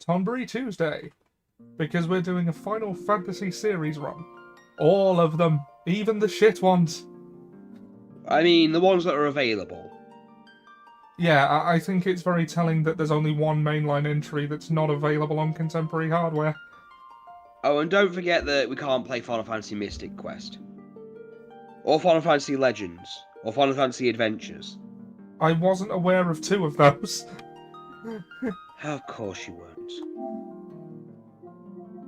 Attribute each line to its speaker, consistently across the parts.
Speaker 1: Tonbury Tuesday, because we're doing a Final Fantasy series run. All of them, even the shit ones.
Speaker 2: I mean, the ones that are available.
Speaker 1: Yeah, I think it's very telling that there's only one mainline entry that's not available on contemporary hardware.
Speaker 2: Oh, and don't forget that we can't play Final Fantasy Mystic Quest. Or Final Fantasy Legends. Or Final Fantasy Adventures.
Speaker 1: I wasn't aware of two of those.
Speaker 2: Of course you weren't.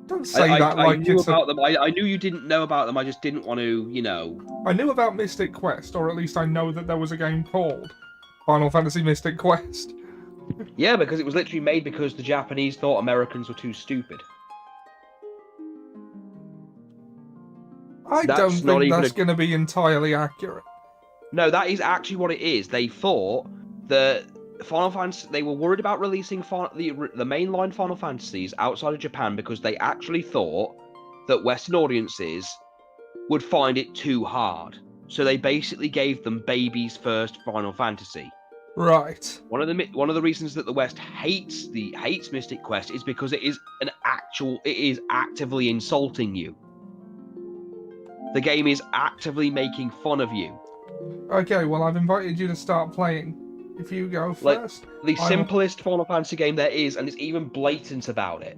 Speaker 1: Don't say that
Speaker 2: I
Speaker 1: like
Speaker 2: knew
Speaker 1: it's
Speaker 2: about them. I knew you didn't know about them. I just didn't want to, you know.
Speaker 1: I knew about Mystic Quest, or at least I know that there was a game called Final Fantasy Mystic Quest.
Speaker 2: Yeah, because it was literally made because the Japanese thought Americans were too stupid.
Speaker 1: I don't think that's going to be entirely accurate.
Speaker 2: No, that is actually what it is. They thought that Final Fantasy. They were worried about releasing the mainline Final Fantasies outside of Japan because they actually thought that Western audiences would find it too hard. So they basically gave them baby's first Final Fantasy.
Speaker 1: Right.
Speaker 2: One of the reasons that the West hates Mystic Quest is because it is actively insulting you. The game is actively making fun of you.
Speaker 1: Okay, well, I've invited you to start playing. If you go first.
Speaker 2: The simplest Final Fantasy game there is, and it's even blatant about it.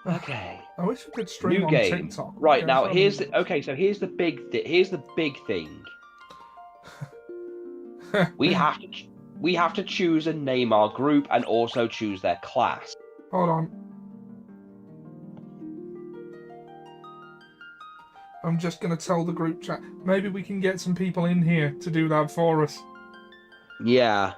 Speaker 2: Okay.
Speaker 1: I wish we could stream
Speaker 2: New
Speaker 1: on
Speaker 2: game.
Speaker 1: TikTok.
Speaker 2: Right, now here's the big thing. we have to choose and name our group and also choose their class.
Speaker 1: Hold on. I'm just going to tell the group chat. Maybe we can get some people in here to do that for us.
Speaker 2: Yeah.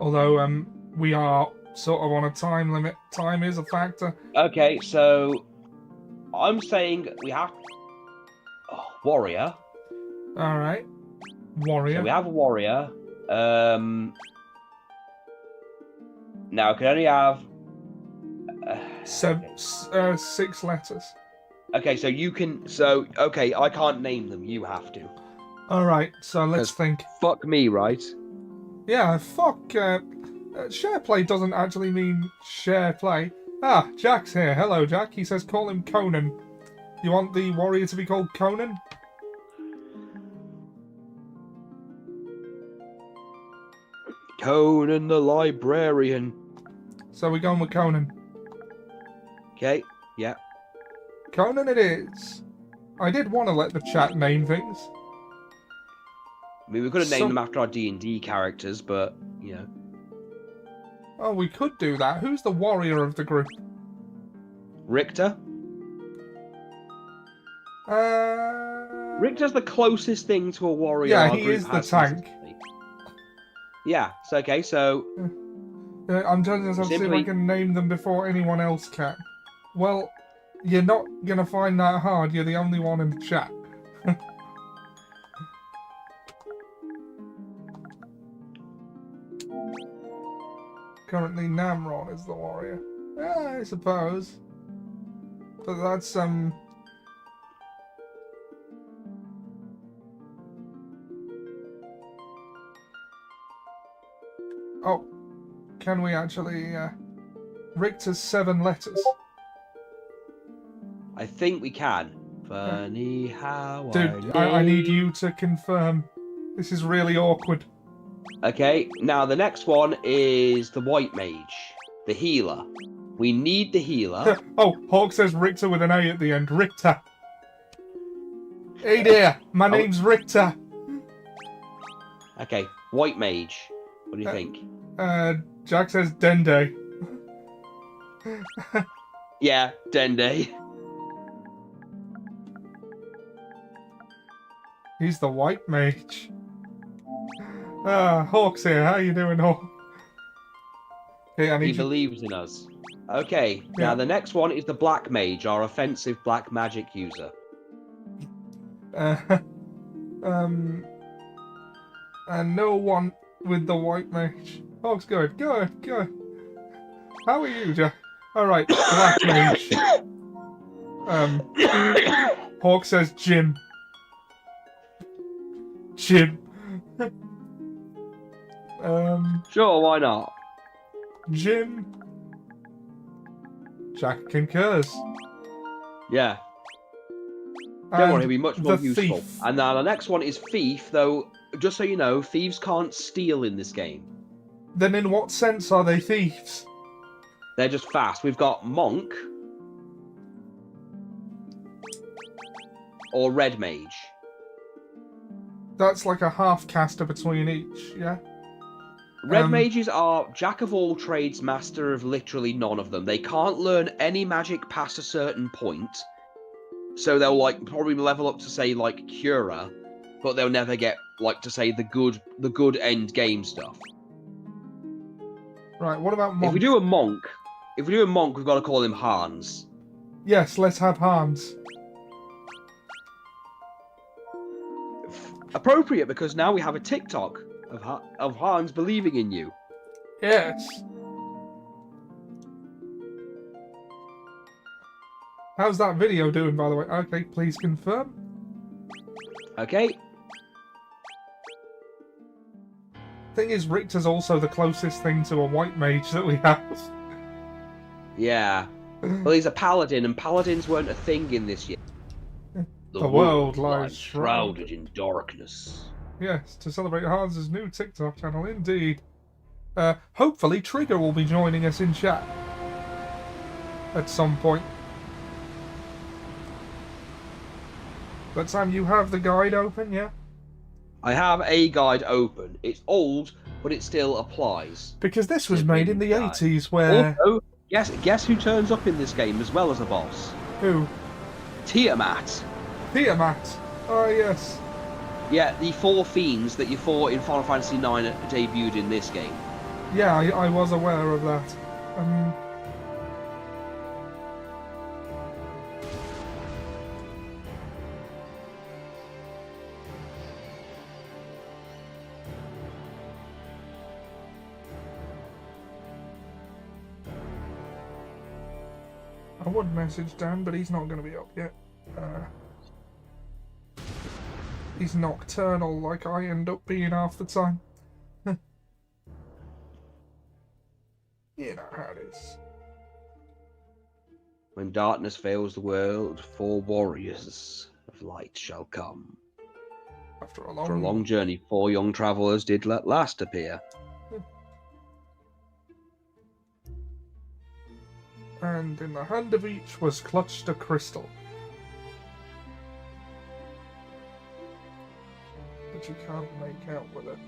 Speaker 1: Although, we are sort of on a time limit. Time is a factor.
Speaker 2: Okay, so I'm saying we have warrior.
Speaker 1: All right, warrior.
Speaker 2: So we have a warrior. Now it can only have
Speaker 1: 6 letters.
Speaker 2: Okay, so you can. So okay, I can't name them. You have to.
Speaker 1: All right, so let's think.
Speaker 2: Fuck me, right?
Speaker 1: Yeah, fuck. Share play doesn't actually mean share play. Ah, Jack's here. Hello, Jack. He says call him Conan. You want the warrior to be called Conan?
Speaker 2: Conan the librarian.
Speaker 1: So we're going with Conan.
Speaker 2: Okay, yeah.
Speaker 1: Conan it is. I did want to let the chat name things.
Speaker 2: I mean, we could have named them after our D&D characters, but, you know.
Speaker 1: Oh, we could do that. Who's the warrior of the group?
Speaker 2: Richter? Richter's the closest thing to a warrior.
Speaker 1: Yeah, he is the tank.
Speaker 2: Yeah, so okay, so...
Speaker 1: I'm trying to see if I can name them before anyone else can. Well, you're not going to find that hard. You're the only one in the chat. Currently, Namron is the warrior. Yeah, I suppose. But that's, Oh, can we actually, Richter's 7 letters.
Speaker 2: I think we can. Funny how
Speaker 1: Dude, I need you to confirm. This is really awkward.
Speaker 2: Okay, now the next one is the White Mage, the healer. We need the healer.
Speaker 1: Oh, Hawk says Richter with an A at the end. Richter. Hey there, my name's Richter.
Speaker 2: Okay, White Mage. What do you think?
Speaker 1: Jack says Dende.
Speaker 2: Yeah, Dende.
Speaker 1: He's the White Mage. Hawk's here. How you doing, Hawk? Okay, I need
Speaker 2: He
Speaker 1: you...
Speaker 2: believes in us. Okay, now the next one is the Black Mage, our offensive black magic user.
Speaker 1: And no one with the white mage. Hawk's good. Good. How are you, Jack? Alright, black mage. Hawk says Jim. Jim.
Speaker 2: Sure, why not?
Speaker 1: Jim. Jack concurs.
Speaker 2: Yeah. Don't worry, he'll be much more useful.
Speaker 1: Thief.
Speaker 2: And now the next one is Thief, though, just so you know, thieves can't steal in this game.
Speaker 1: Then in what sense are they thieves?
Speaker 2: They're just fast. We've got Monk or Red Mage.
Speaker 1: That's like a half-caster between each, yeah?
Speaker 2: Red Mages are jack of all trades, master of literally none of them. They can't learn any magic past a certain point. So they'll like probably level up to say like Cura, but they'll never get like to say the good end game stuff.
Speaker 1: Right, what about Monk?
Speaker 2: If we do a monk, we've got to call him Hans.
Speaker 1: Yes, let's have Hans.
Speaker 2: Appropriate, because now we have a TikTok of Hans believing in you.
Speaker 1: Yes. How's that video doing, by the way? Okay, please confirm.
Speaker 2: Okay.
Speaker 1: Thing is, Richter's also the closest thing to a white mage that we have.
Speaker 2: Yeah. Well, he's a paladin, and paladins weren't a thing in this year.
Speaker 1: The world lies
Speaker 2: shrouded in darkness.
Speaker 1: Yes, to celebrate Hans' new TikTok channel, indeed. Hopefully Trigger will be joining us in chat. At some point. But Sam, you have the guide open, yeah?
Speaker 2: I have a guide open. It's old, but it still applies.
Speaker 1: Because this was made in the 80s, where...
Speaker 2: Also, guess who turns up in this game as well as a boss?
Speaker 1: Who?
Speaker 2: Tiamat.
Speaker 1: Tiamat. Oh, yes.
Speaker 2: Yeah, the 4 fiends that you fought in Final Fantasy IX debuted in this game.
Speaker 1: Yeah, I was aware of that. I would message Dan, but he's not going to be up yet. He's nocturnal like I end up being half the time. You know how it is.
Speaker 2: When darkness veils the world, 4 warriors of light shall come.
Speaker 1: After a
Speaker 2: long journey, 4 young travellers did at last appear.
Speaker 1: And in the hand of each was clutched a crystal. But you can't make out with it.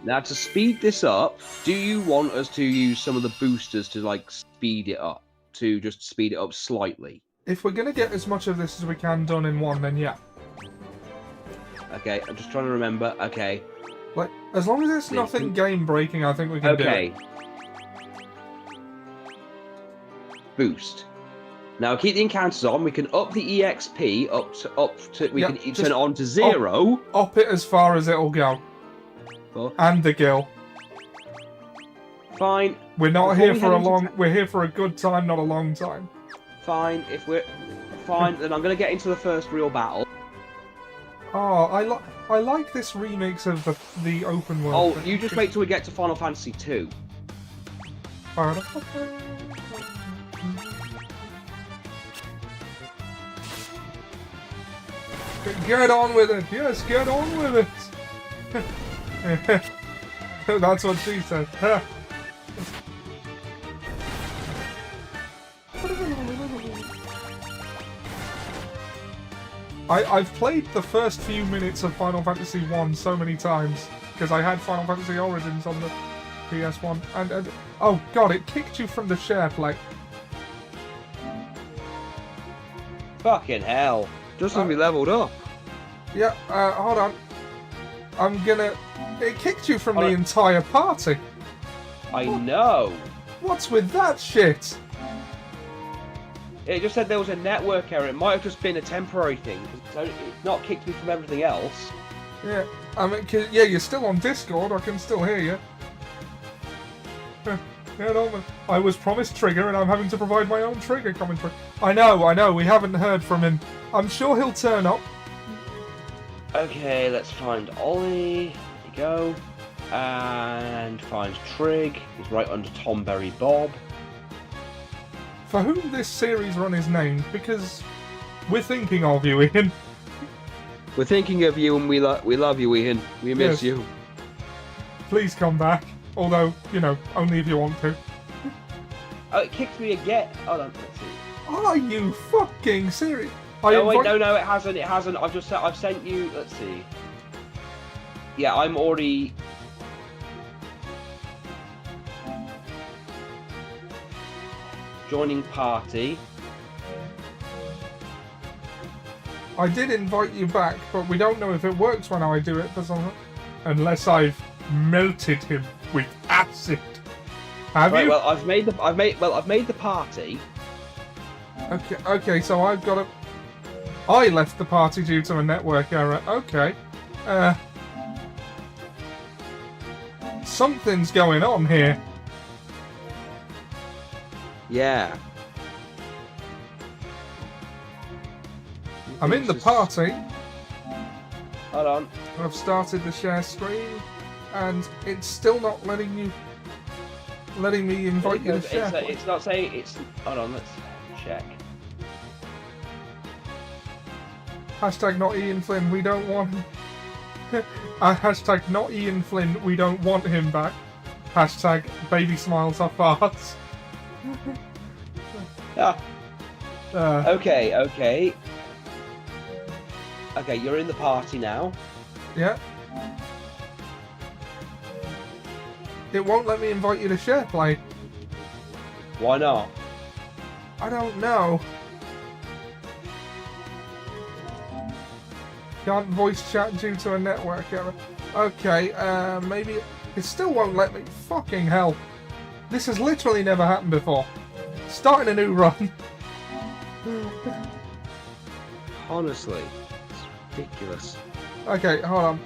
Speaker 2: Now, to speed this up, do you want us to use some of the boosters to, like, speed it up? To just speed it up slightly?
Speaker 1: If we're going to get as much of this as we can done in one, then yeah.
Speaker 2: Okay, I'm just trying to remember. Okay.
Speaker 1: Like, as long as it's nothing game-breaking, I think we can do it.
Speaker 2: Okay. Boost. Now keep the encounters on. We can up the EXP we can turn it on to 0.
Speaker 1: Up it as far as it'll go.
Speaker 2: Oh.
Speaker 1: And the gil.
Speaker 2: Fine.
Speaker 1: We're not here for a long. We're here for a good time, not a long time.
Speaker 2: Fine. If we're fine, then I'm gonna get into the first real battle.
Speaker 1: Oh, I like this remix of the open world.
Speaker 2: Oh, you just wait till we get to Final Fantasy 2.
Speaker 1: Get on with it! Yes, get on with it! That's what she said. I've played the first few minutes of Final Fantasy 1 so many times, because I had Final Fantasy Origins on the PS1, and oh god, it kicked you from the share play.
Speaker 2: Fucking hell. Just as we leveled up.
Speaker 1: Yeah, hold on. I'm gonna... It kicked you from the entire party.
Speaker 2: I know.
Speaker 1: What's with that shit?
Speaker 2: It just said there was a network error. It might have just been a temporary thing. It's not kicked me from everything else.
Speaker 1: Yeah, I mean, yeah, you're still on Discord. I can still hear you. Yeah, no, I was promised trigger, and I'm having to provide my own trigger commentary. I know. We haven't heard from him. I'm sure he'll turn up.
Speaker 2: Okay, let's find Ollie. There you go. And find Trig. He's right under Tomberry Bob.
Speaker 1: For whom this series run is named, because we're thinking of you, Ian.
Speaker 2: We're thinking of you, and we love you, Ian. We miss you.
Speaker 1: Please come back. Although, only if you want to.
Speaker 2: Oh, it kicked me again. Hold on, let's see.
Speaker 1: Are you fucking serious?
Speaker 2: No, wait, no, it hasn't. It hasn't. I've sent you. Let's see. Yeah, I'm already. Joining party.
Speaker 1: I did invite you back, but we don't know if it works when I do it for someone, unless I've melted him with acid. Have you?
Speaker 2: Well, I've made the party.
Speaker 1: Okay. So I've got to. I left the party due to a network error. Okay. Something's going on here.
Speaker 2: Yeah.
Speaker 1: I'm in the party.
Speaker 2: Hold on.
Speaker 1: I've started the share screen, and it's still not letting me invite you to share.
Speaker 2: It's not saying it's. Hold on, let's check.
Speaker 1: Hashtag not Ian Flynn. We don't want him. Hashtag not Ian Flynn. We don't want him back. Hashtag baby smiles are farts.
Speaker 2: Okay. Okay, you're in the party now.
Speaker 1: Yeah. It won't let me invite you to share play.
Speaker 2: Why not?
Speaker 1: I don't know. Can't voice chat due to a network error. Okay, maybe it still won't let me. Fucking hell. This has literally never happened before. Starting a new run.
Speaker 2: Honestly, it's ridiculous.
Speaker 1: Okay, hold on.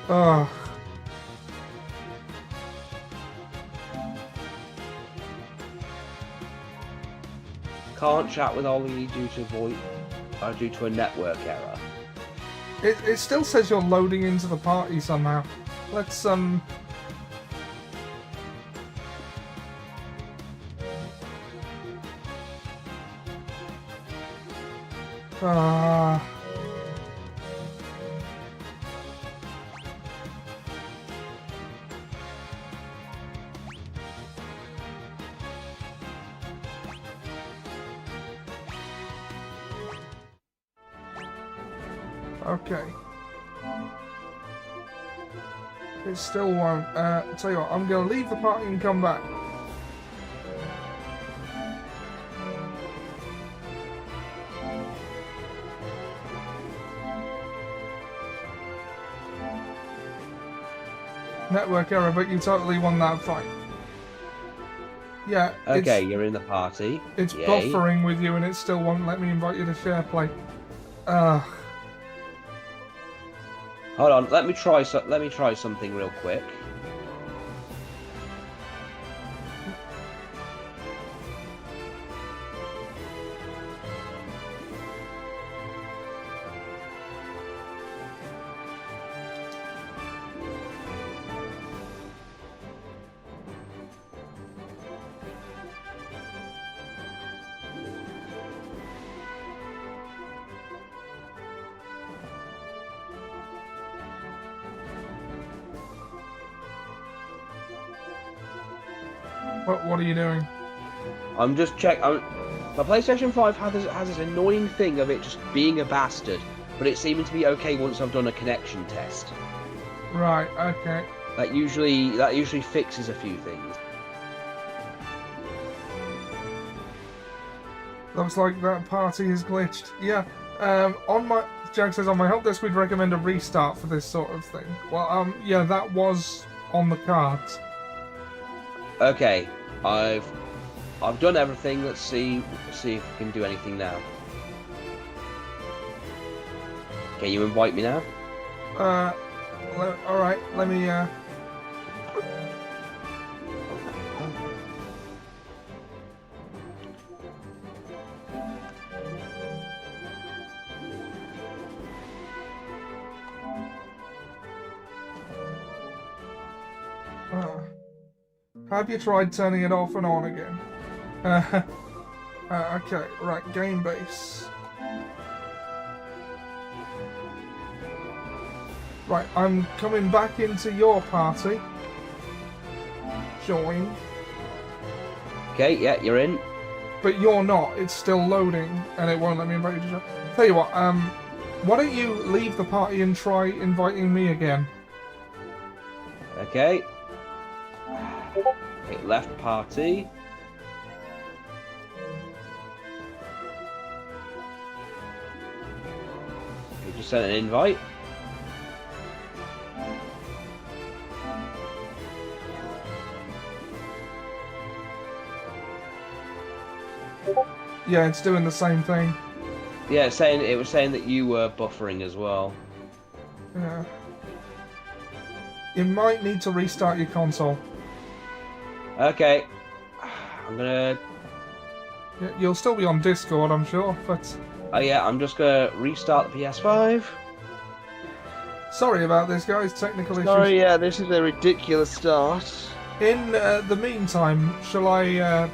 Speaker 1: Ugh.
Speaker 2: Can't chat with Ollie due to a network error.
Speaker 1: It still says you're loading into the party somehow. Let's Okay. It still won't. Tell you what, I'm gonna leave the party and come back. Network error, but you totally won that fight. Yeah.
Speaker 2: Okay, you're in the party.
Speaker 1: It's
Speaker 2: Yay.
Speaker 1: buffering with you, and it still won't let me invite you to share play.
Speaker 2: Hold on, let me try something real quick.
Speaker 1: What are you doing?
Speaker 2: I'm just checking. My PlayStation 5 has this annoying thing of it just being a bastard, but it's seeming to be okay once I've done a connection test.
Speaker 1: Right. Okay.
Speaker 2: That usually fixes a few things.
Speaker 1: Looks like that party is glitched. Yeah. Jack says, on my help desk, we'd recommend a restart for this sort of thing. Well, yeah, that was on the cards.
Speaker 2: Okay, I've done everything. Let's see if we can do anything now. Okay, you invite me now?
Speaker 1: Alright, let me, have you tried turning it off and on again? Okay, right, game base. Right, I'm coming back into your party. Join.
Speaker 2: Okay, yeah, you're in.
Speaker 1: But you're not. It's still loading, and it won't let me invite you to join. Tell you what, why don't you leave the party and try inviting me again?
Speaker 2: Okay. Okay, left party. You just sent an invite.
Speaker 1: Yeah, it's doing the same thing.
Speaker 2: Yeah, it was saying that you were buffering as well.
Speaker 1: Yeah. You might need to restart your console.
Speaker 2: Okay. I'm gonna...
Speaker 1: You'll still be on Discord, I'm sure, but...
Speaker 2: Oh yeah, I'm just gonna restart the PS5.
Speaker 1: Sorry about this, guys. Technical issues.
Speaker 3: Sorry, yeah, this is a ridiculous start.
Speaker 1: In the meantime, shall I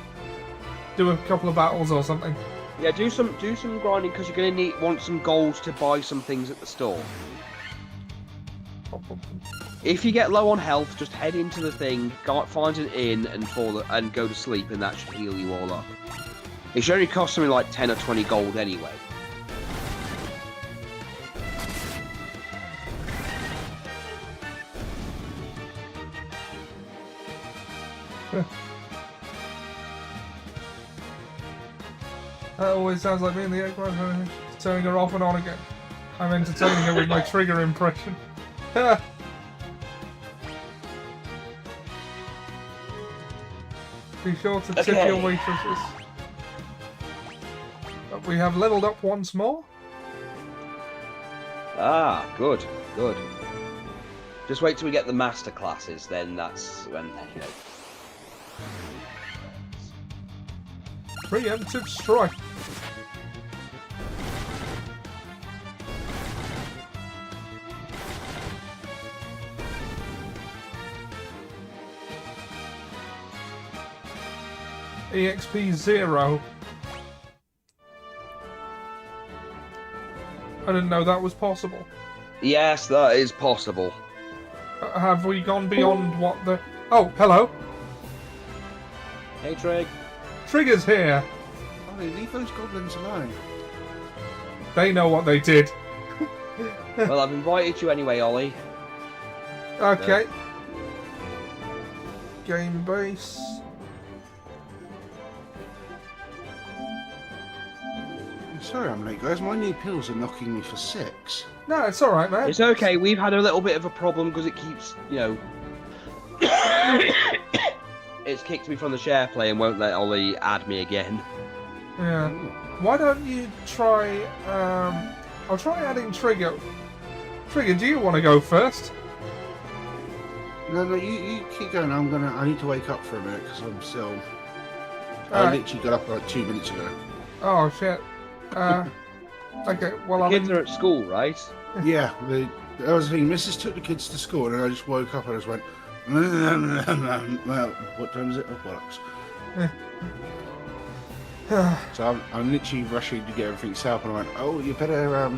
Speaker 1: do a couple of battles or something?
Speaker 2: Yeah, do some grinding because you're gonna want some gold to buy some things at the store. If you get low on health, just head into the thing, find an inn, and go to sleep, and that should heal you all up. It should only cost something like 10 or 20 gold anyway.
Speaker 1: That always sounds like me and the egg turning her off and on again. I'm entertaining her with my trigger impression. Be sure to tip your waitresses. We have leveled up once more.
Speaker 2: Ah, good, good. Just wait till we get the master classes, then that's when, you know.
Speaker 1: Preemptive strike. EXP 0. I didn't know that was possible.
Speaker 2: Yes, that is possible.
Speaker 1: Have we gone beyond what the... Oh, hello.
Speaker 2: Hey, Trig.
Speaker 1: Trigger's here.
Speaker 3: Ollie, leave those goblins alone.
Speaker 1: They know what they did.
Speaker 2: Well, I've invited you anyway, Ollie.
Speaker 1: Okay. Game base.
Speaker 3: Sorry I'm late, guys. My new pills are knocking me for 6.
Speaker 1: No, it's alright, man.
Speaker 2: It's okay, we've had a little bit of a problem because it keeps, you know... It's kicked me from the share play and won't let Ollie add me again.
Speaker 1: Yeah. Why don't you try... I'll try adding Trigger. Trigger, do you want to go first?
Speaker 3: No, you keep going. I need to wake up for a minute because I'm still... I
Speaker 1: Alright.
Speaker 3: literally got up like 2 minutes ago.
Speaker 1: Oh, shit. Okay, well,
Speaker 2: The kids are at school, right?
Speaker 3: Yeah, I was thinking, Mrs. took the kids to school and I just woke up and I just went... Well, what time is it? Oh, bollocks. So I'm literally rushing to get everything set up and I went, oh, you better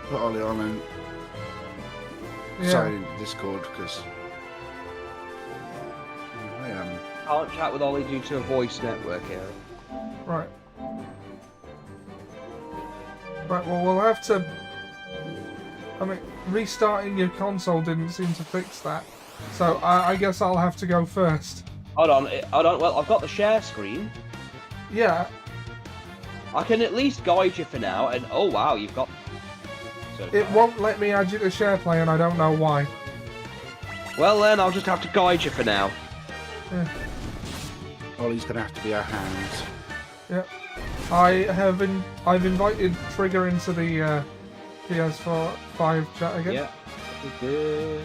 Speaker 3: put Ollie on and sign into Discord because I am...
Speaker 2: Can't chat with Ollie due to a voice network error.
Speaker 1: Right. Right, well, we'll have to... I mean, restarting your console didn't seem to fix that. So, I guess I'll have to go first.
Speaker 2: Hold on. Well, I've got the share screen.
Speaker 1: Yeah.
Speaker 2: I can at least guide you for now, and oh wow, you've got... So
Speaker 1: It won't let me add you to share play, and I don't know why.
Speaker 2: well then, I'll just have to guide you for now.
Speaker 1: Yeah.
Speaker 3: Ollie's gonna have to be our hands.
Speaker 1: Yeah. I've invited Trigger into the PS4 5 chat again.
Speaker 2: Yeah.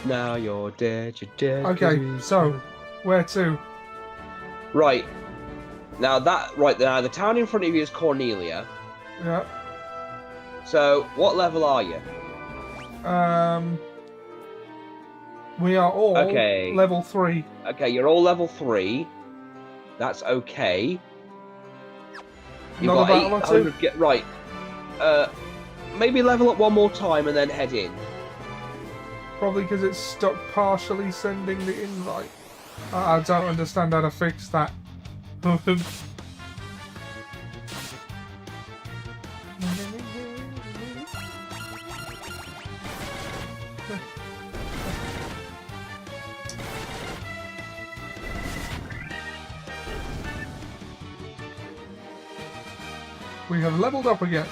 Speaker 2: Now you're dead, you're dead.
Speaker 1: Okay, so where to?
Speaker 2: Right. Now the town in front of you is Cornelia.
Speaker 1: Yeah.
Speaker 2: So, what level are you?
Speaker 1: We are all
Speaker 2: Okay.
Speaker 1: level 3.
Speaker 2: Okay, you're all level 3. That's okay. You've
Speaker 1: Another
Speaker 2: got
Speaker 1: battle or two?
Speaker 2: 800 right. Maybe level up one more time and then head in.
Speaker 1: Probably because it's stuck partially sending the invite. I don't understand how to fix that. We have leveled up again.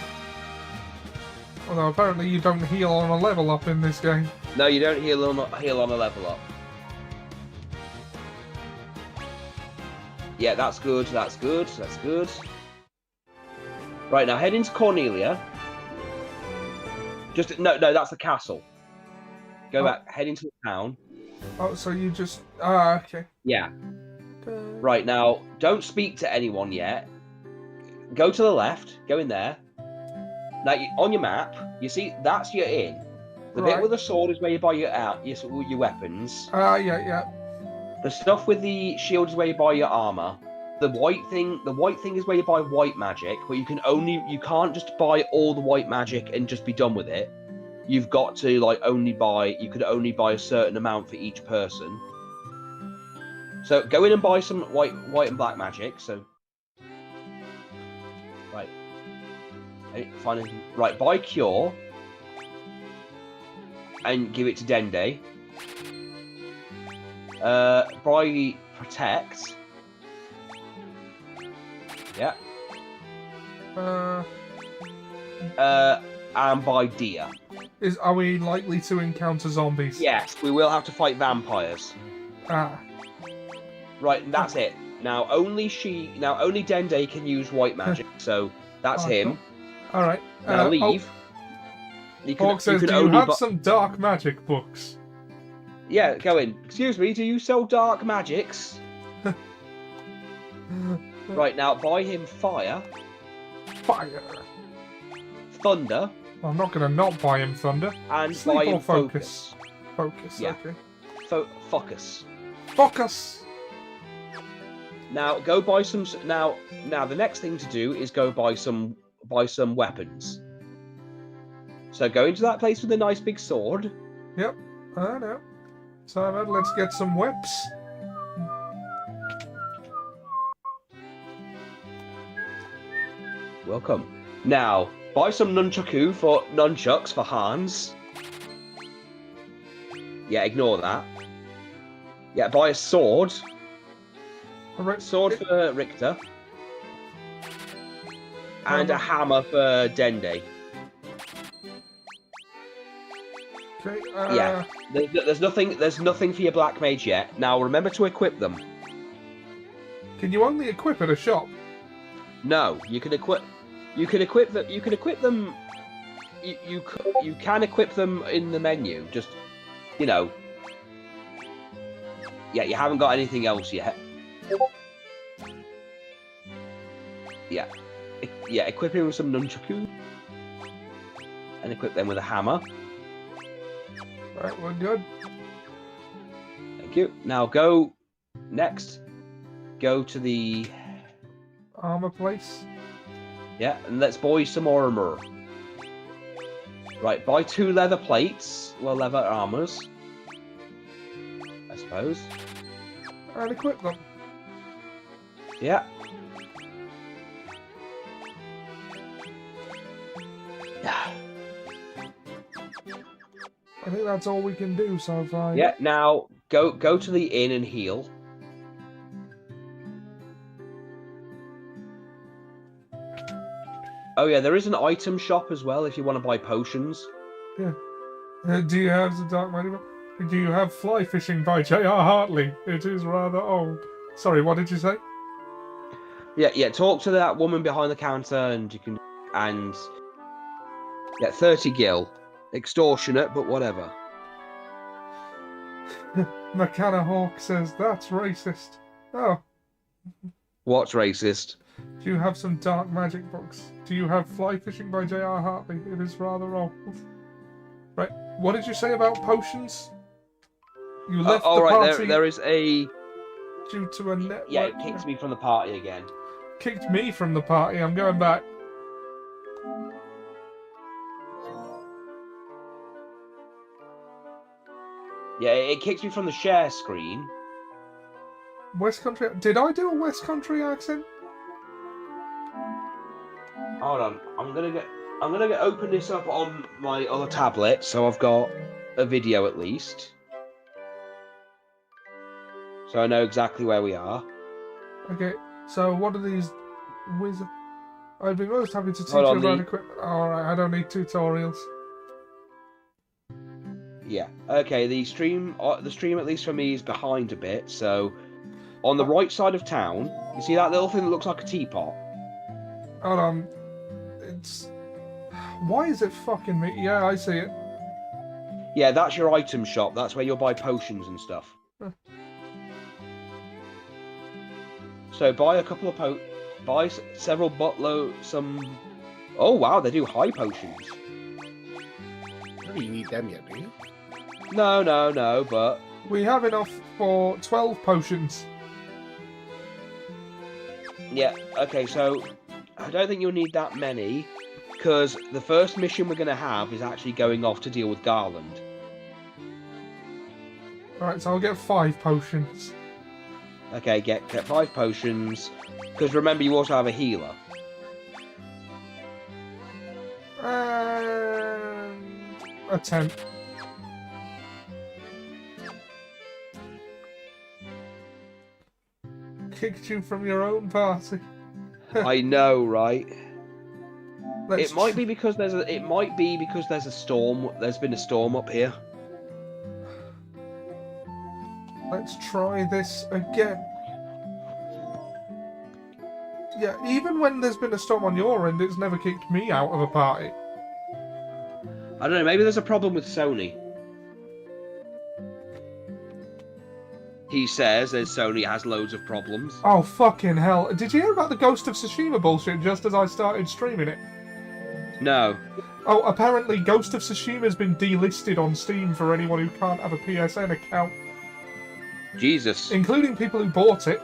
Speaker 1: Although apparently you don't heal on a level up in this game.
Speaker 2: No, you don't heal on a level up. Yeah, that's good, that's good, that's good. Right, now head into Cornelia. No, that's the castle. Go back, head into the town.
Speaker 1: Oh, so you just... Ah, okay.
Speaker 2: Yeah. Right, now, don't speak to anyone yet. Go to the left, go in there. Now, on your map, you see, that's your inn. The bit with the sword is where you buy your weapons.
Speaker 1: Yeah.
Speaker 2: The stuff with the shield is where you buy your armor. The white thing is where you buy white magic, but you can't just buy all the white magic and just be done with it. You've got to you could only buy a certain amount for each person. So go in and buy some white and black magic. So right, buy cure and give it to Dende. Buy protect. Yeah. And buy deer.
Speaker 1: Are we likely to encounter zombies?
Speaker 2: Yes, we will have to fight vampires.
Speaker 1: Ah.
Speaker 2: Right, and that's it. Now only Dende can use white magic, so that's him.
Speaker 1: All right.
Speaker 2: Now leave.
Speaker 1: Hawk says, do you have some dark magic books?
Speaker 2: Yeah, go in. Excuse me, do you sell dark magics? Right, now buy him fire.
Speaker 1: Fire.
Speaker 2: Thunder.
Speaker 1: Well, I'm not going to not buy him thunder.
Speaker 2: And
Speaker 1: Sleep
Speaker 2: buy him
Speaker 1: or focus. Focus,
Speaker 2: yeah.
Speaker 1: Okay.
Speaker 2: Focus.
Speaker 1: Focus!
Speaker 2: Now, go buy some... Now, the next thing to do is go buy some weapons. So go into that place with a nice big sword.
Speaker 1: Yep, I know. So let's get some whips.
Speaker 2: Welcome. Now, buy some nunchucks for Hans. Yeah, ignore that. Yeah, buy a sword. Sword for Richter. And a hammer for Dende.
Speaker 1: Okay,
Speaker 2: yeah, there's nothing for your black mage yet. Now remember to equip them.
Speaker 1: Can you only equip at a shop?
Speaker 2: No, you can equip them. You can equip them. You can equip them in the menu. Just, yeah, you haven't got anything else yet. Yeah, equip him with some nunchaku, and equip them with a hammer.
Speaker 1: Right, we're good.
Speaker 2: Thank you. Now go next. Go to the
Speaker 1: armor place.
Speaker 2: Yeah, and let's buy some armor. Right, buy 2 leather plates. Well, leather armors, I suppose.
Speaker 1: And equip them.
Speaker 2: Yeah.
Speaker 1: I think that's all we can do so far.
Speaker 2: Yeah, now go to the inn and heal. Oh yeah, there is an item shop as well if you want to buy potions.
Speaker 1: Yeah. Do you have the Dark Magic book? Do you have Fly Fishing by J.R. Hartley? It is rather old. Sorry, what did you say?
Speaker 2: Yeah. Talk to that woman behind the counter, and you can get 30 gil. Extortionate, but whatever.
Speaker 1: McKenna Hawk says, that's racist. Oh.
Speaker 2: What's racist?
Speaker 1: Do you have some Dark Magic books? Do you have Fly Fishing by J.R. Hartley? It is rather old. Right, what did you say about potions? You left the party
Speaker 2: there is a...
Speaker 1: due to a network...
Speaker 2: Yeah, it kicked me from the party again.
Speaker 1: Kicked me from the party, I'm going back.
Speaker 2: Yeah, it kicks me from the share screen.
Speaker 1: West Country... Did I do a West Country accent?
Speaker 2: Hold on, I'm gonna open this up on my other tablet, so I've got a video at least. So I know exactly where we are.
Speaker 1: Okay, so what are these wizards? I'd be most happy to teach
Speaker 2: Hold
Speaker 1: you
Speaker 2: on,
Speaker 1: about equipment. Alright, I don't need tutorials.
Speaker 2: Yeah. Okay, the stream at least for me is behind a bit, so on the right side of town, you see that little thing that looks like a teapot?
Speaker 1: Hold on. It's... Why is it fucking me? Yeah, I see it.
Speaker 2: Yeah, that's your item shop. That's where you'll buy potions and stuff.
Speaker 1: Huh.
Speaker 2: So buy a couple of buy several some... Oh wow, they do high potions.
Speaker 3: Do you need them yet, do you?
Speaker 2: No, but...
Speaker 1: We have enough for 12 potions.
Speaker 2: Yeah, okay, so I don't think you'll need that many, because the first mission we're going to have is actually going off to deal with Garland.
Speaker 1: Alright, so I'll get 5 potions.
Speaker 2: Okay, get 5 potions, because remember you also have a healer.
Speaker 1: And... a 10. Kicked you from your own party.
Speaker 2: I know, right?
Speaker 1: Let's
Speaker 2: It might be because there's a storm. There's been a storm up here.
Speaker 1: Let's try this again. Yeah, even when there's been a storm on your end, it's never kicked me out of a party.
Speaker 2: I don't know, maybe there's a problem with Sony. He says that Sony has loads of problems.
Speaker 1: Oh, fucking hell. Did you hear about the Ghost of Tsushima bullshit just as I started streaming it?
Speaker 2: No.
Speaker 1: Oh, apparently Ghost of Tsushima has been delisted on Steam for anyone who can't have a PSN account.
Speaker 2: Jesus.
Speaker 1: Including people who bought it.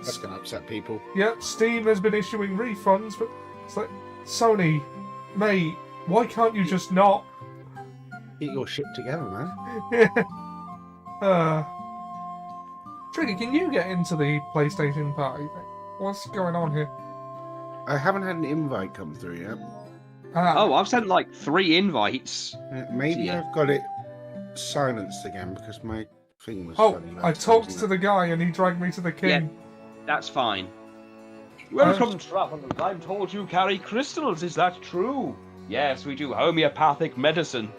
Speaker 3: That's going to upset people.
Speaker 1: Yeah, Steam has been issuing refunds, but it's like, Sony, mate, why can't you just not?
Speaker 3: Get your shit together, man.
Speaker 1: Yeah. Trigger, can you get into the PlayStation party thing? What's going on here?
Speaker 3: I haven't had an invite come through yet.
Speaker 2: Oh, I've sent like 3 invites.
Speaker 3: Maybe
Speaker 2: Yeah.
Speaker 3: I've got it silenced again because my thing was
Speaker 1: Oh,
Speaker 3: funny.
Speaker 1: I talked to the guy and he dragged me to the king.
Speaker 2: Yeah. That's fine.
Speaker 1: Welcome,
Speaker 2: travelers. I'm told you carry crystals. Is that true? Yes, we do homeopathic medicine.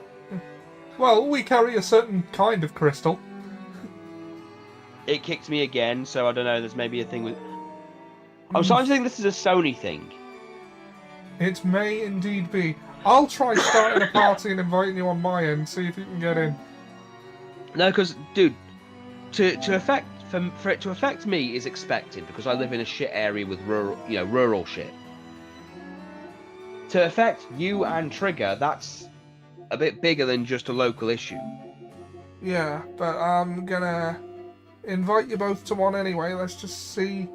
Speaker 1: Well, we carry a certain kind of crystal.
Speaker 2: It kicked me again, so I don't know. There's maybe a thing with. I'm starting to think this is a Sony thing.
Speaker 1: It may indeed be. I'll try starting a party and inviting you on my end, see if you can get in.
Speaker 2: No, because dude, for it to affect me is expected because I live in a shit area with rural shit. To affect you and Trigger, that's a bit bigger than just a local issue.
Speaker 1: Yeah, but I'm gonna invite you both to one anyway. Let's just see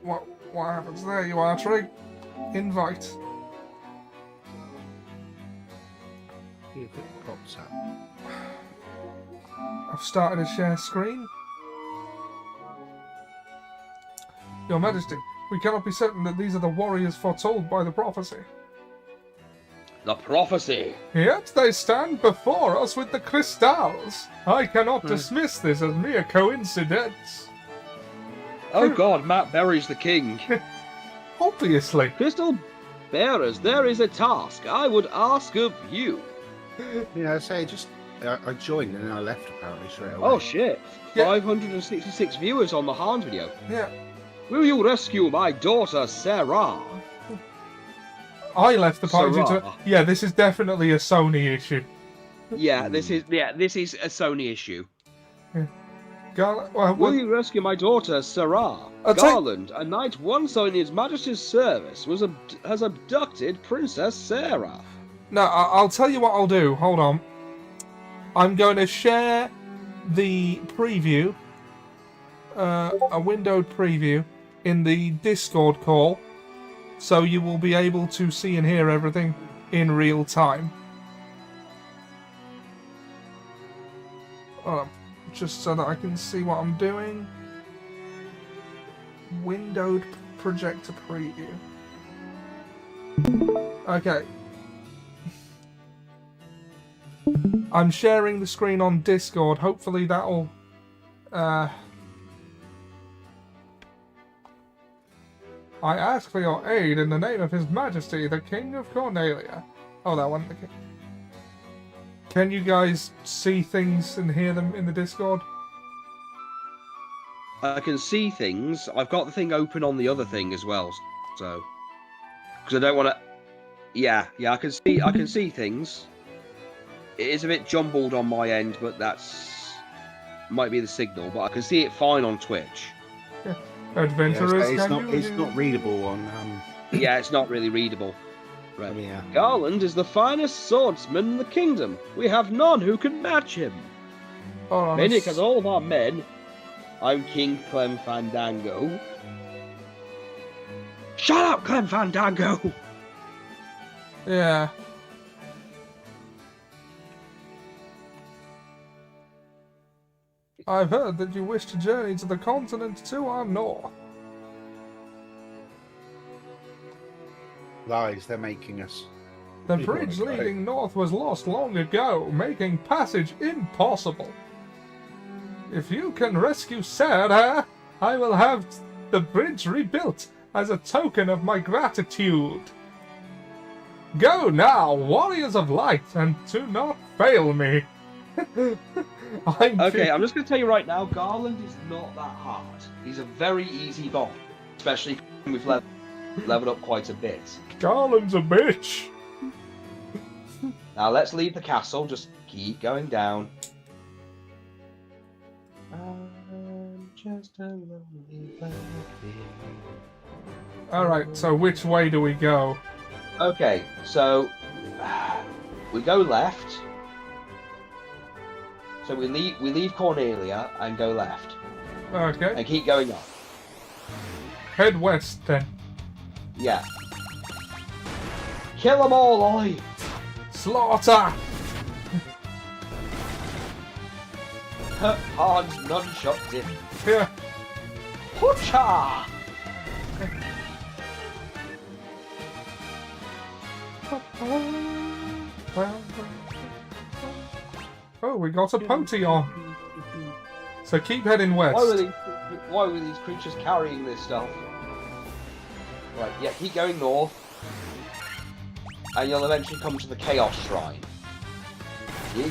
Speaker 1: what happens. There you are, Trig. Invite.
Speaker 3: See if it pops up.
Speaker 1: I've started a share screen. Your Majesty, we cannot be certain that these are the warriors foretold by the prophecy.
Speaker 2: The prophecy.
Speaker 1: Yet they stand before us with the crystals. I cannot dismiss this as mere coincidence.
Speaker 2: Oh God, Matt Berry's the king.
Speaker 1: Obviously.
Speaker 4: Crystal Bearers, there is a task I would ask of you.
Speaker 3: Yeah, I say I joined and then I left apparently straight away.
Speaker 4: Oh shit.
Speaker 1: Yeah.
Speaker 4: 566 viewers on the Hans video.
Speaker 1: Yeah.
Speaker 4: Will you rescue my daughter, Sarah?
Speaker 1: I left the party to...
Speaker 4: Sarah.
Speaker 1: Yeah, this is definitely a Sony issue.
Speaker 2: Yeah, this is a Sony issue.
Speaker 1: Well,
Speaker 4: Will you rescue my daughter, Sarah? Garland, a knight once in His Majesty's service, has abducted Princess Sarah.
Speaker 1: No, I'll tell you what I'll do. Hold on. I'm going to share the preview, a windowed preview, in the Discord call, so you will be able to see and hear everything in real time. Just so that I can see what I'm doing. Windowed projector preview. Okay. I'm sharing the screen on Discord. Hopefully that'll... I ask for your aid in the name of His Majesty, the King of Cornelia. Oh, that wasn't the king. Can you guys see things and hear them in the Discord?
Speaker 2: I can see things. I've got the thing open on the other thing as well, so because I don't want to. Yeah, I can see things. It is a bit jumbled on my end, but might be the signal. But I can see it fine on Twitch.
Speaker 1: Adventurers,
Speaker 3: it's not readable on.
Speaker 2: Yeah, it's not really readable. Right.
Speaker 3: Yeah.
Speaker 4: Garland is the finest swordsman in the kingdom. We have none who can match him. Many as all of our men. I'm King Clem Fandango.
Speaker 2: Shut up, Clem Fandango!
Speaker 1: Yeah. I've heard that you wish to journey to the continent to our north.
Speaker 3: Lies, they're making us.
Speaker 1: The
Speaker 3: People
Speaker 1: bridge
Speaker 3: wanna go.
Speaker 1: leading north was lost long ago, making passage impossible. If you can rescue Sarah, I will have the bridge rebuilt as a token of my gratitude. Go now, warriors of light, and do not fail me.
Speaker 2: Okay, I'm just going to tell you right now, Garland is not that hard. He's a very easy boss, especially when we've leveled up quite a bit.
Speaker 1: Garland's a bitch.
Speaker 2: Now let's leave the castle, just keep going down. I'm just a lonely puppy.
Speaker 1: Alright, so which way do we go?
Speaker 2: Okay, so we go left. So we leave Cornelia and go left.
Speaker 1: Okay.
Speaker 2: And keep going up.
Speaker 1: Head west then.
Speaker 2: Yeah. Kill them all, Ollie!
Speaker 1: Slaughter!
Speaker 2: Hans nunchucked him.
Speaker 1: Here.
Speaker 2: Hoocha!
Speaker 1: Oh, we got a potty on. So keep heading west.
Speaker 2: Why were these creatures carrying this stuff? Right, yeah, keep going north. And you'll eventually come to the Chaos Shrine. Yeah.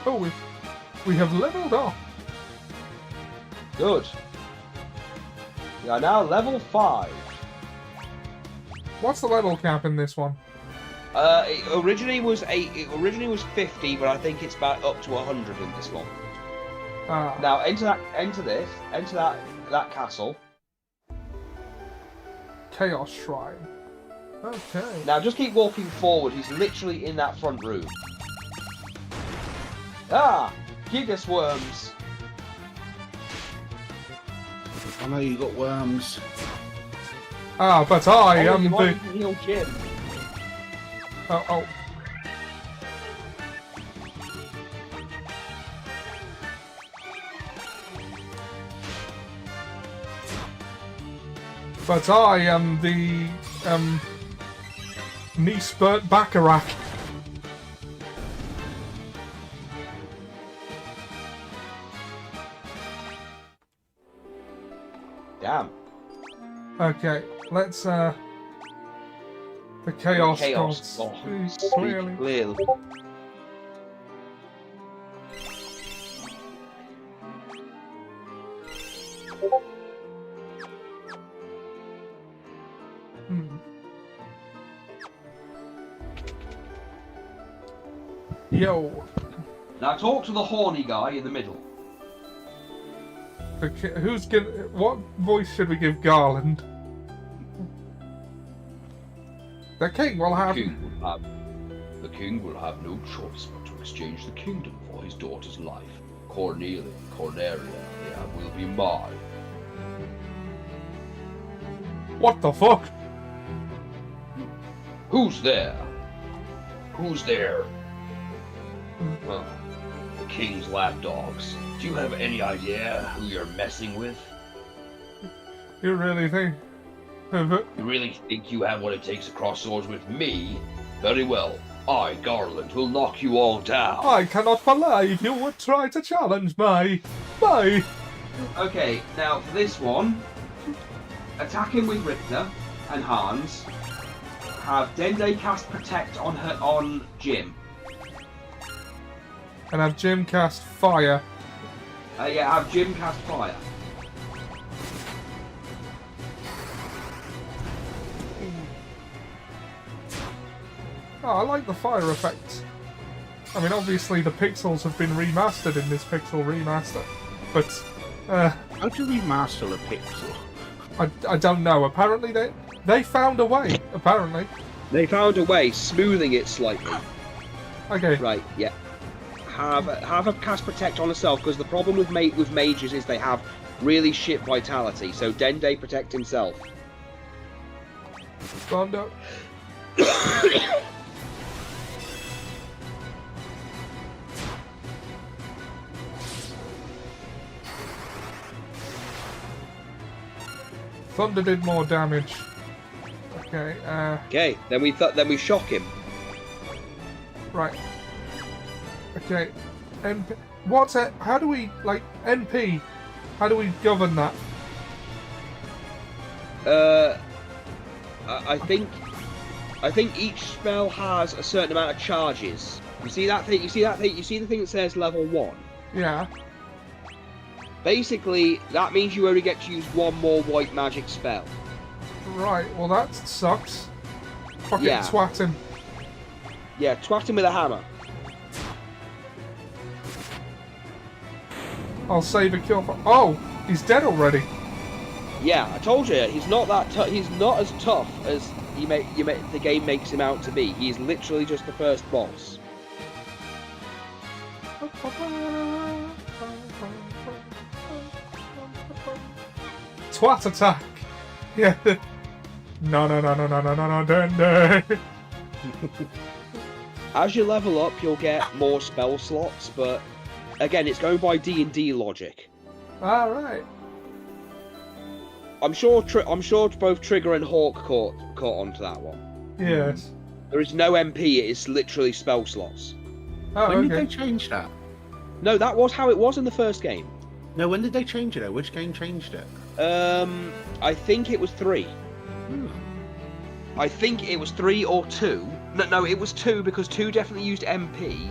Speaker 1: Oh, we have leveled up.
Speaker 2: Good. We are now level 5.
Speaker 1: What's the level cap in this one?
Speaker 2: It originally was 50, but I think it's about up to 100 in this one.
Speaker 1: Ah,
Speaker 2: Now enter that castle.
Speaker 1: Chaos Shrine. Okay.
Speaker 2: Now just keep walking forward. He's literally in that front room. Ah, Gigas worms.
Speaker 3: I know you got worms.
Speaker 1: Ah, but I am
Speaker 2: you
Speaker 1: the...
Speaker 2: want to heal Jim.
Speaker 1: Oh. But I am the, Nispert Bacharach.
Speaker 2: Damn.
Speaker 1: Okay, let's the chaos
Speaker 2: Chaos.
Speaker 1: gods.
Speaker 2: Oh,
Speaker 1: Speak clearly.
Speaker 2: clearly.
Speaker 1: Yo.
Speaker 2: Now talk to the horny guy in the middle.
Speaker 1: Who's gonna? What voice should we give Garland? The king will have.
Speaker 2: The king will have no choice but to exchange the kingdom for his daughter's life. Cornelia will be mine.
Speaker 1: What the fuck?
Speaker 2: Who's there? Who's there? Well, the king's lapdogs. Do you have any idea who you're messing with?
Speaker 1: You really think?
Speaker 2: You really think you have what it takes to cross swords with me? Very well. I, Garland, will knock you all down.
Speaker 1: I cannot believe you would try to challenge me. Me.
Speaker 2: Okay, now for this one, attacking with Richter and Hans. Have Dende cast Protect on Jim.
Speaker 1: And have Jim cast fire.
Speaker 2: Yeah, have Jim cast Fire.
Speaker 1: Oh, I like the fire effects. I mean, obviously the pixels have been remastered in this Pixel Remaster, but
Speaker 3: how do we master a pixel?
Speaker 1: I don't know. Apparently they found a way. Apparently.
Speaker 4: They found a way, smoothing it slightly.
Speaker 1: Okay.
Speaker 4: Right. Yeah. Have a cast Protect on herself, because the problem with mages is they have really shit vitality. So Dende protect himself.
Speaker 1: Thunder. Thunder did more damage. Okay.
Speaker 4: Okay. Then we shock him.
Speaker 1: Right. Okay. MP. What's it? How do we MP? How do we govern that?
Speaker 4: I think each spell has a certain amount of charges. You see that thing? You see the thing that says level 1?
Speaker 1: Yeah.
Speaker 4: Basically, that means you only get to use one more white magic spell.
Speaker 1: Right. Well, that sucks. Fucking
Speaker 4: Yeah.
Speaker 1: twat him.
Speaker 4: Yeah, twat him with a hammer.
Speaker 1: I'll save a kill for. Oh, he's dead already.
Speaker 4: Yeah, I told you, he's not that. He's not as tough as the game makes him out to be. He's literally just the first boss.
Speaker 1: Twat attack. Yeah. No, Dende.
Speaker 4: As you level up, you'll get more spell slots, but again, it's going by D&D logic.
Speaker 1: All right.
Speaker 4: I'm sure both Trigger and Hawk caught onto that one.
Speaker 1: Yes.
Speaker 4: There is no MP; it is literally spell slots.
Speaker 1: Oh,
Speaker 3: When
Speaker 1: okay.
Speaker 3: did they change that?
Speaker 4: No, that was how it was in the first game.
Speaker 3: No, when did they change it? Though? Which game changed it?
Speaker 4: I think it was 3.
Speaker 3: Hmm.
Speaker 2: I think it was 3 or 2. No, it was 2 because 2 definitely used MP.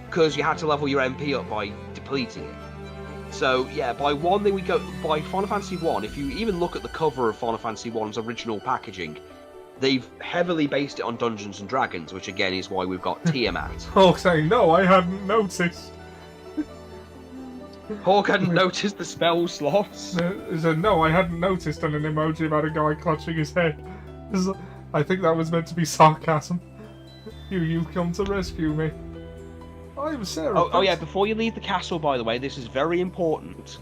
Speaker 2: Because you had to level your MP up by depleting it. So yeah, by Final Fantasy 1, if you even look at the cover of Final Fantasy 1's original packaging, they've heavily based it on Dungeons and Dragons, which again is why we've got Tiamat.
Speaker 1: Hawk saying, no, I hadn't noticed.
Speaker 2: Hawk hadn't noticed the spell slots.
Speaker 1: He said, no, I hadn't noticed, and an emoji about a guy clutching his head. I think that was meant to be sarcasm. You've come to rescue me. I'm Sarah.
Speaker 2: Oh yeah, before you leave the castle, by the way, this is very important.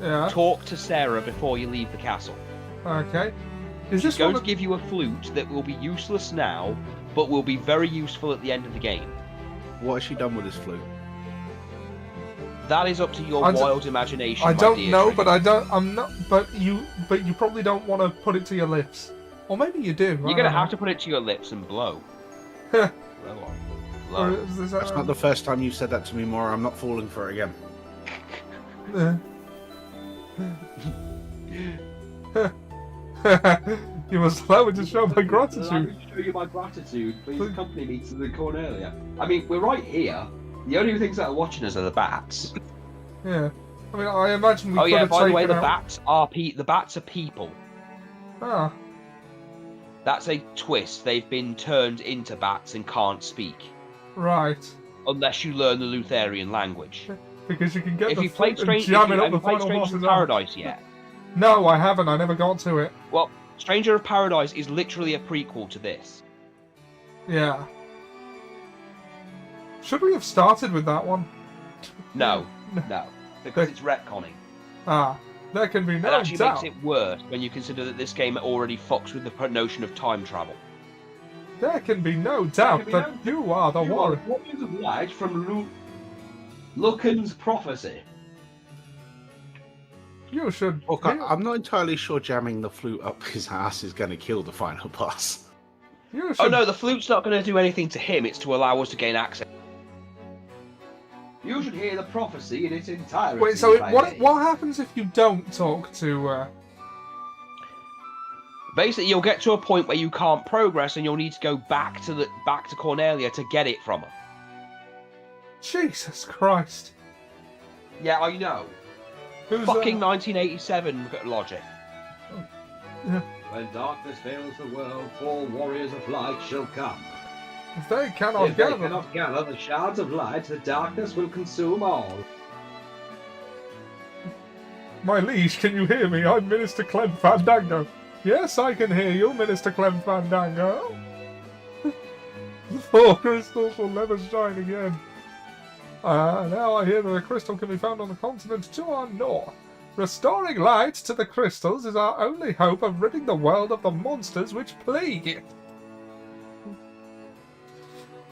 Speaker 1: Yeah.
Speaker 2: Talk to Sarah before you leave the castle.
Speaker 1: Okay. Is
Speaker 2: She's
Speaker 1: this
Speaker 2: going to give you a flute that will be useless now, but will be very useful at the end of the game.
Speaker 3: What has she done with this flute?
Speaker 2: That is up to your wild imagination.
Speaker 1: I
Speaker 2: my
Speaker 1: don't
Speaker 2: dear
Speaker 1: know,
Speaker 2: Trigger.
Speaker 1: but I don't. I'm not. But you probably don't want to put it to your lips, or maybe you do.
Speaker 2: You're gonna have to put it to your lips and blow. Blow on. Blow.
Speaker 3: That's not the first time you've said that to me, Maura. I'm not falling for it again.
Speaker 1: You must allow me to show my
Speaker 4: Allow me
Speaker 1: gratitude.
Speaker 4: to show you my gratitude. Please accompany me to the Cornelia. I mean, we're right here. The only things that are watching us are the bats.
Speaker 1: Yeah. I mean, I imagine we
Speaker 2: Oh
Speaker 1: could
Speaker 2: yeah,
Speaker 1: have
Speaker 2: by the way,
Speaker 1: taken
Speaker 2: the
Speaker 1: out...
Speaker 2: bats are people.
Speaker 1: Ah,
Speaker 2: That's a twist. They've been turned into bats and can't speak.
Speaker 1: right.
Speaker 2: Unless you learn the Lutherian language.
Speaker 1: Because you can get
Speaker 2: If
Speaker 1: the
Speaker 2: you've played
Speaker 1: flute and
Speaker 2: Stranger
Speaker 1: jam it up the final
Speaker 2: of
Speaker 1: boss's arm.
Speaker 2: Paradise yet?
Speaker 1: No, I haven't. I never got to it.
Speaker 2: Well, Stranger of Paradise is literally a prequel to this.
Speaker 1: Yeah. Should we have started with that one?
Speaker 2: No, no, because it's retconning.
Speaker 1: Ah, there can be
Speaker 2: It
Speaker 1: no
Speaker 2: actually
Speaker 1: doubt.
Speaker 2: makes it worse when you consider that this game already fucks with the notion of time travel.
Speaker 1: There can be no doubt that you are the warrior.
Speaker 4: Warriors of Light from Lucan's prophecy.
Speaker 1: You should.
Speaker 3: Look, I'm not entirely sure jamming the flute up his ass is going to kill the final boss.
Speaker 1: You should.
Speaker 2: Oh no, the flute's not going to do anything to him. It's to allow us to gain access.
Speaker 4: You should hear the prophecy in its entirety.
Speaker 1: Wait, so
Speaker 4: by
Speaker 1: what
Speaker 4: me.
Speaker 1: happens if you don't talk to...
Speaker 2: Basically, you'll get to a point where you can't progress, and you'll need to go back to Cornelia to get it from her.
Speaker 1: Jesus Christ.
Speaker 2: Yeah, I know.
Speaker 1: Who's
Speaker 2: Fucking 1987 logic.
Speaker 4: When darkness veils the world, 4 warriors of light shall come.
Speaker 1: If they cannot
Speaker 4: If they
Speaker 1: gather...
Speaker 4: cannot gather the shards of light, the darkness will consume all.
Speaker 1: My liege, can you hear me? I'm Minister Clem Fandango. Yes, I can hear you, Minister Clem Fandango. The 4 crystals will never shine again. Now I hear that the crystal can be found on the continent to our north. Restoring light to the crystals is our only hope of ridding the world of the monsters which plague it.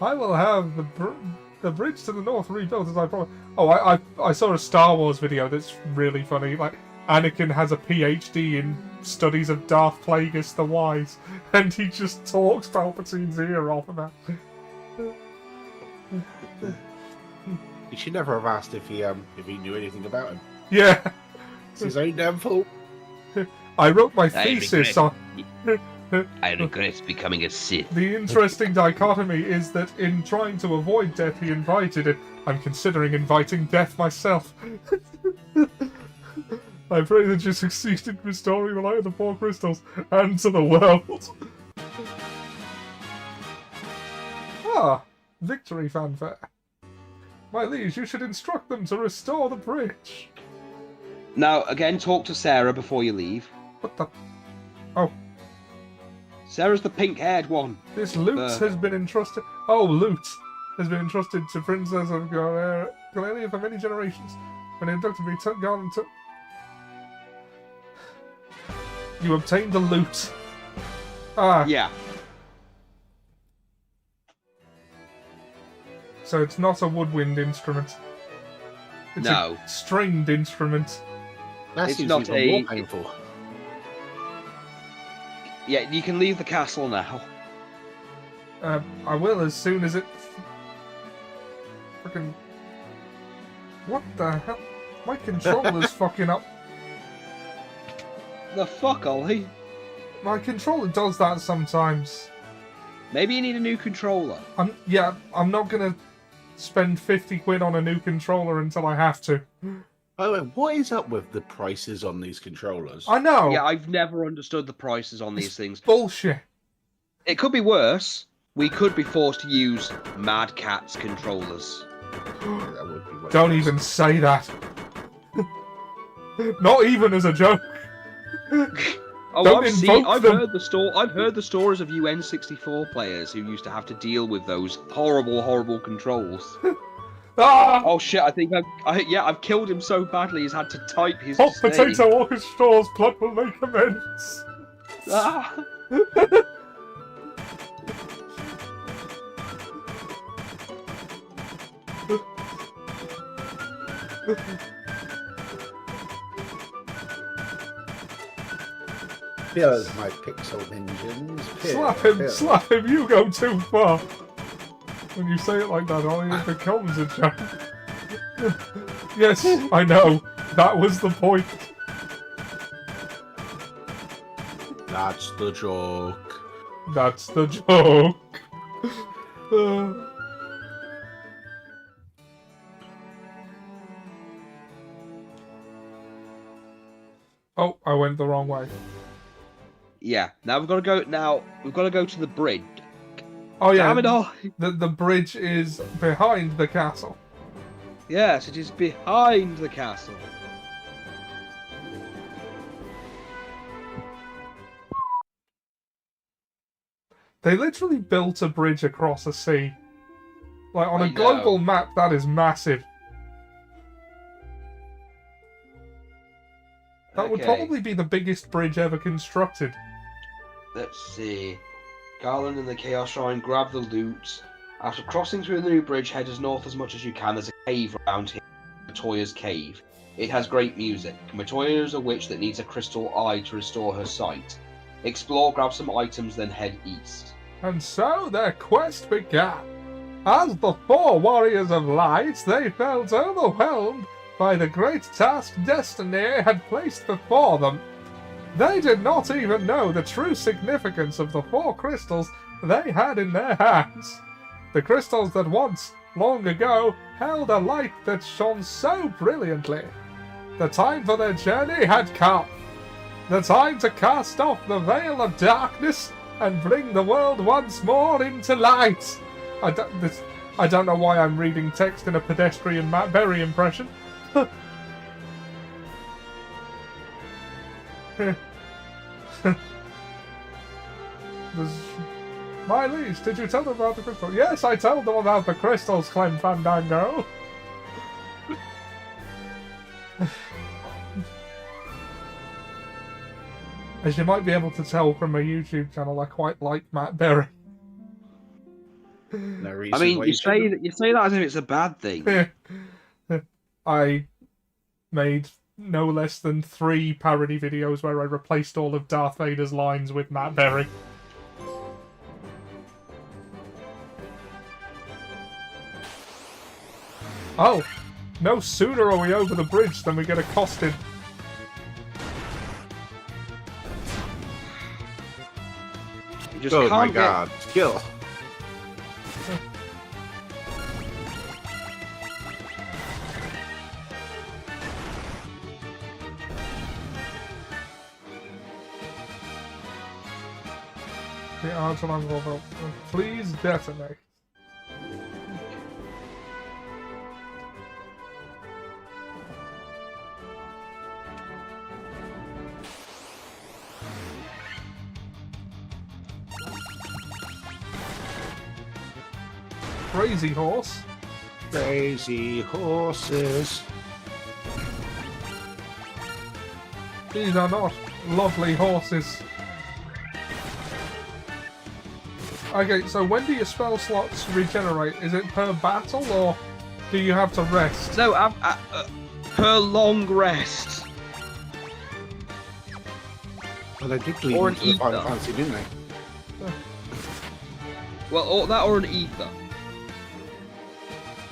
Speaker 1: I will have the bridge to the north rebuilt as I promised. Oh, I saw a Star Wars video that's really funny. Like, Anakin has a PhD in studies of Darth Plagueis the Wise, and he just talks Palpatine's ear off about.
Speaker 3: You should never have asked if he knew anything about him.
Speaker 1: Yeah.
Speaker 3: It's his own damn fault.
Speaker 1: I wrote my thesis on...
Speaker 2: I regret becoming a Sith.
Speaker 1: The interesting dichotomy is that in trying to avoid death, he invited it. I'm considering inviting death myself. I pray that you succeed in restoring the light of the 4 crystals and to the world. Ah, victory fanfare. My liege, you should instruct them to restore the bridge.
Speaker 2: Now, again, talk to Sarah before you leave.
Speaker 1: What the... Oh,
Speaker 2: Sarah's the pink-haired one.
Speaker 1: this loot has been entrusted... Oh, loot has been entrusted to Princess of Cornelia for many generations. When inducted, we took God and took... You obtained the loot. Ah,
Speaker 2: Yeah.
Speaker 1: so it's not a woodwind instrument. It's
Speaker 2: No.
Speaker 1: a stringed instrument.
Speaker 3: That
Speaker 2: It's
Speaker 3: seems
Speaker 2: not
Speaker 3: even
Speaker 2: a-
Speaker 3: more painful.
Speaker 2: Yeah, you can leave the castle now.
Speaker 1: I will as soon as it... Fucking... What the hell? My controller's fucking up.
Speaker 2: The fuck, Ollie?
Speaker 1: My controller does that sometimes.
Speaker 2: Maybe you need a new controller.
Speaker 1: I'm not gonna spend 50 quid on a new controller until I have to.
Speaker 3: By the way, what is up with the prices on these controllers?
Speaker 1: I know.
Speaker 2: Yeah, I've never understood the prices on these things.
Speaker 1: Bullshit.
Speaker 2: It could be worse. We could be forced to use Mad Cat's controllers.
Speaker 3: That would be way
Speaker 1: Don't
Speaker 3: worse.
Speaker 1: even say that. Not even as a joke.
Speaker 2: Oh,
Speaker 1: Don't
Speaker 2: I've
Speaker 1: invoke them.
Speaker 2: heard the stories of you N64 players who used to have to deal with those horrible, horrible controls.
Speaker 1: Ah!
Speaker 2: Oh shit! I think I've killed him so badly he's had to type his
Speaker 1: Hot
Speaker 2: name.
Speaker 1: potato orchestra's blood will make amends.
Speaker 2: Ah.
Speaker 3: Here's my pixel engines.
Speaker 1: Slap him, you go too far. When you say it like that, Ollie, it becomes a joke. Yes, I know. That was the point.
Speaker 3: That's the joke.
Speaker 1: That's the joke. Oh, I went the wrong way.
Speaker 2: Yeah. Now we've got to go. Now we've got to go to the bridge.
Speaker 1: Oh yeah,
Speaker 2: Damn it all.
Speaker 1: the bridge is behind the castle.
Speaker 4: Yes, it is behind the castle.
Speaker 1: They literally built a bridge across a sea. Like, on
Speaker 2: I
Speaker 1: a global
Speaker 2: know.
Speaker 1: map, that is massive. That would
Speaker 2: Okay.
Speaker 1: probably be the biggest bridge ever constructed.
Speaker 2: Let's see. Garland and the Chaos Shrine, grab the loot. After crossing through the new bridge, head as north as much as you can. There's a cave around here, Matoya's Cave. It has great music. Matoya is a witch that needs a crystal eye to restore her sight. Explore, grab some items, then head east.
Speaker 1: And so their quest began. As the 4 warriors of light, they felt overwhelmed by the great task destiny had placed before them. They did not even know the true significance of the 4 crystals they had in their hands. The crystals that once, long ago, held a light that shone so brilliantly. The time for their journey had come. The time to cast off the veil of darkness and bring the world once more into light. I don't know why I'm reading text in a pedestrian Matt Berry impression. My liege, did you tell them about the crystals? Yes, I told them about the crystals, Clem Fandango. As you might be able to tell from my YouTube channel, I quite like Matt Berry.
Speaker 3: No
Speaker 2: I
Speaker 3: reason
Speaker 2: mean,
Speaker 3: why
Speaker 2: you say
Speaker 3: shouldn't.
Speaker 2: that as if it's a bad thing.
Speaker 1: I made no less than 3 parody videos where I replaced all of Darth Vader's lines with Matt Berry. Oh, no sooner are we over the bridge than we get accosted.
Speaker 2: You just
Speaker 3: Oh my
Speaker 2: can't
Speaker 3: god, skill.
Speaker 1: The answer level. Please detonate. Crazy horse.
Speaker 3: Crazy horses.
Speaker 1: These are not lovely horses. Okay, so when do your spell slots regenerate? Is it per battle, or do you have to rest?
Speaker 4: No, per long rest.
Speaker 3: Well, they did lead
Speaker 4: Or
Speaker 3: into
Speaker 4: an
Speaker 3: the Final
Speaker 4: ether.
Speaker 3: Fantasy, didn't they?
Speaker 4: Well, or that or an ether.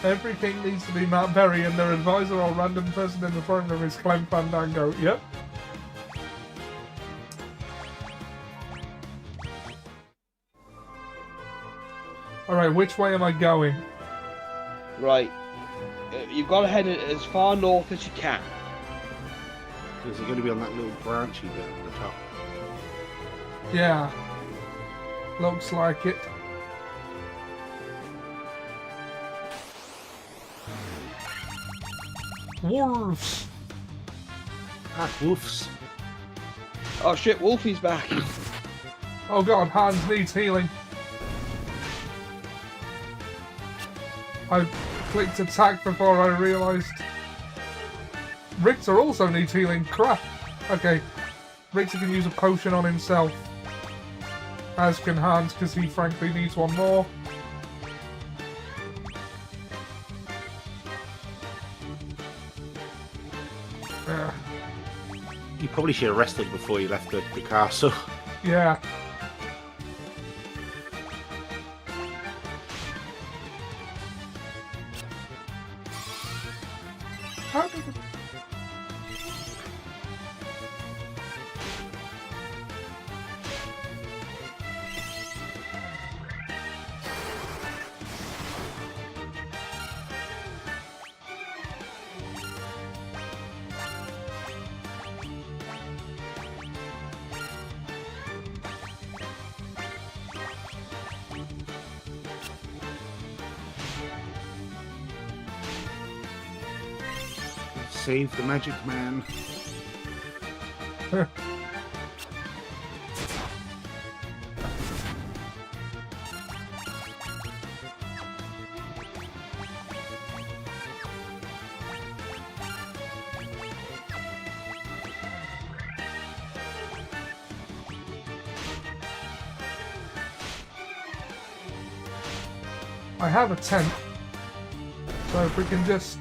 Speaker 1: Every king needs to be Matt Berry, and their advisor or random person in the program is Clem Fandango. Yep. Alright, which way am I going?
Speaker 4: Right. You've got to head as far north as you can.
Speaker 3: Because they're going to be on that little branchy bit at the top.
Speaker 1: Yeah. Looks like it. Wolves!
Speaker 3: Ah, woofs.
Speaker 4: Oh shit, Wolfie's back.
Speaker 1: Oh god, Hans needs healing. I clicked attack before I realised. Richter also needs healing. Crap. Okay. Richter can use a potion on himself. As can Hans, because he frankly needs one more.
Speaker 3: You probably should have rested before you left the castle.
Speaker 1: Yeah. How did it...
Speaker 3: Save the magic man.
Speaker 1: I have a tent, so if we can just...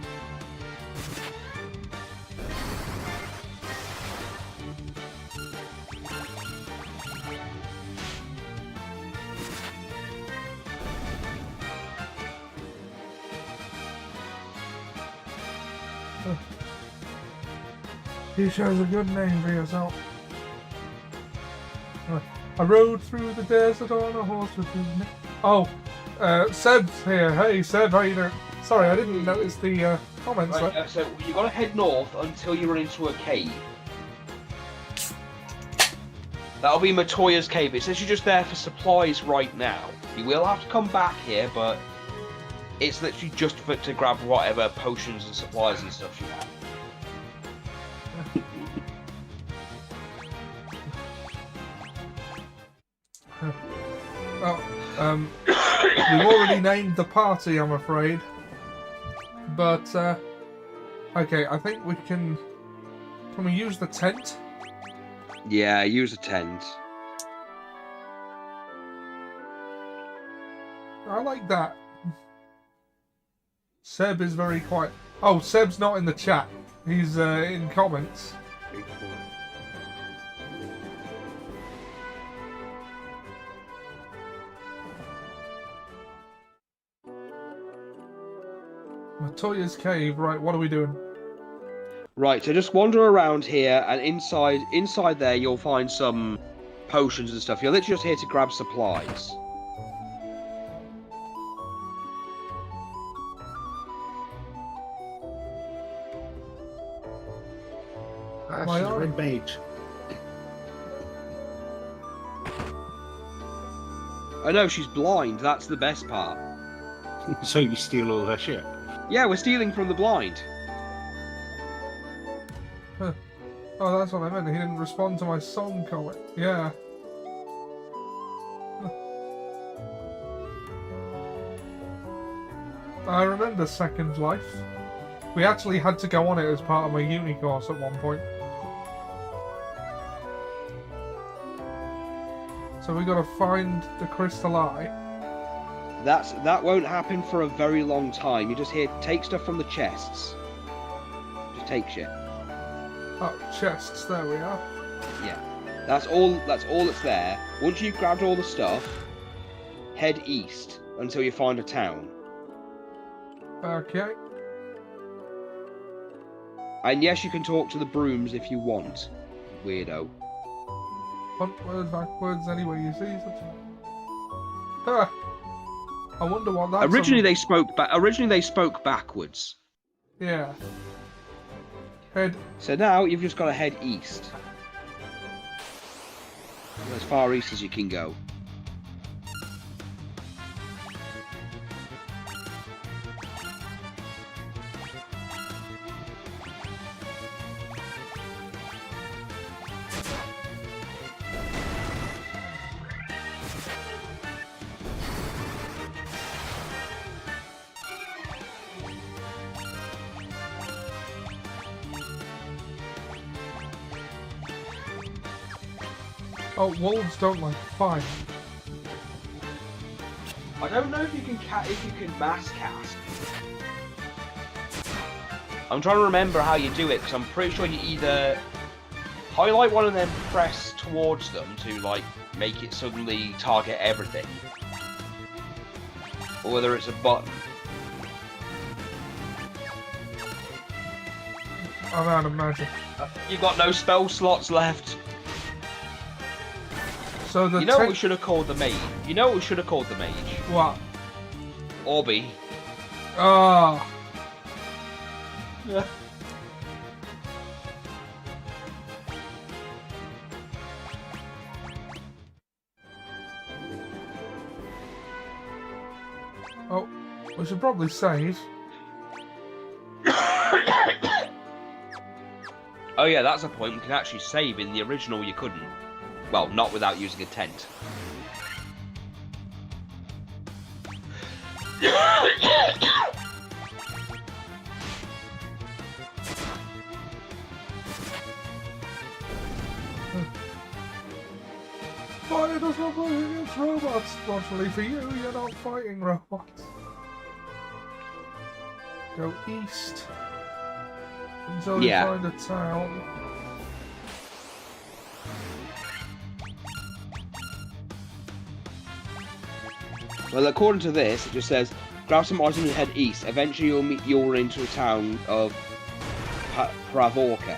Speaker 1: You chose a good name for yourself. I rode through the desert on a horse with his name. Oh, Seb's here. Hey, Seb, how you doing? Sorry, I didn't notice the comments.
Speaker 2: Right, so you got to head north until you run into a cave. That'll be Matoya's cave. It says you're just there for supplies right now. You will have to come back here, but it's literally just to grab whatever potions and supplies and stuff you have.
Speaker 1: Well, we've already named the party, I'm afraid. But, okay, I think we can... Can we use the tent?
Speaker 2: Yeah, use a tent.
Speaker 1: I like that. Seb is very quiet. Oh, Seb's not in the chat. He's in comments. Matoya's cave, right, what are we doing?
Speaker 2: Right, so just wander around here, and inside there you'll find some potions and stuff. You're literally just here to grab supplies.
Speaker 3: That's a red mage.
Speaker 2: I know, she's blind, that's the best part.
Speaker 3: So you steal all her shit.
Speaker 2: Yeah, we're stealing from the blind.
Speaker 1: Huh. Oh, that's what I meant. He didn't respond to my song comment. Yeah. Huh. I remember Second Life. We actually had to go on it as part of my uni course at one point. So we gotta find the crystal eye.
Speaker 2: That won't happen for a very long time. You're just here to take stuff from the chests. Just take shit.
Speaker 1: Oh, chests, there we are.
Speaker 2: Yeah. That's all that's there. Once you've grabbed all the stuff, head east until you find a town.
Speaker 1: Okay.
Speaker 2: And yes, you can talk to the brooms if you want. Weirdo.
Speaker 1: Frontwards, backwards, anyway you see such a... Huh. I wonder what that's...
Speaker 2: Originally they spoke backwards.
Speaker 1: Yeah. Head...
Speaker 2: So now you've just got to head east. As far east as you can go.
Speaker 1: Oh, wolves don't like fire.
Speaker 2: I don't know if you can mass cast. I'm trying to remember how you do it, because I'm pretty sure you either highlight one and then press towards them to like make it suddenly target everything, or whether it's a button.
Speaker 1: I'm out of magic.
Speaker 2: You've got no spell slots left.
Speaker 1: So the
Speaker 2: you know what we should have called the mage? You know what we should have called the mage?
Speaker 1: What?
Speaker 2: Orby.
Speaker 1: Ah.
Speaker 2: Yeah.
Speaker 1: Oh, we should probably save.
Speaker 2: Oh yeah, that's a point. We can actually save. In the original, you couldn't. Well, not without using a tent.
Speaker 1: Fire does not work against robots. Fortunately for you, you're not fighting robots. Go east until you find a town.
Speaker 2: Well, according to this, it just says grab some items and head east. Eventually, you'll run into a town of Pravorka.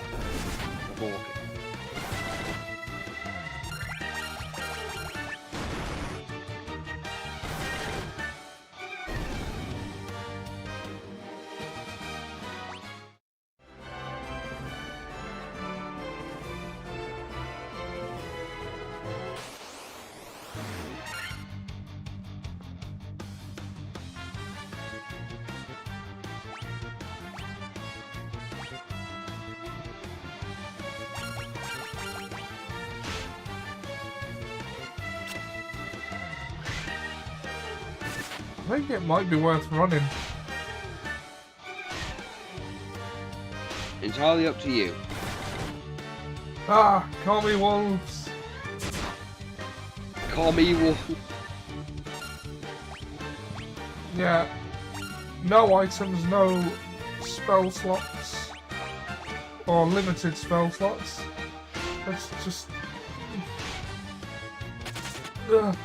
Speaker 1: I think it might be worth running.
Speaker 2: Entirely up to you.
Speaker 1: Ah, call me wolves.
Speaker 2: Call me wolf.
Speaker 1: Yeah. No items, no spell slots. Or limited spell slots. Let's just... Ugh.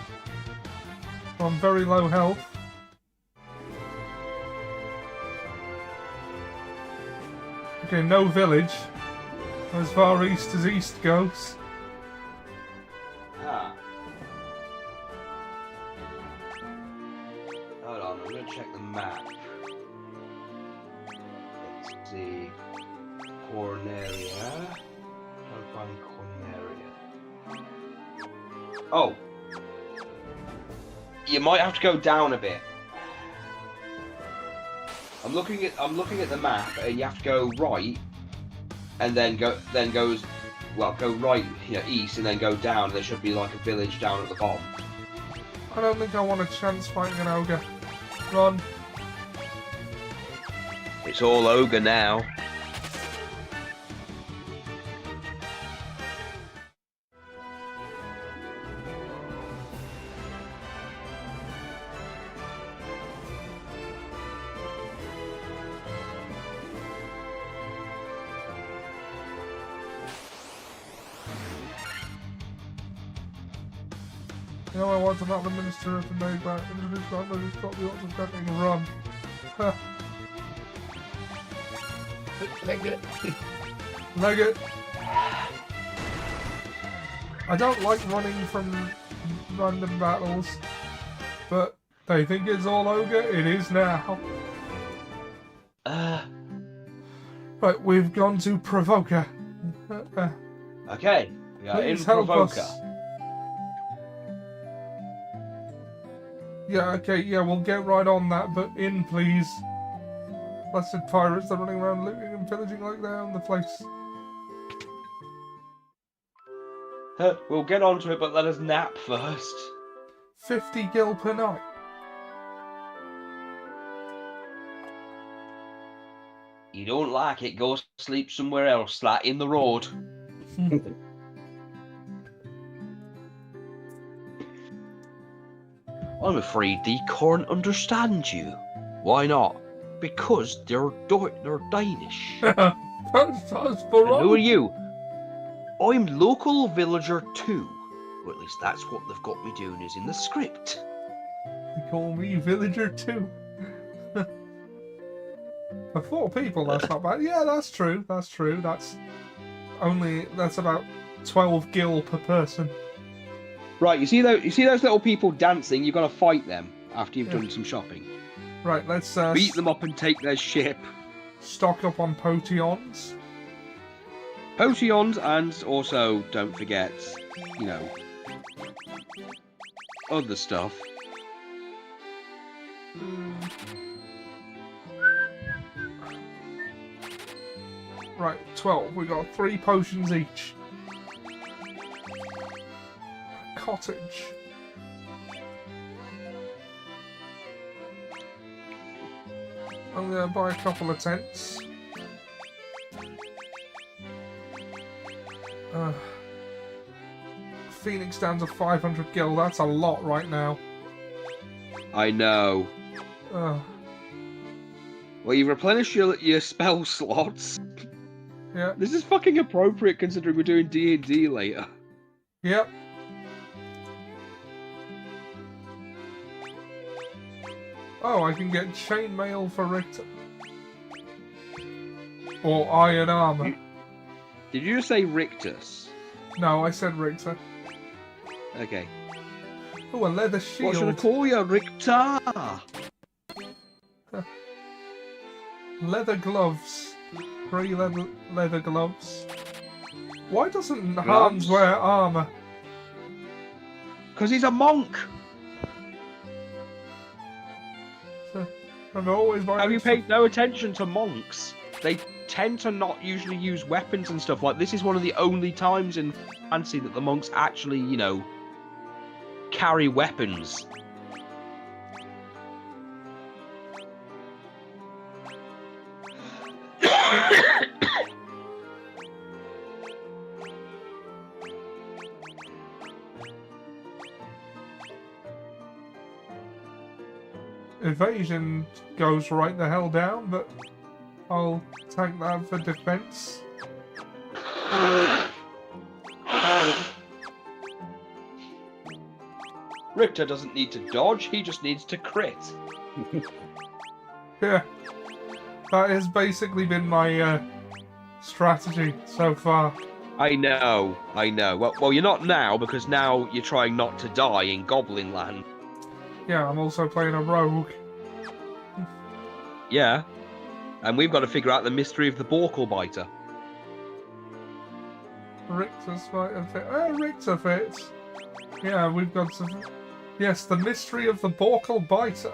Speaker 1: I'm very low health. Okay, no village. As far east as east goes.
Speaker 2: Ah. Hold on, I'm gonna check the map. Let's see. Corneria. I'll find Corneria. Oh. You might have to go down a bit. I'm looking at the map, and you have to go right, and then go right here east, and then go down. There should be like a village down at the bottom.
Speaker 1: I don't think I want a chance fighting an ogre. Run.
Speaker 2: It's all ogre now.
Speaker 1: You know I want to not the Minister of the Neighbour. Introduce God, but he's got the odds of getting run.
Speaker 3: Leg it.
Speaker 1: Leg it. I don't like running from random battles, but they think it's all ogre. It is now. Right, we've gone to Provoker.
Speaker 2: Okay, we are in
Speaker 1: Please help
Speaker 2: Provoker.
Speaker 1: us. Yeah, okay, yeah, we'll get right on that, but in, please. Blessed pirates are running around looting and pillaging like they own the place.
Speaker 2: We'll get onto it, but let us nap first.
Speaker 1: 50 gil per night.
Speaker 2: You don't like it, go sleep somewhere else, like in the road. I'm afraid they can't understand you. Why not? Because they're Danish.
Speaker 1: That's
Speaker 2: And who are you? I'm local villager 2. Or at least that's what they've got me doing is in the script.
Speaker 1: They call me Villager 2. For 4 people, that's not bad. Yeah, that's true. That's true. That's about 12 gil per person.
Speaker 2: Right, you see those little people dancing? You've got to fight them after you've done some shopping.
Speaker 1: Right, let's
Speaker 2: Beat them up and take their ship.
Speaker 1: stock up on potions.
Speaker 2: Potions, and also don't forget, you know, other stuff.
Speaker 1: Right, 12. We got 3 potions each. Cottage. I'm gonna buy a couple of tents. Phoenix down to 500 gil. That's a lot right now.
Speaker 2: I know. Well, you replenish your spell slots.
Speaker 1: Yeah.
Speaker 2: This is fucking appropriate considering we're doing D&D later.
Speaker 1: Yep. Oh, I can get chainmail for Richter. Or iron armor.
Speaker 2: Did you say Rictus?
Speaker 1: No, I said Richter.
Speaker 2: Okay.
Speaker 1: Oh, a leather shield.
Speaker 2: What should I call you, Richter?
Speaker 1: Leather gloves. 3 leather gloves. Why doesn't
Speaker 2: Gloves?
Speaker 1: Hans wear armor?
Speaker 2: Because he's a monk.
Speaker 1: I've always
Speaker 2: Have you paid no attention to monks? They tend to not usually use weapons and stuff. Like, this is one of the only times in Fantasy that the monks actually, you know, carry weapons.
Speaker 1: Evasion goes right the hell down, but I'll take that for defense.
Speaker 2: Richter doesn't need to dodge, he just needs to crit.
Speaker 1: Yeah, that has basically been my strategy so far.
Speaker 2: I know. Well, you're not now, because now you're trying not to die in Goblin Land.
Speaker 1: Yeah, I'm also playing a rogue.
Speaker 2: Yeah. And we've got to figure out the mystery of the Borkle Biter.
Speaker 1: Richter's might have fit. Oh, Richter fits. Yeah, we've got some. Yes, the mystery of the Borkle Biter.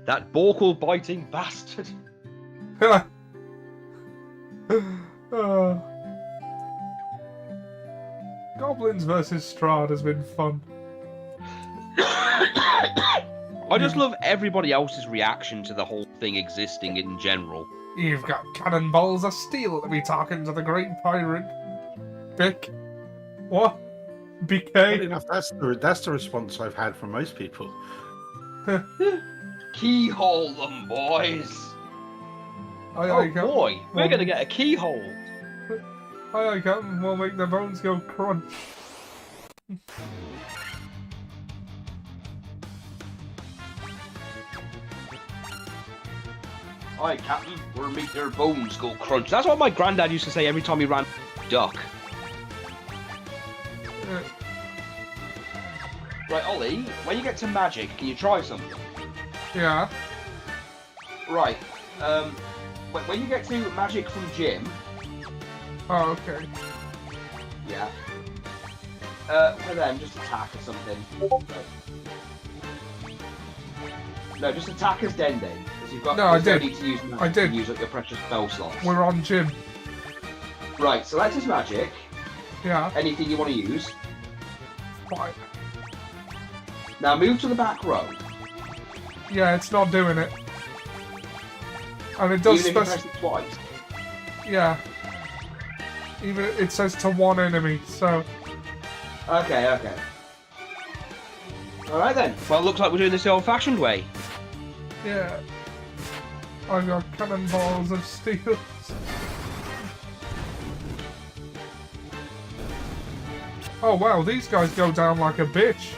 Speaker 2: That Borkle biting bastard.
Speaker 1: Goblins versus Strahd has been fun.
Speaker 2: I just love everybody else's reaction to the whole thing existing in general.
Speaker 1: You've got cannonballs of steel to be talking to the great pirate. Bick. What? BK?
Speaker 3: Funny enough, that's the response I've had from most people.
Speaker 2: Keyhole them, boys!
Speaker 1: Aye,
Speaker 2: Boy, we're gonna get a keyhole!
Speaker 1: Aye, Captain, we'll make the bones go crunch.
Speaker 2: Aye, Captain, we'll make their bones go crunch. That's what my granddad used to say every time he ran duck. Right, Ollie, when you get to magic, can you try something?
Speaker 1: Yeah.
Speaker 2: Right, when you get to magic from Jim...
Speaker 1: Oh, okay.
Speaker 2: Yeah. For them, just attack or something. No, just attack as Dende. Because you've got.
Speaker 1: No, I did.
Speaker 2: Need to use magic
Speaker 1: I did.
Speaker 2: To use up your precious spell slots.
Speaker 1: We're on Jim.
Speaker 2: Right, select his magic.
Speaker 1: Yeah.
Speaker 2: Anything you want to use.
Speaker 1: Right.
Speaker 2: Now move to the back row.
Speaker 1: Yeah, it's not doing it. And it does
Speaker 2: Even if you press it twice.
Speaker 1: Yeah. Even it says to one enemy, so.
Speaker 2: Okay. Alright then. Well, it looks like we're doing this the old-fashioned way.
Speaker 1: Yeah. I've got cannonballs of steel. Oh wow, these guys go down like a bitch.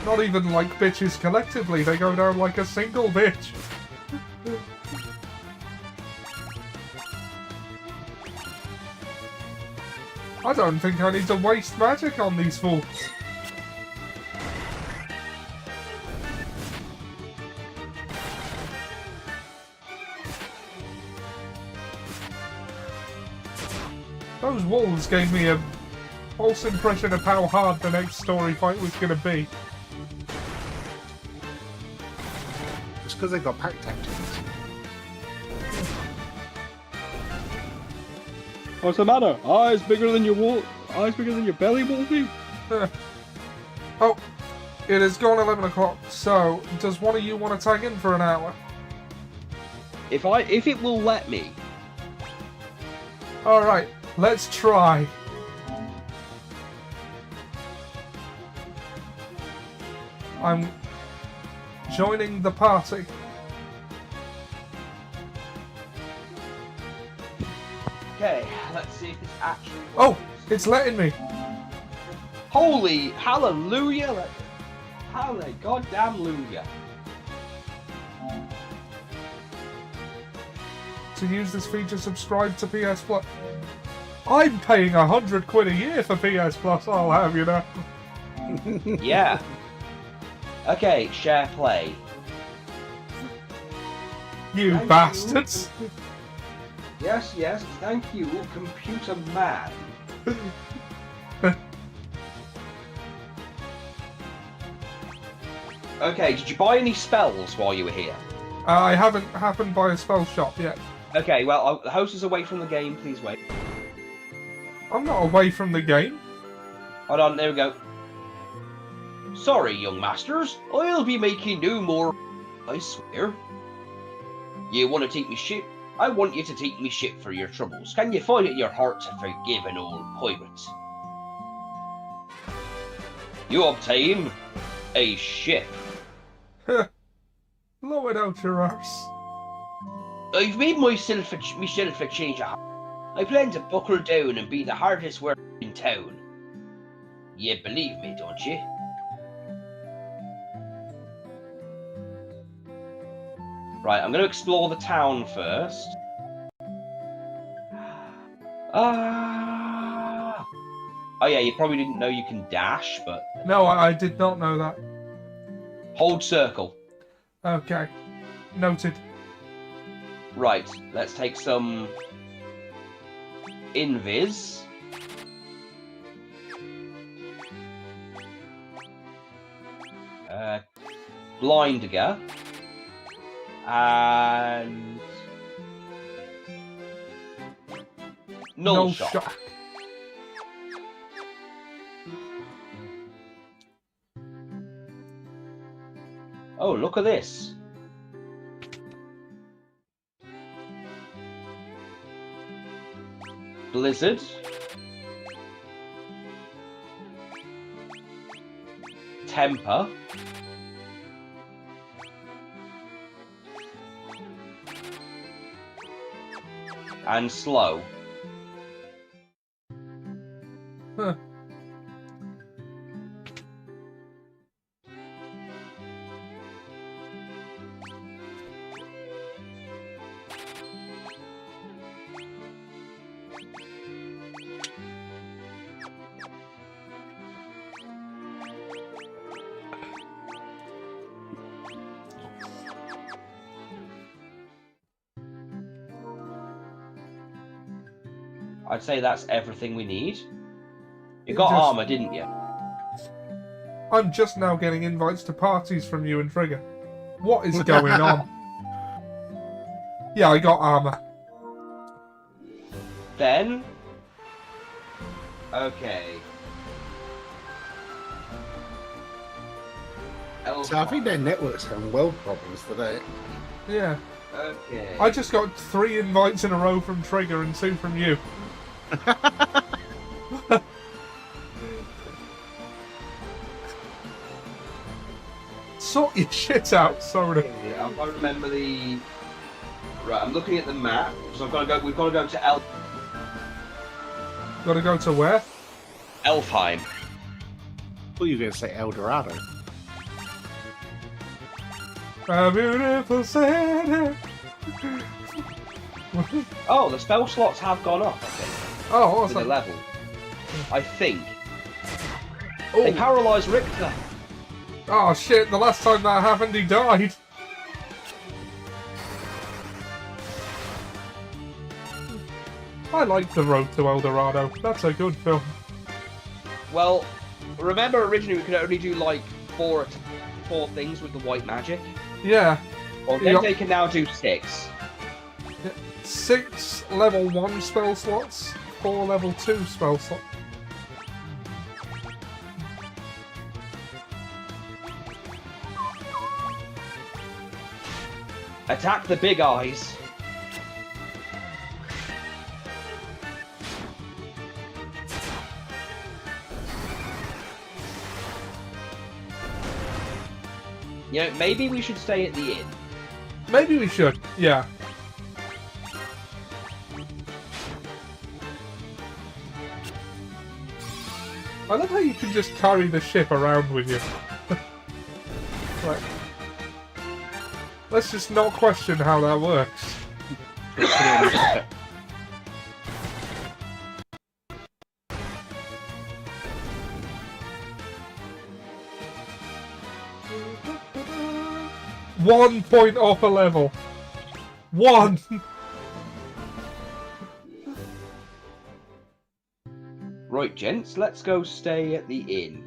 Speaker 1: Not even like bitches collectively, they go down like a single bitch. I don't think I need to waste magic on these fools. Those wolves gave me a false impression of how hard the next story fight was going to be.
Speaker 3: because they got pack tactics.
Speaker 4: What's the matter? Eyes bigger than your belly, Wolfie?
Speaker 1: Oh, it has gone 11 o'clock, so does one of you want to tag in for an hour?
Speaker 2: If it will let me.
Speaker 1: Alright, let's try. I'm joining the party.
Speaker 2: Okay, let's see if it's actually.
Speaker 1: Oh, it's letting me.
Speaker 2: Holy hallelujah! Hallelujah, goddamn hallelujah!
Speaker 1: To use this feature, subscribe to PS Plus. I'm paying £100 a year for PS Plus, I'll have you know.
Speaker 2: Yeah. Okay, share play.
Speaker 1: You
Speaker 2: Thank
Speaker 1: bastards.
Speaker 2: you. Yes, thank you, computer man. Okay, did you buy any spells while you were here?
Speaker 1: I haven't happened by a spell shop yet.
Speaker 2: Okay, well, the host is away from the game, please wait.
Speaker 1: I'm not away from the game.
Speaker 2: Hold on, there we go. Sorry, young masters, I'll be making no more, I swear. You want to take me ship? I want you to take me ship for your troubles. Can you find it in your heart to forgive an old pirate? You obtain a ship.
Speaker 1: Blow it out your arse.
Speaker 2: I've made myself a change of heart. I plan to buckle down and be the hardest worker in town. You believe me, don't you? Right, I'm going to explore the town first. Oh yeah, you probably didn't know you can dash, but...
Speaker 1: No, I did not know that.
Speaker 2: Hold circle.
Speaker 1: Okay. Noted.
Speaker 2: Right, let's take some... Invis. Blindiger. And... Null Shock. Oh, look at this. Blizzard. Temper. And slow.
Speaker 1: Huh.
Speaker 2: I'd say that's everything we need. You got armor, didn't you?
Speaker 1: I'm just now getting invites to parties from you and Trigger. What is going on? Yeah, I got armor.
Speaker 2: Then... Okay.
Speaker 3: So I think their network's having world problems today.
Speaker 1: Yeah.
Speaker 2: Okay.
Speaker 1: I just got 3 invites in a row from Trigger and 2 from you. Sort your shit out, sorry.
Speaker 2: I can't remember the... Right, I'm looking at the map, so we've got to go to
Speaker 1: Gotta go to where?
Speaker 2: Elfheim.
Speaker 3: Well, you were going to say El Dorado.
Speaker 1: A beautiful city.
Speaker 2: Oh, the spell slots have gone up, I think.
Speaker 1: Oh, what's
Speaker 2: with the
Speaker 1: that?
Speaker 2: level. I think.
Speaker 1: Oh.
Speaker 2: They paralysed Richter.
Speaker 1: Oh shit, the last time that happened he died. I like The Road to El Dorado. That's a good film.
Speaker 2: Well, remember originally we could only do like four things with the white magic?
Speaker 1: Yeah.
Speaker 2: Well, then they can now do 6.
Speaker 1: 6 level 1 spell slots, 4 level 2 spell slots.
Speaker 2: Attack the big eyes. You know, maybe we should stay at the inn.
Speaker 1: Maybe we should, yeah. I love how you can just carry the ship around with you. Right. Let's just not question how that works. One point off a level. 1!
Speaker 2: Right, gents, let's go stay at the inn.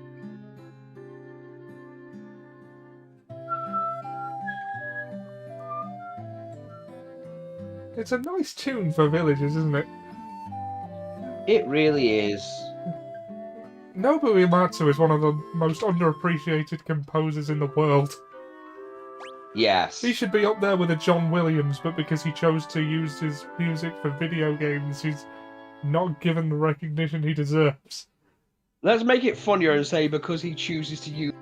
Speaker 1: It's a nice tune for villages, isn't it?
Speaker 2: It really is.
Speaker 1: Nobuo Uematsu is one of the most underappreciated composers in the world.
Speaker 2: Yes.
Speaker 1: He should be up there with a John Williams, but because he chose to use his music for video games, he's not given the recognition he deserves.
Speaker 2: Let's make it funnier and say because he chooses to use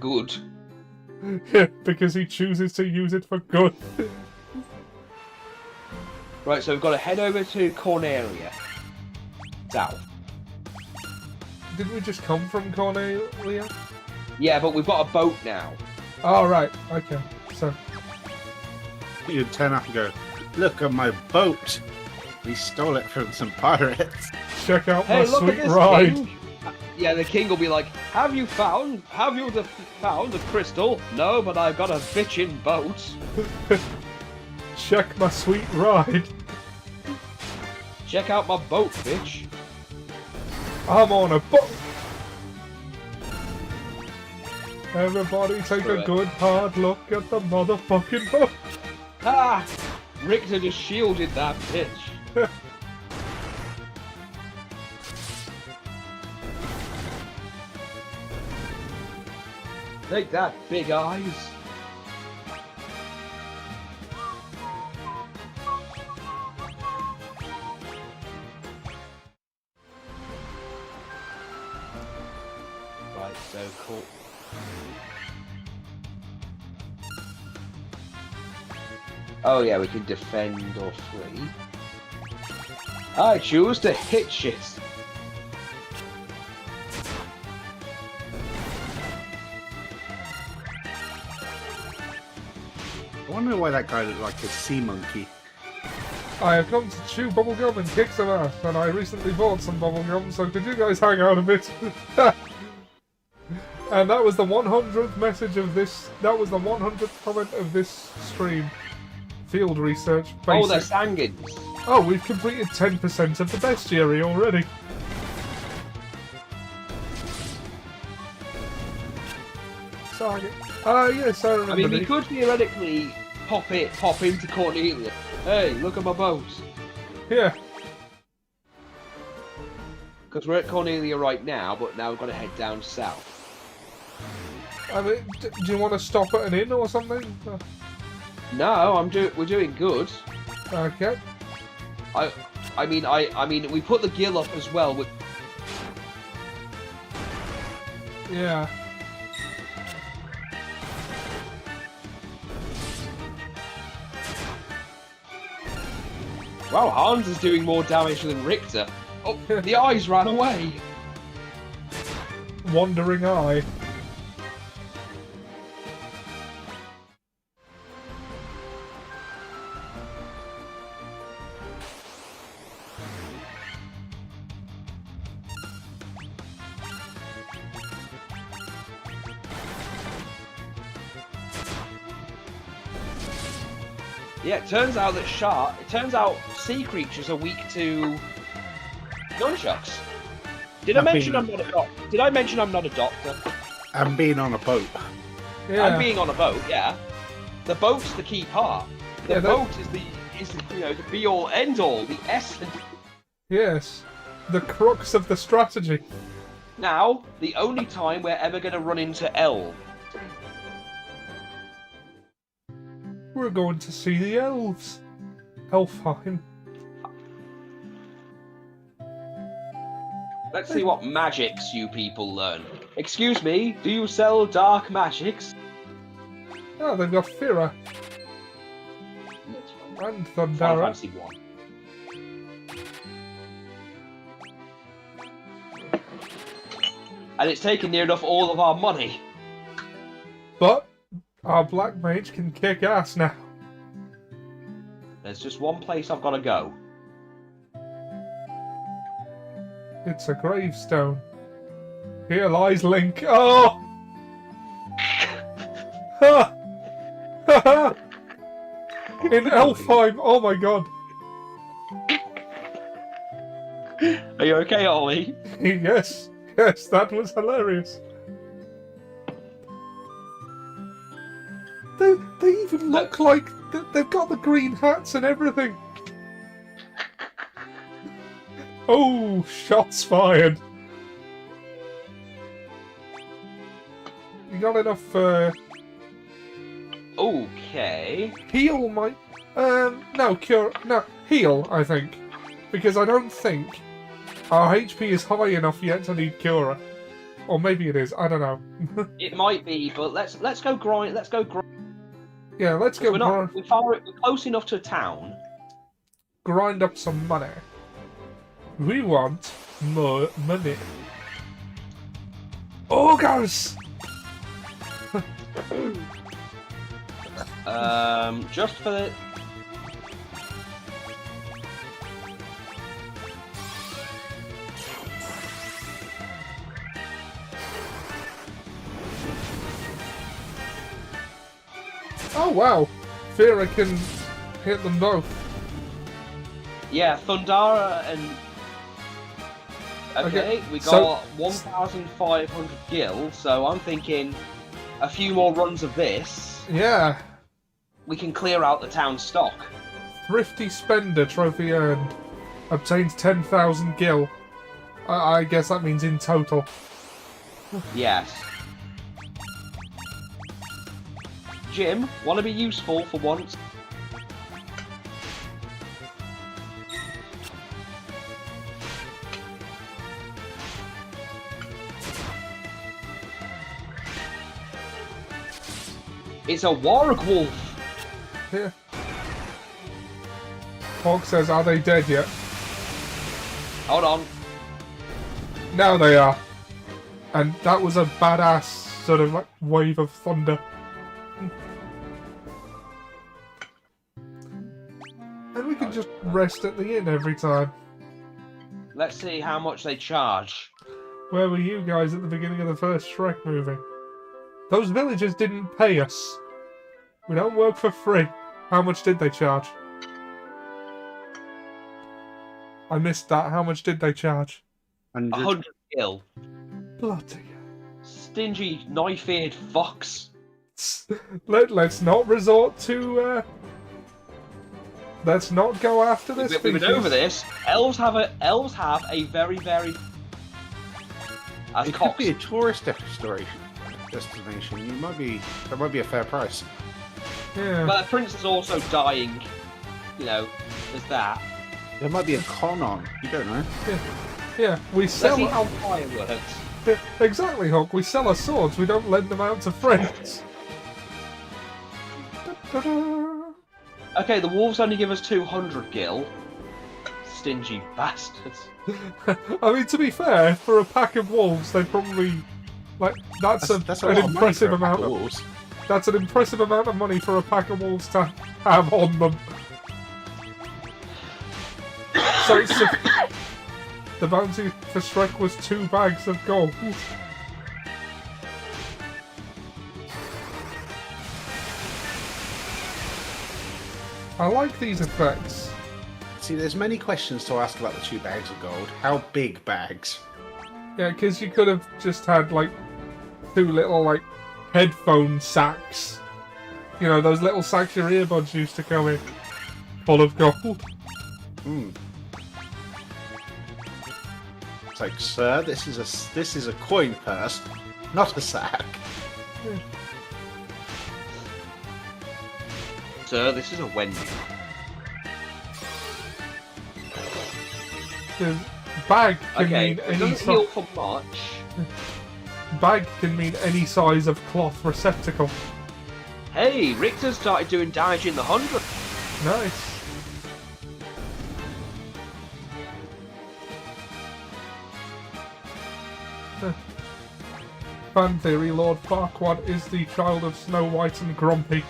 Speaker 2: good.
Speaker 1: Yeah, because he chooses to use it for good.
Speaker 2: Right, so we've got to head over to Cornelia. South.
Speaker 1: Didn't we just come from Cornelia?
Speaker 2: Yeah, but we've got a boat now.
Speaker 1: Oh, right. Okay. So.
Speaker 3: You'd turn up and go, look at my boat. We stole it from some pirates.
Speaker 1: Check out my
Speaker 2: Hey, look at
Speaker 1: sweet
Speaker 2: this
Speaker 1: ride.
Speaker 2: king. Yeah, the king will be like, have you found a crystal? No, but I've got a bitchin' boat.
Speaker 1: Check my sweet ride.
Speaker 2: Check out my boat, bitch.
Speaker 1: I'm on a boat. Everybody take a good hard look at the motherfucking boat.
Speaker 2: Ha! Richter just shielded that bitch. Take that, big eyes. Right, so cool. Oh yeah, we can defend or flee. I choose to hit shit.
Speaker 3: I wonder why that guy looked like a sea monkey.
Speaker 1: I have come to chew bubblegum and kick some ass, and I recently bought some bubblegum, so could you guys hang out a bit? And that was the 100th message of this. That was the 100th comment of this stream. Field research. Basic.
Speaker 2: Oh, they're Sangins.
Speaker 1: Oh, we've completed 10% of the bestiary already. Sorry. Yes, I remember.
Speaker 2: I mean, we
Speaker 1: these.
Speaker 2: could theoretically pop into Cornelia. Hey, look at my boat.
Speaker 1: Yeah.
Speaker 2: Because we're at Cornelia right now, but now we've got to head down south.
Speaker 1: I mean, do you want to stop at an inn or something?
Speaker 2: No, we're doing good.
Speaker 1: Okay.
Speaker 2: I mean, we put the gill up as well.
Speaker 1: Yeah.
Speaker 2: Wow, Hans is doing more damage than Richter. Oh, the eyes ran away.
Speaker 1: Wandering eye.
Speaker 2: Yeah, it turns out sea creatures are weak to nunchucks. Did I mention I'm not a doctor?
Speaker 3: And being on a boat.
Speaker 1: Yeah.
Speaker 2: I'm being on a boat, yeah. The boat's the key part. The boat is the the be all end all, the essence.
Speaker 1: Yes, the crux of the strategy.
Speaker 2: Now, the only time we're ever going to run into elves.
Speaker 1: We're going to see the elves. Elfheim.
Speaker 2: Let's see what magics you people learn. Excuse me, do you sell dark magics?
Speaker 1: Oh, they've got Fira. And
Speaker 2: Final
Speaker 1: Thundara.
Speaker 2: Fantasy 1. And it's taken near enough all of our money.
Speaker 1: But our black mage can kick ass now.
Speaker 2: There's just one place I've got to go.
Speaker 1: It's a gravestone. Here lies Link. Oh! Ha! Ha ha! In Elfheim. Oh my god.
Speaker 2: Are you okay, Ollie?
Speaker 1: Yes. Yes, that was hilarious. They even look like they've got the green hats and everything. Oh, shots fired. You got enough
Speaker 2: Okay.
Speaker 1: heal might no, cure, no, heal, I think. Because I don't think our HP is high enough yet to need Cura. Or maybe it is, I don't know.
Speaker 2: It might be, but let's go grind. Let's go grind.
Speaker 1: Yeah, let's go
Speaker 2: We're close enough to town.
Speaker 1: grind up some money. We want more money. Ogres!
Speaker 2: Just for the.
Speaker 1: Oh wow! Fira can hit them both.
Speaker 2: Yeah, Thundara and. Okay, we got
Speaker 1: so
Speaker 2: 1,500 gil, so I'm thinking a few more runs of this,
Speaker 1: Yeah.
Speaker 2: we can clear out the town stock.
Speaker 1: Thrifty Spender trophy earned. Obtains 10,000 gil. I guess that means in total.
Speaker 2: Yes. Jim, want to be useful for once? It's a warg wolf.
Speaker 1: Yeah. Hawk says, are they dead yet?
Speaker 2: Hold on.
Speaker 1: Now they are. And that was a badass sort of like wave of thunder. And we can just rest at the inn every time.
Speaker 2: Let's see how much they charge.
Speaker 1: Where were you guys at the beginning of the first Shrek movie? Those villagers didn't pay us. We don't work for free. How much did they charge? I missed that. How much did they charge?
Speaker 2: 100 gil.
Speaker 1: Bloody
Speaker 2: Stingy, knife-eared fox.
Speaker 1: Let's not resort to, let's not go after this.
Speaker 2: We've been over this. Elves have a very, very... As
Speaker 3: It could
Speaker 2: cocks.
Speaker 3: be a tourist destination. That might be a fair price.
Speaker 1: Yeah.
Speaker 2: But the prince is also dying. You know, there's that.
Speaker 3: There might be a con on. You don't know.
Speaker 1: Yeah. We
Speaker 2: Let's
Speaker 1: sell.
Speaker 2: see how fire works.
Speaker 1: Yeah, exactly, Hawk. We sell our swords. We don't lend them out to friends. Da-da-da.
Speaker 2: Okay, the wolves only give us 200 gil. Stingy bastards.
Speaker 1: I mean, to be fair, for a pack of wolves, they probably that's
Speaker 3: a
Speaker 1: an
Speaker 3: lot of money
Speaker 1: impressive
Speaker 3: for a pack
Speaker 1: amount
Speaker 3: of
Speaker 1: of
Speaker 3: wolves.
Speaker 1: that's an impressive amount of money for a pack of wolves to have on them. So it's the bounty for Shrek was 2 bags of gold. I like these effects.
Speaker 3: See, there's many questions to ask about the 2 bags of gold. How big bags?
Speaker 1: Yeah, because you could have just had like 2 little like headphone sacks You know, those little sacks your earbuds used to go in, full of gold.
Speaker 3: It's like, sir, this is a coin purse, not a sack.
Speaker 2: Sir, this is a Wendy.
Speaker 1: The bag can
Speaker 2: Okay,
Speaker 1: mean
Speaker 2: it
Speaker 1: any
Speaker 2: doesn't heal for much.
Speaker 1: Bag can mean any size of cloth receptacle.
Speaker 2: Hey, Richter started doing damage in the 100.
Speaker 1: Nice. Fan theory, Lord Farquaad is the child of Snow White and Grumpy.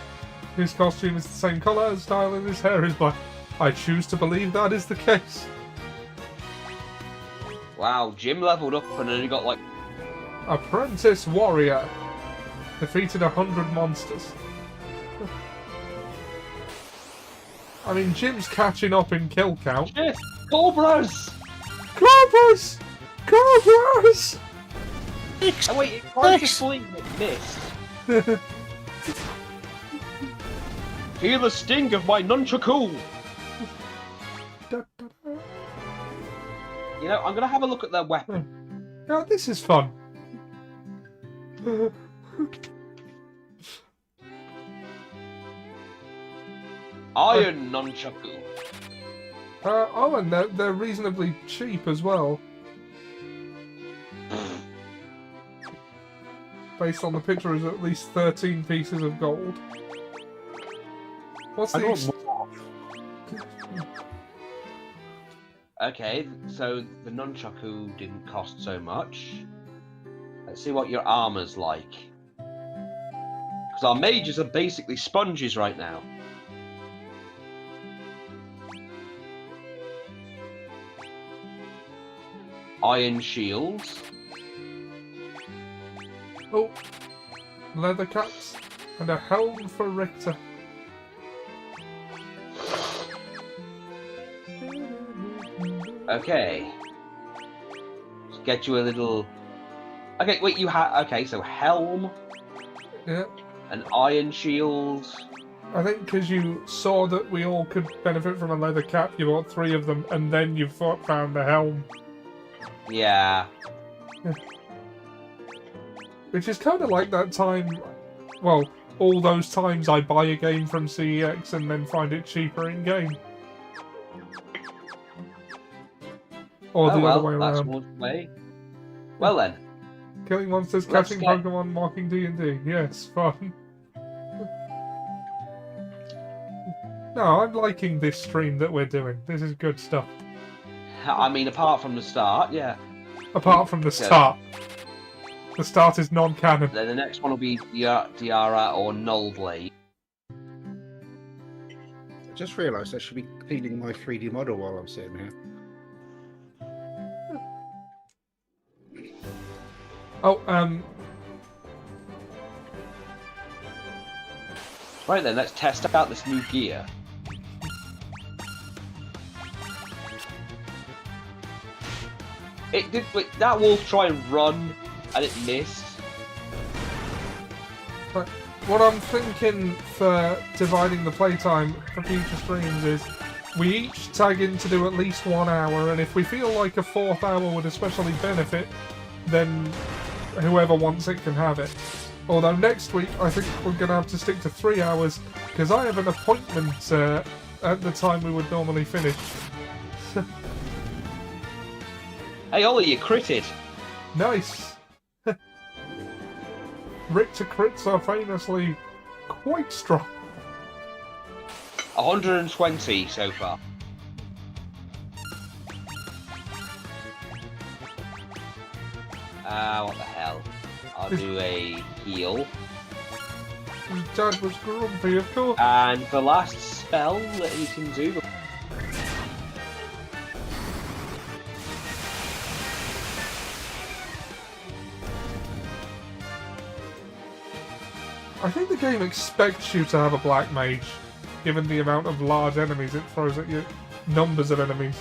Speaker 1: His costume is the same colour, his style, and his hair is black. I choose to believe that is the case.
Speaker 2: Wow, Jim leveled up and then he got like...
Speaker 1: Apprentice Warrior. Defeated 100 monsters. I mean, Jim's catching up in kill count.
Speaker 2: Shit! Cobras!
Speaker 1: Cobras! Cobras!
Speaker 2: Oh wait, it tried to flee, it missed. Feel the sting of my nunchaku! You know, I'm gonna have a look at their weapon.
Speaker 1: Now, this is fun.
Speaker 2: Iron nunchaku.
Speaker 1: Oh, and they're reasonably cheap as well. Based on the picture, is at least 13 pieces of gold. What's the...
Speaker 2: Okay, so the nunchaku didn't cost so much. Let's see what your armor's like. Because our mages are basically sponges right now. Iron shields.
Speaker 1: Oh, leather caps and a helm for Richter.
Speaker 2: Okay. Let's get you a little... Okay, wait, you have... Okay, so helm.
Speaker 1: Yeah.
Speaker 2: An iron shield.
Speaker 1: I think because you saw that we all could benefit from a leather cap, you bought 3 of them, and then you found the helm.
Speaker 2: Yeah.
Speaker 1: Which is kind of like that time... Well, all those times I buy a game from CEX and then find it cheaper in-game. Or the other way around.
Speaker 2: That's one way. Well then.
Speaker 1: Killing monsters,
Speaker 2: Let's
Speaker 1: catching
Speaker 2: get...
Speaker 1: Pokemon, marking D&D. Yes, fun. No, I'm liking this stream that we're doing. This is good stuff.
Speaker 2: I mean, apart from the start, yeah.
Speaker 1: Apart from the start. The start is non-canon.
Speaker 2: Then the next one will be Diara or Nullblade.
Speaker 3: I just realised I should be cleaning my 3D model while I'm sitting here.
Speaker 1: Oh,
Speaker 2: Right then, let's test out this new gear. It did. Wait, that wolf try and run, and it missed.
Speaker 1: but what I'm thinking for dividing the playtime for future streams is we each tag in to do at least 1 hour, and if we feel like a 4th hour would especially benefit, then whoever wants it can have it. Although next week I think we're going to have to stick to 3 hours, because I have an appointment at the time we would normally finish.
Speaker 2: Hey Ollie, you critted.
Speaker 1: Nice! Richter crits are famously quite strong.
Speaker 2: 120 so far. What the hell? I'll do a heal.
Speaker 1: His dad was grumpy, of course.
Speaker 2: And the last spell that he can do...
Speaker 1: I think the game expects you to have a black mage, given the amount of large enemies it throws at you. Numbers of enemies.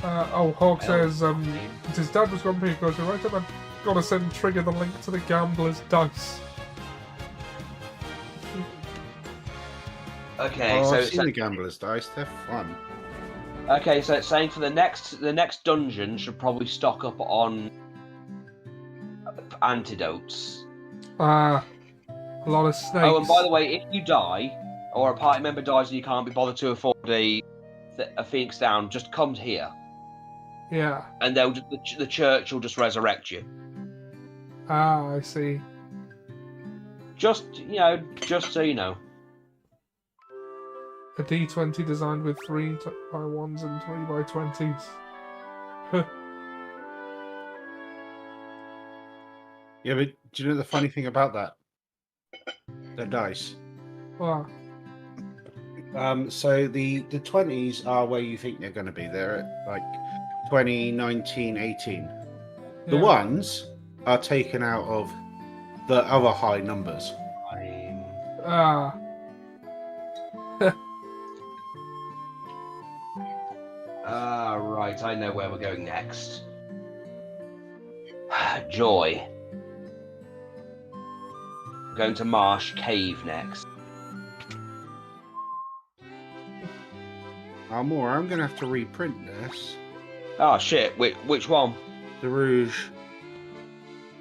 Speaker 1: Hawk says, his dad was grumpy, of course, you're right, man. gotta send Trigger the link to the gambler's dice.
Speaker 2: Okay,
Speaker 3: Oh,
Speaker 2: so
Speaker 3: I've
Speaker 2: it's
Speaker 3: seen the gambler's dice. They're fun.
Speaker 2: okay, so it's saying for the next dungeon should probably stock up on antidotes.
Speaker 1: Ah, a lot of snakes.
Speaker 2: Oh, and by the way, if you die or a party member dies and you can't be bothered to afford a Phoenix Down, just come here.
Speaker 1: Yeah.
Speaker 2: And the church will just resurrect you.
Speaker 1: Ah, I see.
Speaker 2: Just so you know.
Speaker 1: A D20 designed with 3x1s and 3x20s.
Speaker 3: Yeah, but do you know the funny thing about that? The dice.
Speaker 1: Wow.
Speaker 3: So the 20s are where you think they're going to be. They're at like 20, 19, 18. The
Speaker 1: Yeah.
Speaker 3: ones are taken out of the other high numbers.
Speaker 1: Ah.
Speaker 2: Right, I know where we're going next. Joy. We're going to Marsh Cave next.
Speaker 3: More, I'm going to have to reprint this.
Speaker 2: Oh shit, which one?
Speaker 3: The Rouge.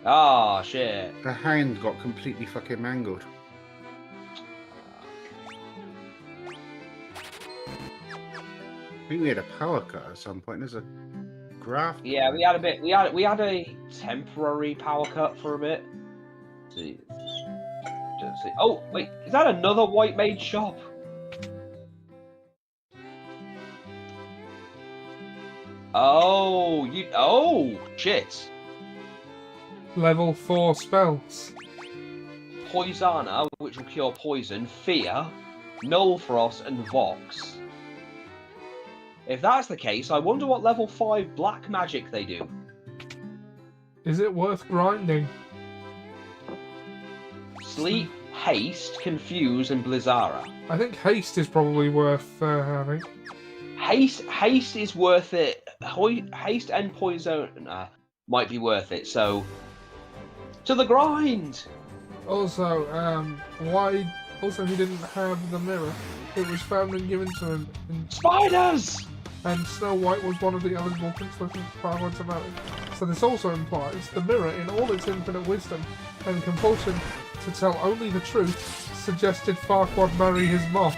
Speaker 2: Oh shit.
Speaker 3: The hand got completely fucking mangled. I think we had a power cut at some point. There's a graft.
Speaker 2: Yeah, we had a bit. We had a temporary power cut for a bit. Let's see. Oh wait, is that another White Mage shop? Oh shit.
Speaker 1: Level 4 spells.
Speaker 2: Poisana, which will cure poison, Fear, Null Frost, and Vox. If that's the case, I wonder what level 5 black magic they do.
Speaker 1: Is it worth grinding?
Speaker 2: Sleep, Haste, Confuse, and Blizzara.
Speaker 1: I think haste is probably worth having.
Speaker 2: Haste is worth it. Haste and Poison might be worth it. So, to the grind.
Speaker 1: Also, why? Also, he didn't have the mirror. It was found and given to him.
Speaker 2: Spiders.
Speaker 1: And Snow White was one of the eligible princesses prior to marriage. So this also implies the mirror, in all its infinite wisdom and compulsion to tell only the truth, suggested Farquaad marry his mom.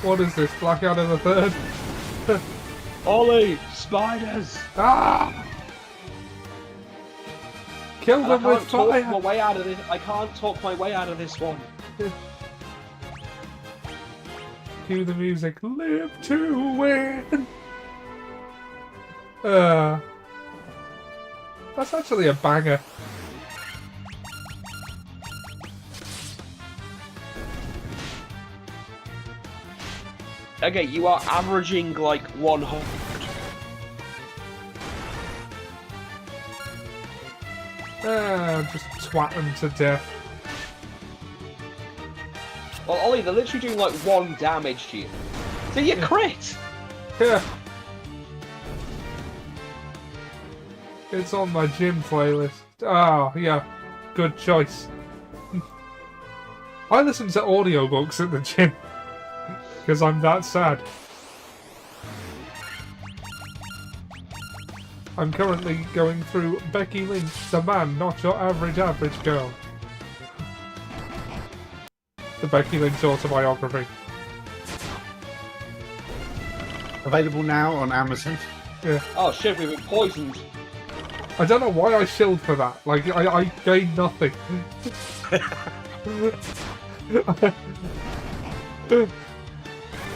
Speaker 1: What is this, Blackadder the Third?
Speaker 2: Ollie, spiders!
Speaker 1: Ah! Kill them with fire!
Speaker 2: I can't talk my way out of this one.
Speaker 1: Cue the music. Live to win! That's actually a banger.
Speaker 2: Okay, you are averaging like 100.
Speaker 1: Just twat them to death.
Speaker 2: Well, Ollie, they're literally doing like 1 damage to you. So you crit!
Speaker 1: Yeah. It's on my gym playlist. Oh, yeah. Good choice. I listen to audiobooks at the gym. Because I'm that sad. I'm currently going through Becky Lynch, The Man, Not Your Average Girl. The Becky Lynch autobiography.
Speaker 3: Available now on Amazon.
Speaker 1: Yeah.
Speaker 2: Oh shit, we've been poisoned.
Speaker 1: I don't know why I shilled for that. Like, I gained nothing.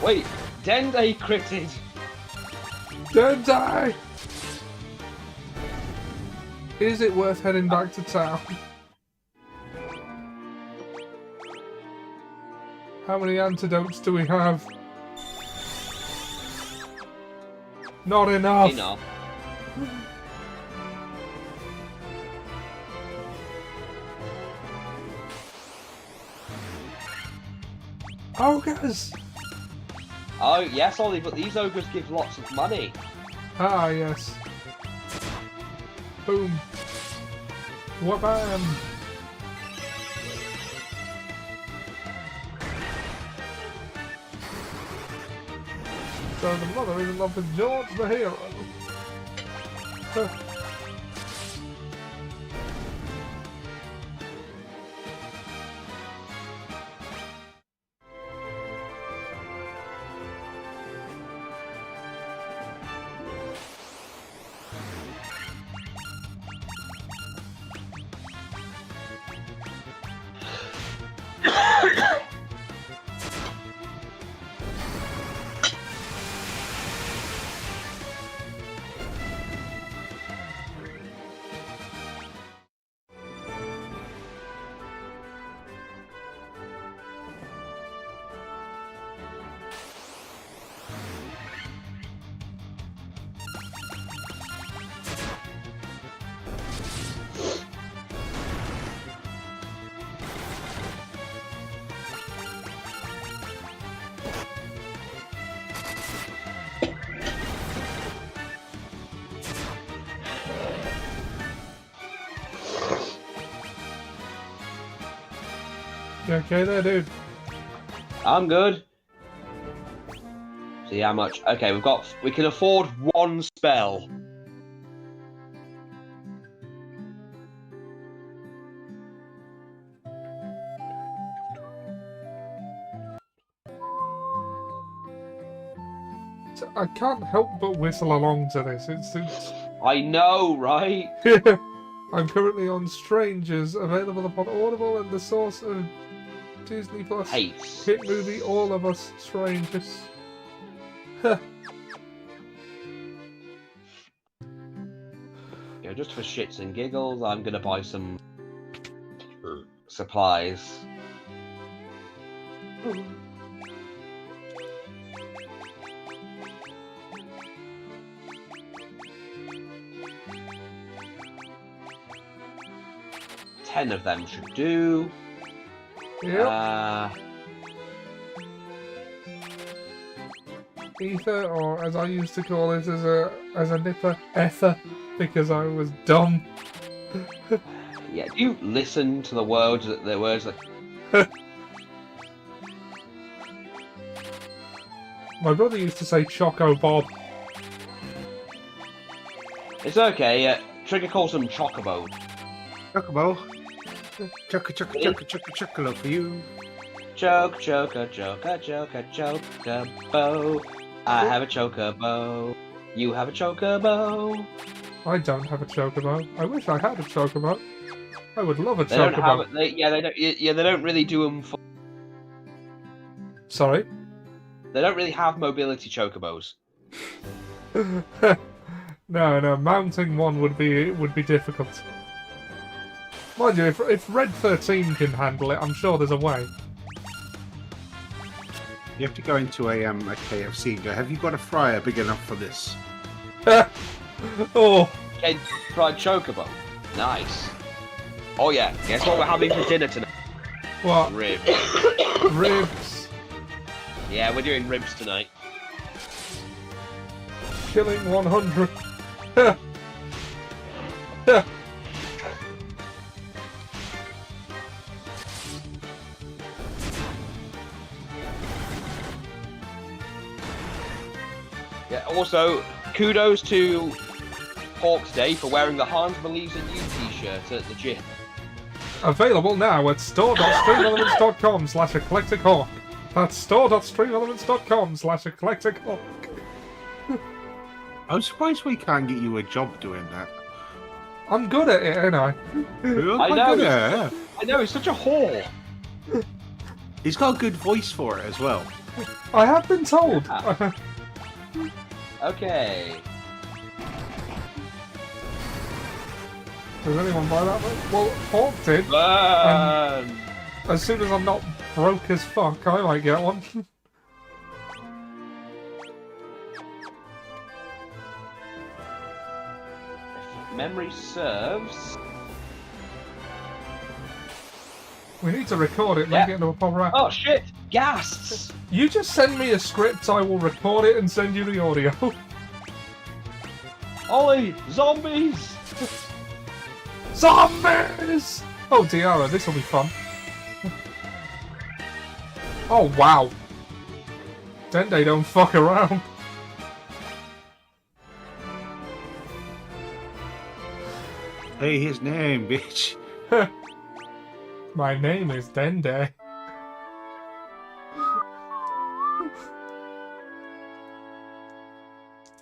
Speaker 2: Wait, Dende critted.
Speaker 1: Dende! Is it worth heading back to town? How many antidotes do we have? Not enough.
Speaker 2: Enough.
Speaker 1: Ogres!
Speaker 2: Oh, yes, Ollie, but these ogres give lots of money.
Speaker 1: Ah, yes. Boom. Wabam! So the mother is in love with George the hero. You okay there, dude?
Speaker 2: I'm good. See how much? Okay, we can afford one spell.
Speaker 1: I can't help but whistle along to this. It's
Speaker 2: I know, right?
Speaker 1: I'm currently on Strangers, available upon Audible and the source of Disney Plus
Speaker 2: Hates.
Speaker 1: hit movie All of Us Strangers.
Speaker 2: Yeah, just for shits and giggles, I'm gonna buy some supplies. 10 of them should do.
Speaker 1: Yep. Ether, or as I used to call it as a nipper, ether, because I was dumb.
Speaker 2: Yeah, do you listen to the words that
Speaker 1: My brother used to say Choco Bob.
Speaker 2: It's okay, Trigger calls them Chocobo.
Speaker 3: Chocobo. Chocolate for you.
Speaker 2: Chocobo. I have a chocobo. You have a chocobo.
Speaker 1: I don't have a chocobo. I wish I had a chocobo. I would love a
Speaker 2: They don't
Speaker 1: chocobo.
Speaker 2: have it. They don't really do them for.
Speaker 1: Sorry?
Speaker 2: They don't really have mobility chocobos.
Speaker 1: No, mounting one would be difficult. Mind you, if Red 13 can handle it, I'm sure there's a way.
Speaker 3: You have to go into a KFC and go, have you got a fryer big enough for this?
Speaker 1: Oh.
Speaker 2: Okay, fried chocobo. Nice. Oh yeah, guess what we're having for dinner tonight?
Speaker 1: What?
Speaker 2: Ribs.
Speaker 1: Ribs.
Speaker 2: Yeah, we're doing ribs tonight.
Speaker 1: Killing 100.
Speaker 2: Yeah, also, kudos to Hawks Day for wearing the Hans Believes in You t-shirt at the gym.
Speaker 1: Available now at store.streamelements.com/eclectichawk. That's store.streamelements.com/eclectichawk.
Speaker 3: I'm surprised we can't get you a job doing that.
Speaker 1: I'm good at it, ain't I?
Speaker 3: You're
Speaker 2: I
Speaker 3: quite
Speaker 2: know.
Speaker 3: good at it.
Speaker 2: I know, he's such a whore.
Speaker 3: He's got a good voice for it as well.
Speaker 1: I have been told.
Speaker 2: Okay.
Speaker 1: Does anyone buy that one? Well, Hawk did.
Speaker 2: Burn!
Speaker 1: As soon as I'm not broke as fuck, I might get one.
Speaker 2: If memory serves.
Speaker 1: We need to record it, make it into a proper app.
Speaker 2: Oh shit! Ghasts!
Speaker 1: You just send me a script, I will record it and send you the audio.
Speaker 2: Ollie! Zombies!
Speaker 1: Zombies! Oh, Diara, this will be fun. Oh, wow. Dende don't fuck around.
Speaker 3: Say his name, bitch.
Speaker 1: My name is Dende.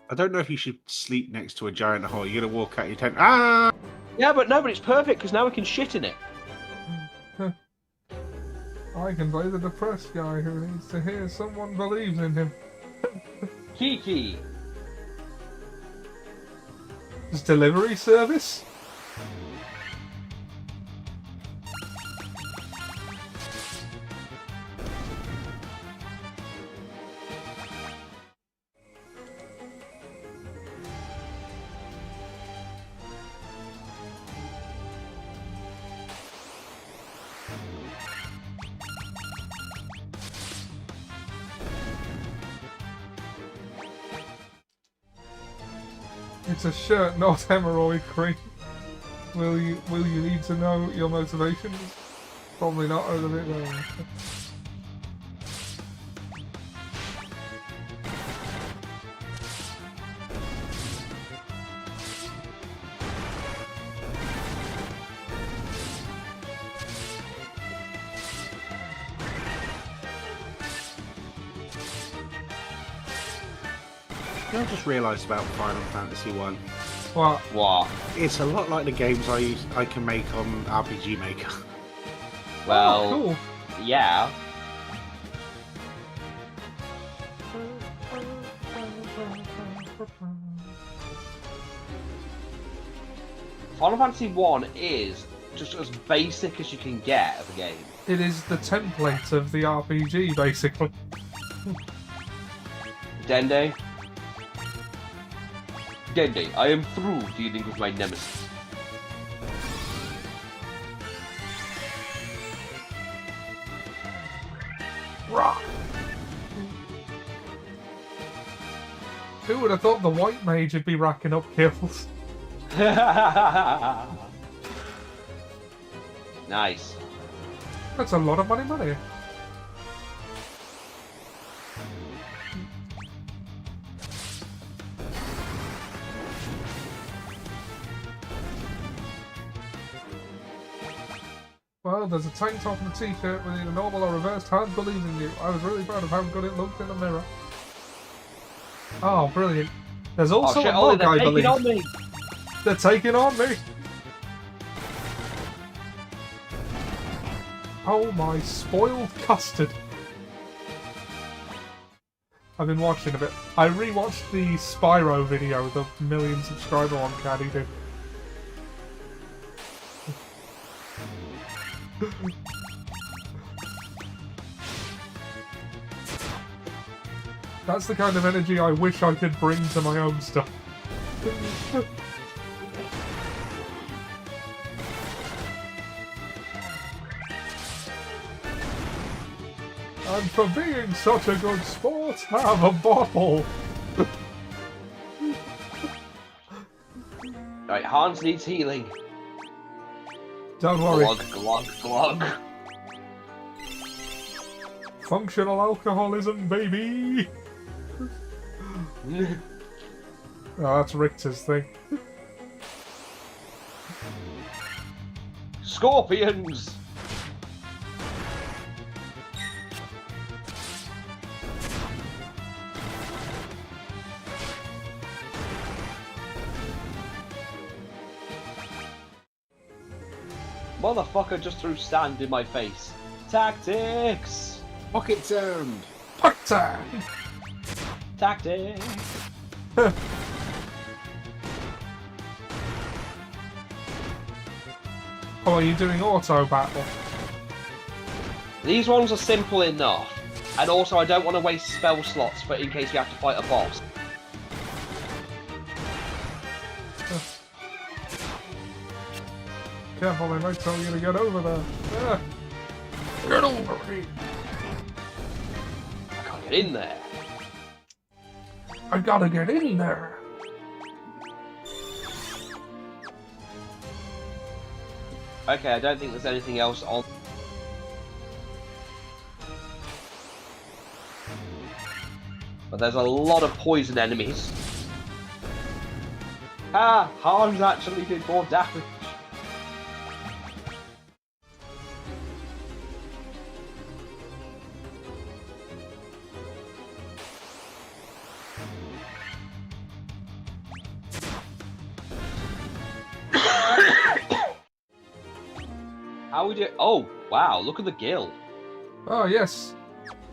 Speaker 3: I don't know if you should sleep next to a giant hole. You're gonna walk out your tent. Ah!
Speaker 4: Yeah, but no, but it's perfect because now we can shit in it.
Speaker 1: I can play the depressed guy who needs to hear someone believes in him.
Speaker 4: Kiki.
Speaker 1: His delivery service? It's a shirt, not hemorrhoid cream. Will you need to know your motivations? Probably not. A bit
Speaker 3: I just realised about Final Fantasy 1.
Speaker 1: What?
Speaker 3: It's a lot like the games I can make on RPG Maker.
Speaker 4: Well,
Speaker 1: Cool.
Speaker 4: yeah. Final Fantasy 1 is just as basic as you can get of a game.
Speaker 1: It is the template of the RPG, basically.
Speaker 4: Dende. Dende, I am through dealing with my nemesis.
Speaker 1: Rock. Who would have thought the white mage would be racking up kills?
Speaker 4: Nice.
Speaker 1: That's a lot of money. Well, there's a tank top and a t-shirt with either normal or reversed hand believes in you. I was really proud of how good it looked in the mirror. Oh, brilliant. There's also a mug, I believe.
Speaker 4: On me.
Speaker 1: They're taking on me. Oh, my spoiled custard. I've been watching a bit. I rewatched the Spyro video, the 1 million subscriber one Caddy did. That's the kind of energy I wish I could bring to my own stuff. And for being such a good sport, have a bottle!
Speaker 4: Right, Hans needs healing.
Speaker 1: Don't worry.
Speaker 4: Glug, glug, glug.
Speaker 1: Functional alcoholism, baby! Oh, that's Richter's thing.
Speaker 4: Scorpions! Motherfucker just threw sand in my face. Tactics!
Speaker 3: Pocket sound!
Speaker 1: Putter!
Speaker 4: Tactics!
Speaker 1: Oh, are you doing auto battle?
Speaker 4: These ones are simple enough. And also I don't want to waste spell slots for in case you have to fight a boss.
Speaker 1: Careful, they might tell you to get over there. Ah. Get over me!
Speaker 4: I can't get in there.
Speaker 1: I gotta get in there!
Speaker 2: Okay, I don't think there's anything else on. But there's a lot of poison enemies. Ah, Hans actually did more damage. How we do? Oh, wow! Look at the gill.
Speaker 1: Oh yes,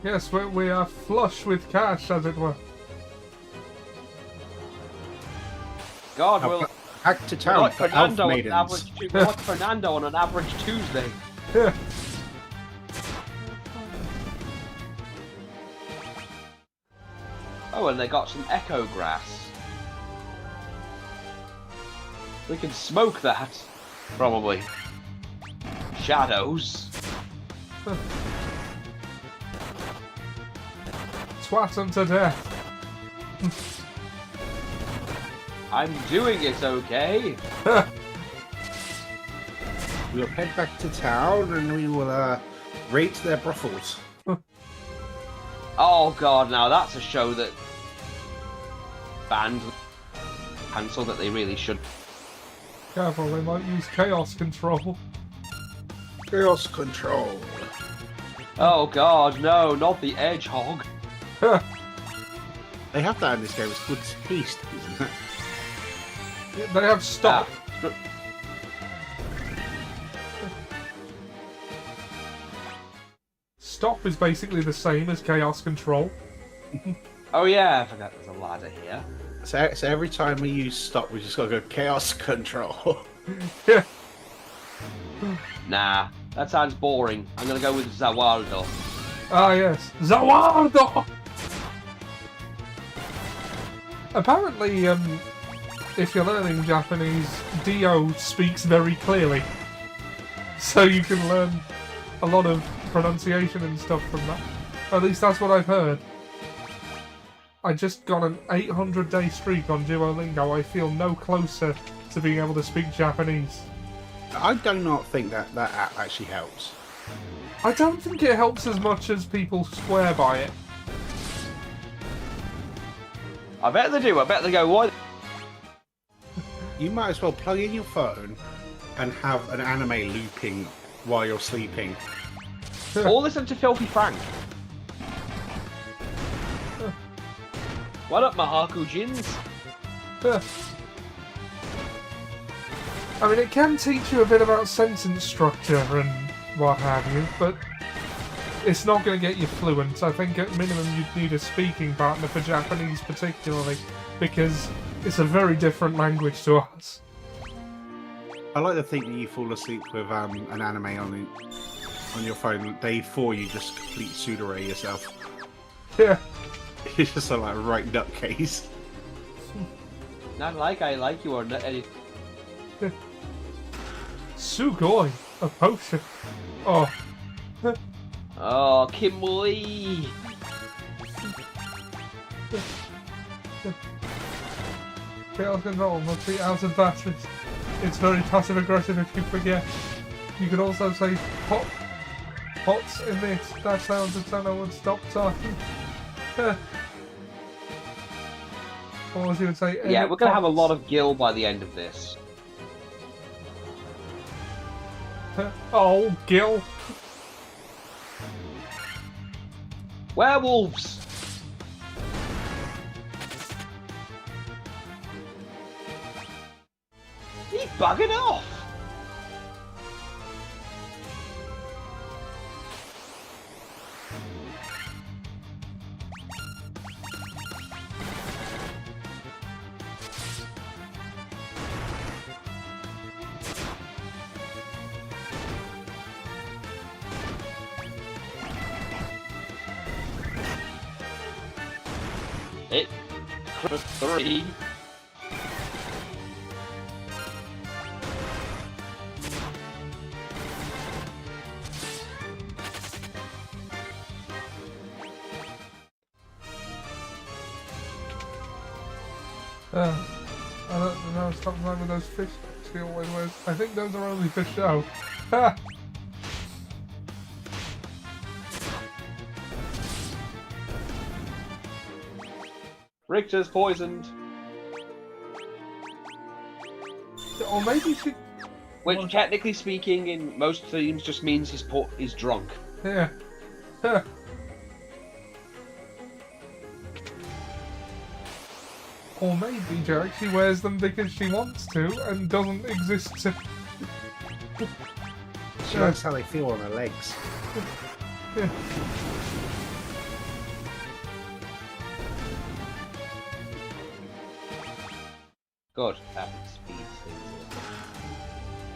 Speaker 1: yes, we are flush with cash, as it were.
Speaker 2: God, we're
Speaker 3: Back to town
Speaker 2: like
Speaker 3: for elf
Speaker 2: Fernando on an
Speaker 3: maidens.
Speaker 2: average. We're like Fernando on an average Tuesday.
Speaker 1: Yeah.
Speaker 2: Oh, and they got some echo grass. We can smoke that, probably. Shadows.
Speaker 1: Twat them to death.
Speaker 2: I'm doing it, okay?
Speaker 3: We'll head back to town and we will rate their brothels.
Speaker 2: Oh god, now that's a show that banned cancel that they really should.
Speaker 1: Careful, they might use chaos control.
Speaker 3: Chaos control.
Speaker 2: Oh god, no, not the hedgehog.
Speaker 3: They have that in this game. It's called Taste, isn't it?
Speaker 1: They have stop. Stop is basically the same as chaos control.
Speaker 2: Oh yeah, I forgot there's a ladder here.
Speaker 3: So every time we use stop, we just gotta go chaos control.
Speaker 1: Yeah.
Speaker 2: Nah, that sounds boring. I'm gonna go with Zawaldo.
Speaker 1: Ah yes, Zawaldo. Apparently, if you're learning Japanese, Dio speaks very clearly, so you can learn a lot of pronunciation and stuff from that. At least that's what I've heard. I just got an 800-day streak on Duolingo. I feel no closer to being able to speak Japanese.
Speaker 3: I do not think that app actually helps.
Speaker 1: I don't think it helps as much as people swear by it.
Speaker 2: I bet they do. I bet they go, why?
Speaker 3: You might as well plug in your phone and have an anime looping while you're sleeping.
Speaker 2: Or listen to Filthy Frank. What up, Mahaku Jins?
Speaker 1: I mean, it can teach you a bit about sentence structure and what have you, but it's not going to get you fluent. I think at minimum you'd need a speaking partner for Japanese particularly, because it's a very different language to us.
Speaker 3: I like to think that you fall asleep with an anime on your phone day 4. You just complete Sudare yourself.
Speaker 1: Yeah.
Speaker 3: You're just like a right nutcase.
Speaker 2: Not like I like you or not any.
Speaker 1: Sugoi, a potion. Oh.
Speaker 2: Oh, Kimberly.
Speaker 1: Chaos control must be out of batteries. It's very passive aggressive if you forget. You could also say pots in this. That sounds a ton I would stop talking. Or as you would say,
Speaker 2: Yeah, we're gonna have a lot of Gil by the end of this.
Speaker 1: Oh, Gil.
Speaker 2: Werewolves! He's bugging off! It 3.
Speaker 1: I don't know, stop playing with those fish. she always wears. I think those are only for show. Ha!
Speaker 4: Richter's poisoned.
Speaker 1: Or maybe she...
Speaker 4: Which, technically speaking, in most themes just means he's drunk.
Speaker 1: Yeah. Ha. Or maybe, Jarek, she wears them because she wants to and doesn't exist to...
Speaker 3: She likes how they feel on her legs.
Speaker 1: Yeah.
Speaker 4: Good. Speed.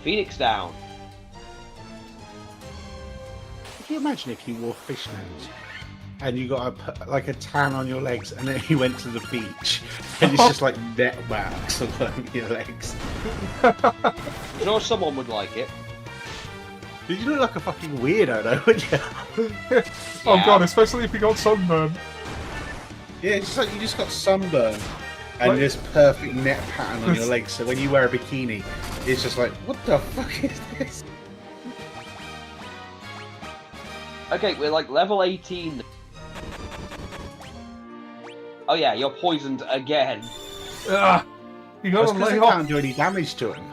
Speaker 4: Phoenix down.
Speaker 3: Could you imagine if you wore fishnets and you got like a tan on your legs and then you went to the beach and it's just like net marks on your legs?
Speaker 4: You know, someone would like it.
Speaker 3: Did you look like a fucking weirdo though, wouldn't you?
Speaker 1: Oh god, especially if you got sunburn.
Speaker 3: Yeah, it's just like you just got sunburn and
Speaker 1: Like-
Speaker 3: this perfect net pattern on your legs, so when you wear a bikini, it's just like, what the fuck is this?
Speaker 4: Okay, we're like level 18. Oh yeah, you're poisoned again.
Speaker 1: Ugh. You
Speaker 3: That's
Speaker 1: gotta
Speaker 3: because
Speaker 1: lay
Speaker 3: they
Speaker 1: off.
Speaker 3: can't do any damage to him.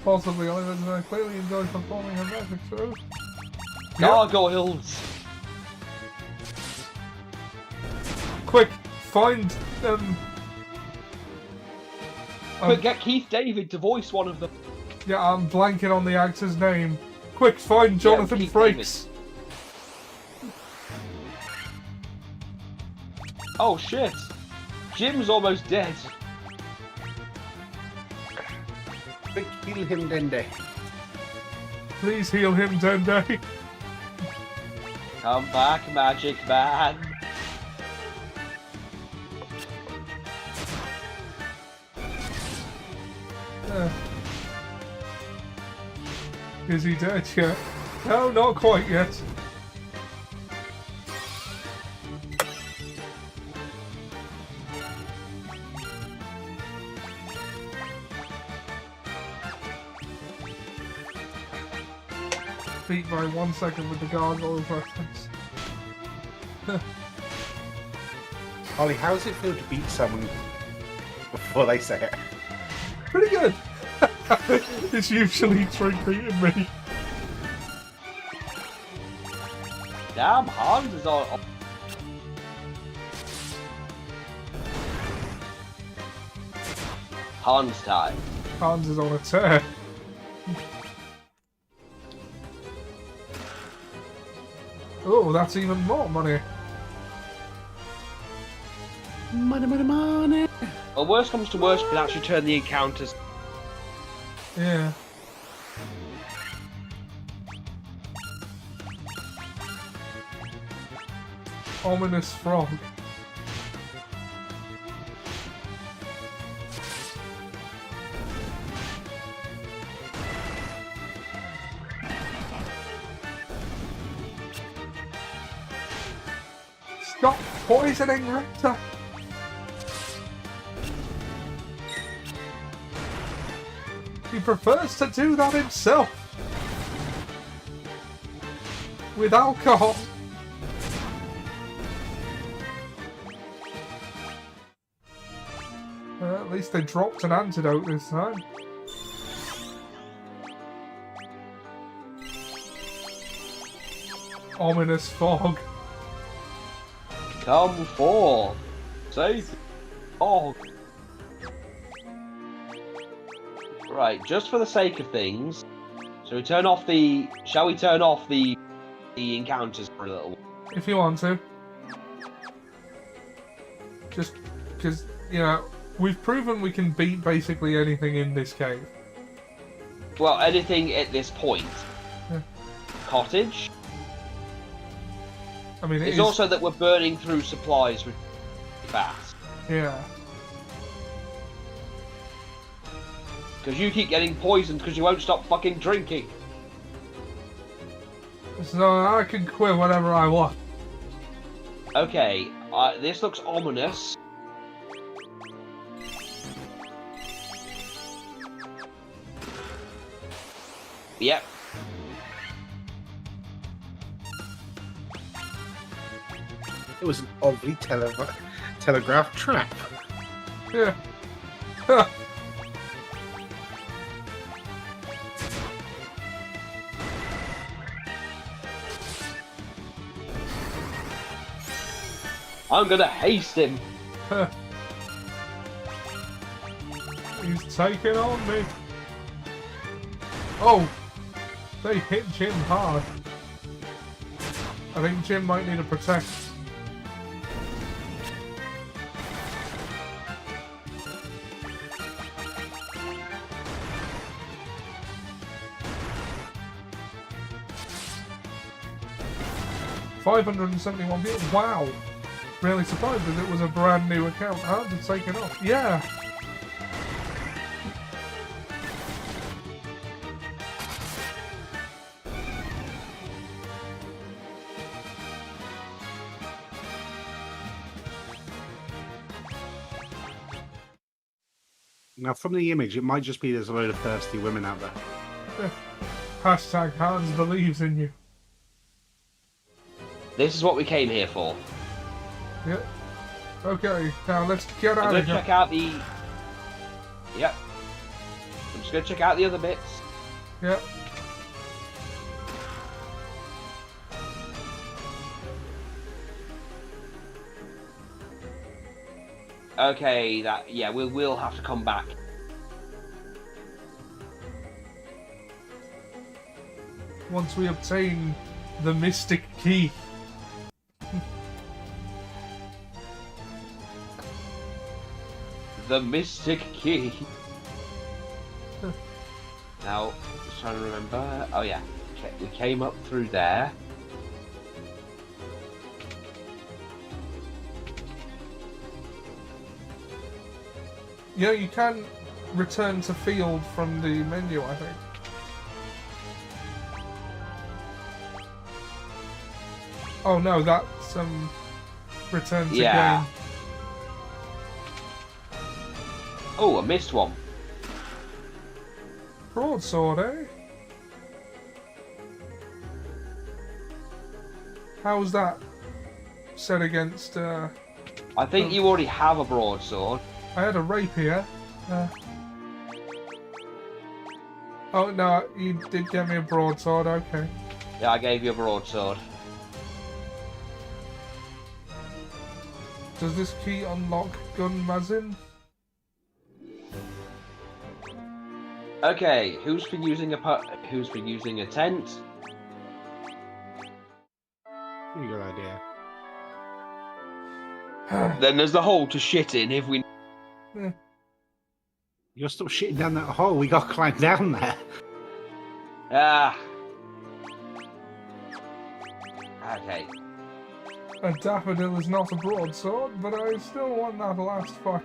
Speaker 1: Possibly, I clearly enjoy performing her magic through.
Speaker 4: Gargoyles.
Speaker 1: Quick, find
Speaker 4: Quick, get Keith David to voice one of them.
Speaker 1: yeah, I'm blanking on the actor's name. Quick, find Jonathan
Speaker 4: Keith
Speaker 1: Frakes.
Speaker 4: Oh shit! Jim's almost dead.
Speaker 3: Quick, heal him, Dende.
Speaker 1: Please heal him, Dende.
Speaker 4: Come back, Magic Man.
Speaker 1: Is he dead yet? No, not quite yet. Beat by 1 second with the gargoyle reference.
Speaker 3: Ollie, how does it feel to beat someone before they say it?
Speaker 1: Pretty good. It's usually trick-beating me.
Speaker 4: Damn, Hans is on. Hans time.
Speaker 1: Hans is on a tear. Oh, that's even more money.
Speaker 3: Money, money, money.
Speaker 4: Well, worst comes to worst, we can actually turn the encounters.
Speaker 1: Yeah. Ominous frog. Stop poisoning Richter! He prefers to do that himself! With alcohol! At least they dropped an antidote this time. Ominous fog.
Speaker 4: Come forth. Save. Oh. Right, just for the sake of things, shall we turn off the encounters for a little while?
Speaker 1: If you want to. Just because, you know, we've proven we can beat basically anything in this cave.
Speaker 4: Well, anything at this point.
Speaker 1: Yeah.
Speaker 4: Cottage.
Speaker 1: I mean,
Speaker 4: It's also that we're burning through supplies really fast.
Speaker 1: Yeah.
Speaker 4: Because you keep getting poisoned because you won't stop fucking drinking.
Speaker 1: So I can quit whenever I want.
Speaker 4: Okay,
Speaker 2: This looks ominous. Yep.
Speaker 3: It was an oddly telegraphed trap.
Speaker 1: Yeah.
Speaker 2: I'm gonna haste him.
Speaker 1: He's taking on me. Oh, they hit Jim hard. I think Jim might need a protect. $571 views. Wow. Really surprised that it was a brand new account. Hard to take it off. Yeah.
Speaker 3: Now, from the image, it might just be there's a load of thirsty women out there.
Speaker 1: Hashtag Hans believes in you.
Speaker 2: This is what we came here for.
Speaker 1: Yep. Okay, now let's get
Speaker 2: I'm
Speaker 1: out
Speaker 2: gonna
Speaker 1: of here.
Speaker 2: check out the. Yep. I'm just gonna check out the other bits.
Speaker 1: Yep.
Speaker 2: Okay, yeah, we will have to come back.
Speaker 1: Once we obtain the mystic key.
Speaker 2: The mystic key. Now, just trying to remember. Oh yeah, we came up through there.
Speaker 1: Yeah, you can return to field from the menu, I think. Oh no, that's return to
Speaker 2: Yeah.
Speaker 1: game.
Speaker 2: Oh, I missed one.
Speaker 1: Broadsword, eh? How's that set against?
Speaker 2: I think you already have a broadsword.
Speaker 1: I had a rapier. Oh no, you did get me a broadsword. Okay.
Speaker 2: Yeah, I gave you a broadsword.
Speaker 1: Does this key unlock Gun Mazin?
Speaker 2: Okay, who's for using a tent?
Speaker 3: Pretty good idea.
Speaker 2: Then there's the hole to shit in if we.
Speaker 3: You're still shitting down that hole. We got to climb down there.
Speaker 2: Ah. Okay.
Speaker 1: A daffodil is not a broadsword, but I still want that last fight.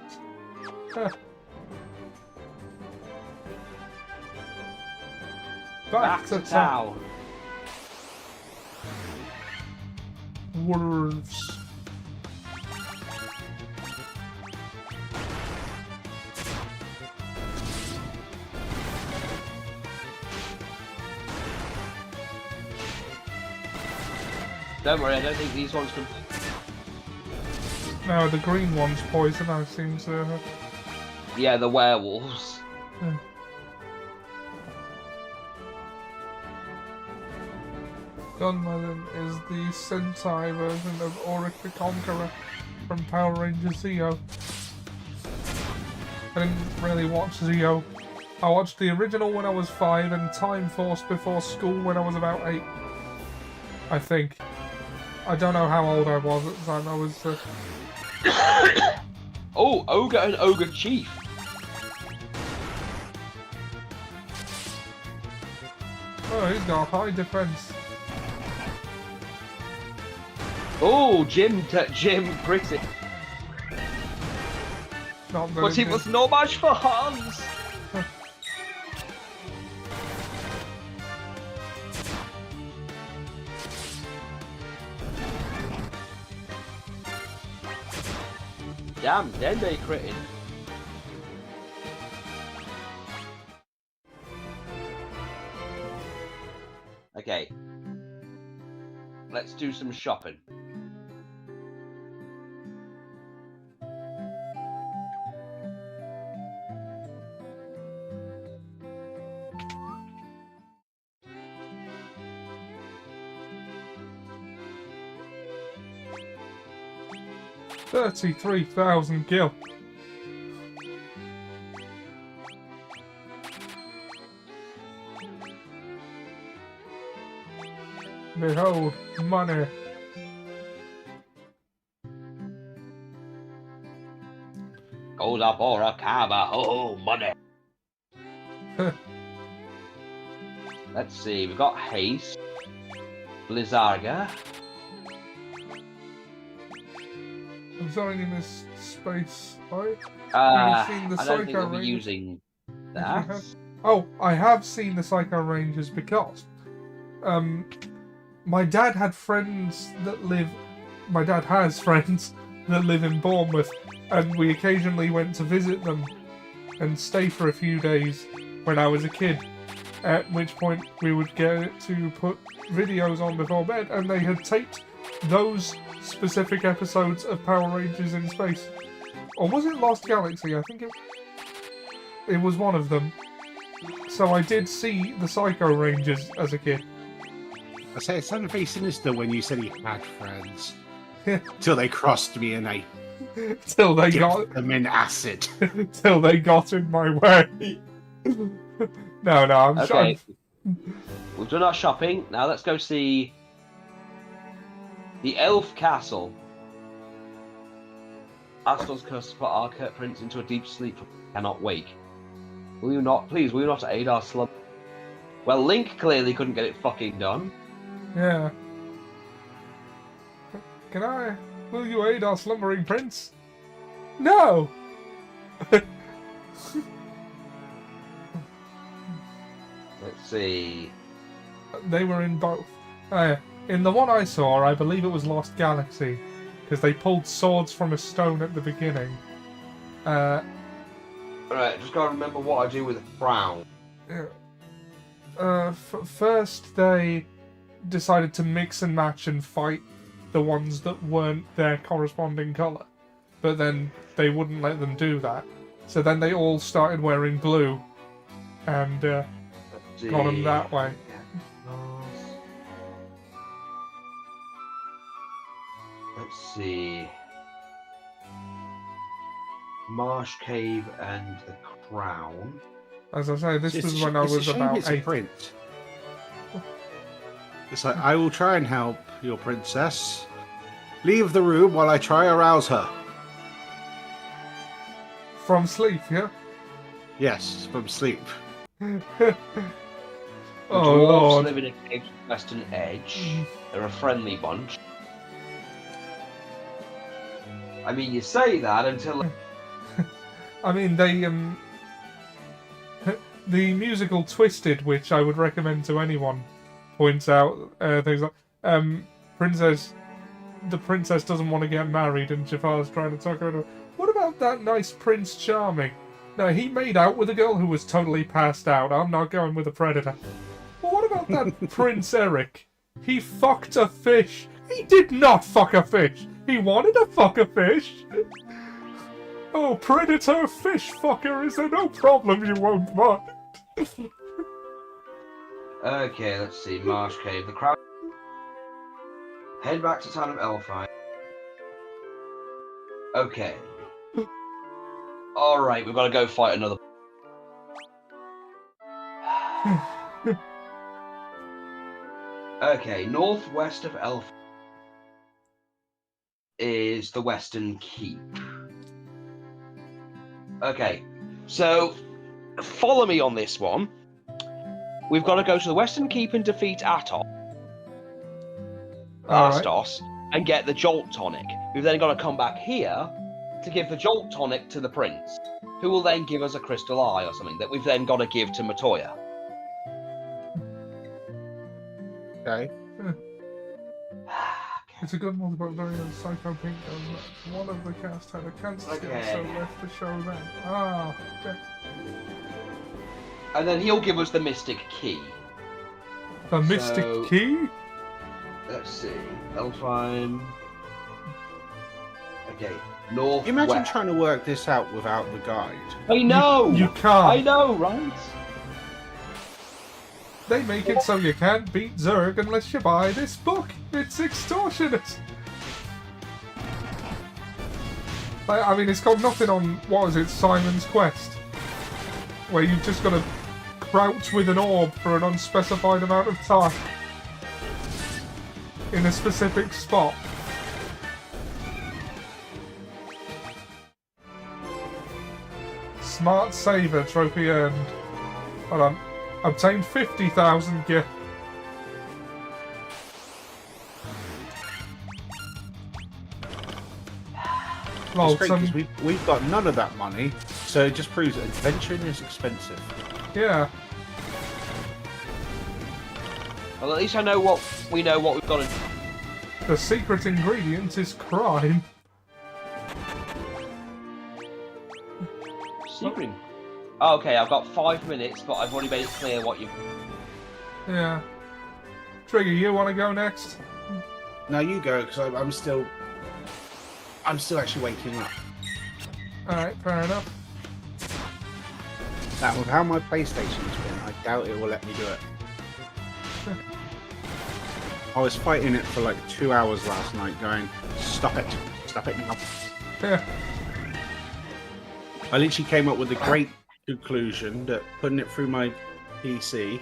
Speaker 1: Back to town. Wolves.
Speaker 2: Don't worry, I don't think these ones can.
Speaker 1: No, the green one's poison, I seem to.
Speaker 2: Yeah, the werewolves.
Speaker 1: Gunmadin is the Sentai version of Auric the Conqueror from Power Rangers Zeo. I didn't really watch Zeo. I watched the original when I was 5 and Time Force before school when I was about 8. I think. I don't know how old I was at the time. I was.
Speaker 2: Oh, Ogre and Ogre Chief.
Speaker 1: Oh, he's got high defense.
Speaker 2: Oh, Jim Pretty.
Speaker 1: Not very
Speaker 2: But it
Speaker 1: good.
Speaker 2: was no match for Hans.
Speaker 4: Damn, then they critted. Okay. Let's do some shopping.
Speaker 1: $33,000 gil. Behold, money.
Speaker 2: Goes up or a cabba, oh, money. Let's see, we've got Haste, Blizzarga.
Speaker 1: Is there any in this space, right?
Speaker 2: I
Speaker 1: seen the
Speaker 2: don't think
Speaker 1: Psycho
Speaker 2: we'll be
Speaker 1: Rangers?
Speaker 2: using that.
Speaker 1: Oh, I have seen the Psycho Rangers because my dad had friends that live. My dad has friends that live in Bournemouth, and we occasionally went to visit them and stay for a few days when I was a kid. At which point we would get to put videos on before bed, and they had taped those specific episodes of Power Rangers in Space. Or was it Lost Galaxy? I think it was one of them. So I did see the Psycho Rangers as a kid.
Speaker 3: I say it sounded very sinister when you said he had friends. Till they crossed me and I
Speaker 1: Till they
Speaker 3: dipped
Speaker 1: got
Speaker 3: them in acid.
Speaker 1: till they got in my way. No, I'm
Speaker 2: Okay,
Speaker 1: sure.
Speaker 2: we've done our shopping. Now let's go see the Elf Castle. Astor's curse put our prince into a deep sleep. Cannot wake. Will you not aid our slumber? Well, Link clearly couldn't get it fucking done.
Speaker 1: Yeah. Will you aid our slumbering prince? No!
Speaker 2: Let's see.
Speaker 1: They were in both. In the one I saw, I believe it was Lost Galaxy, because they pulled swords from a stone at the beginning.
Speaker 2: Alright, just gotta remember what I do with a frown.
Speaker 1: First they decided to mix and match and fight the ones that weren't their corresponding colour. But then they wouldn't let them do that. So then they all started wearing blue and got them that way.
Speaker 2: Let's see. Marsh Cave and the Crown.
Speaker 1: As I say, this was when I
Speaker 3: It's a
Speaker 1: was
Speaker 3: shame
Speaker 1: about
Speaker 3: it's a
Speaker 1: 8.
Speaker 3: print. It's like, I will try and help your princess. Leave the room while I try arouse her.
Speaker 1: From sleep, yeah?
Speaker 3: Yes, from sleep.
Speaker 2: The
Speaker 1: Oh,
Speaker 2: dwarves
Speaker 1: Lord.
Speaker 2: live in a cave to the western edge. They're a friendly bunch. I mean, you say that until...
Speaker 1: I mean, they, the musical Twisted, which I would recommend to anyone, points out things like, the princess doesn't want to get married and Jafar's trying to talk her into. What about that nice Prince Charming? No, he made out with a girl who was totally passed out. I'm not going with a predator. Well, what about that Prince Eric? He fucked a fish. He did not fuck a fish. He wanted to fuck a fish. Oh, predator fish fucker, is there no problem you won't mind?
Speaker 2: Okay, let's see. Marsh Cave. The crowd. Head back to town of Elfine. Okay. Alright, we've got to go fight another... Okay, northwest of Elf is the Western Keep. Okay, so follow me on this one. We've got to go to the Western Keep and defeat Astos and get the Jolt Tonic. We've then got to come back here to give the Jolt Tonic to the Prince, who will then give us a Crystal Eye or something that we've then got to give to Matoya.
Speaker 3: Okay.
Speaker 2: Okay.
Speaker 1: It's a good multiplayer variant of Psycho Pink, and one of the cast had a cancer scare, so left the show then. Ah, okay.
Speaker 2: And then he'll give us the Mystic Key.
Speaker 1: The Mystic Key?
Speaker 2: Let's see. Elfine. Okay. North.
Speaker 3: Imagine
Speaker 2: west.
Speaker 3: trying to work this out without the guide.
Speaker 2: I know!
Speaker 1: You can't.
Speaker 2: I know, right?
Speaker 1: They make it so you can't beat Zerg unless you buy this book. It's extortionate. I mean, it's got nothing on, what is it, Simon's Quest? Where you've just got to crouch with an orb for an unspecified amount of time. In a specific spot. Smart Saver trophy earned. Hold on. Obtained 50,000 gift.
Speaker 3: It's great because we've got none of that money, so it just proves that adventuring is expensive.
Speaker 1: Yeah.
Speaker 2: Well, at least we know what we've got to do.
Speaker 1: The secret ingredient is crime.
Speaker 2: Secret. Oh, okay, I've got 5 minutes, but I've already made it clear what you.
Speaker 1: Yeah. Trigger, you want to go next?
Speaker 3: No, you go because I'm still actually waking up.
Speaker 1: Alright, fair enough.
Speaker 3: That with how my PlayStation's been, I doubt it will let me do it. I was fighting it for like 2 hours last night, going, stop it now.
Speaker 1: Yeah.
Speaker 3: I literally came up with a great conclusion that putting it through my PC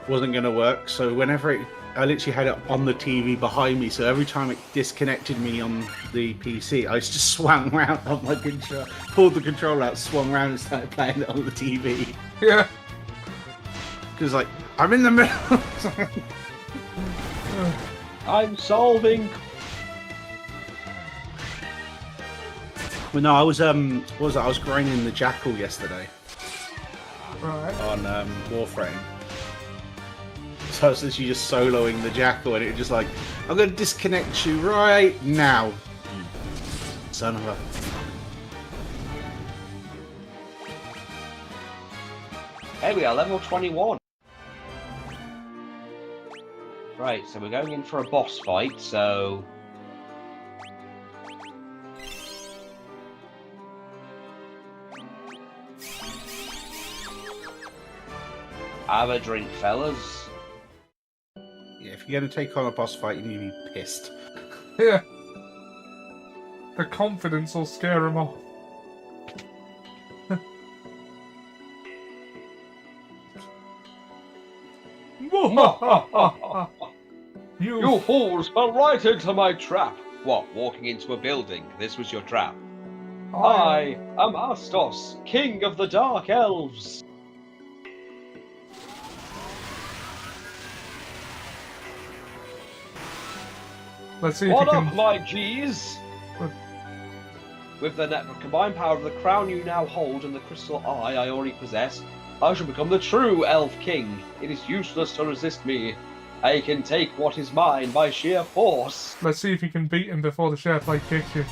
Speaker 3: wasn't going to work. So whenever I literally had it on the TV behind me, so every time it disconnected me on the PC, I just swung around on my control, pulled the controller out, swung around and started playing it on the TV.
Speaker 1: Yeah.
Speaker 3: Because like, I'm in the middle.
Speaker 4: I'm solving.
Speaker 3: Well, no, I was I was grinding the Jackal yesterday.
Speaker 1: Right.
Speaker 3: On Warframe. So I was literally just soloing the Jackal, and it was just like, I'm going to disconnect you right now. Son of a...
Speaker 2: Hey, we are level 21. Right, so we're going in for a boss fight, so... Have a drink, fellas.
Speaker 3: Yeah, if you're going to take on a boss fight, you need to be pissed.
Speaker 1: Yeah. The confidence will scare him off.
Speaker 4: You fools fell right into my trap. What, walking into a building? This was your trap. I am Astos, king of the Dark Elves.
Speaker 1: Let's see if
Speaker 4: What
Speaker 1: you
Speaker 4: up,
Speaker 1: can...
Speaker 4: my G's? With the combined power of the crown you now hold and the crystal eye I already possess, I shall become the true Elf King. It is useless to resist me. I can take what is mine by sheer force.
Speaker 1: Let's see if you can beat him before the share play kicks you.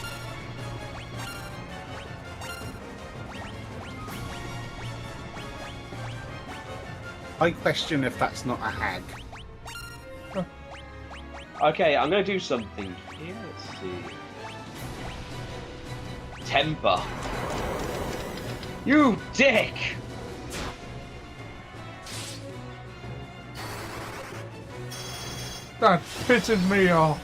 Speaker 3: I question if that's not a hag.
Speaker 2: Okay, I'm going to do something here. Let's see. Temper. You dick!
Speaker 1: That pisses me off.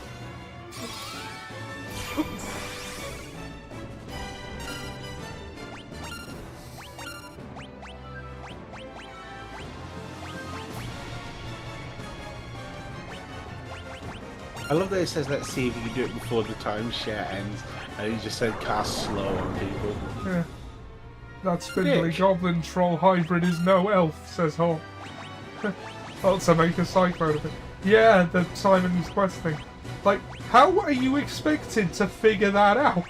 Speaker 3: I love that it says, let's see if you can do it before the timeshare ends, and he just said cast slow on people.
Speaker 1: Yeah. That spindly
Speaker 3: Bitch.
Speaker 1: goblin troll hybrid is no elf, says Hall. Also make a psycho out of it. Yeah, the Simon's Quest thing. Like, how are you expected to figure that out?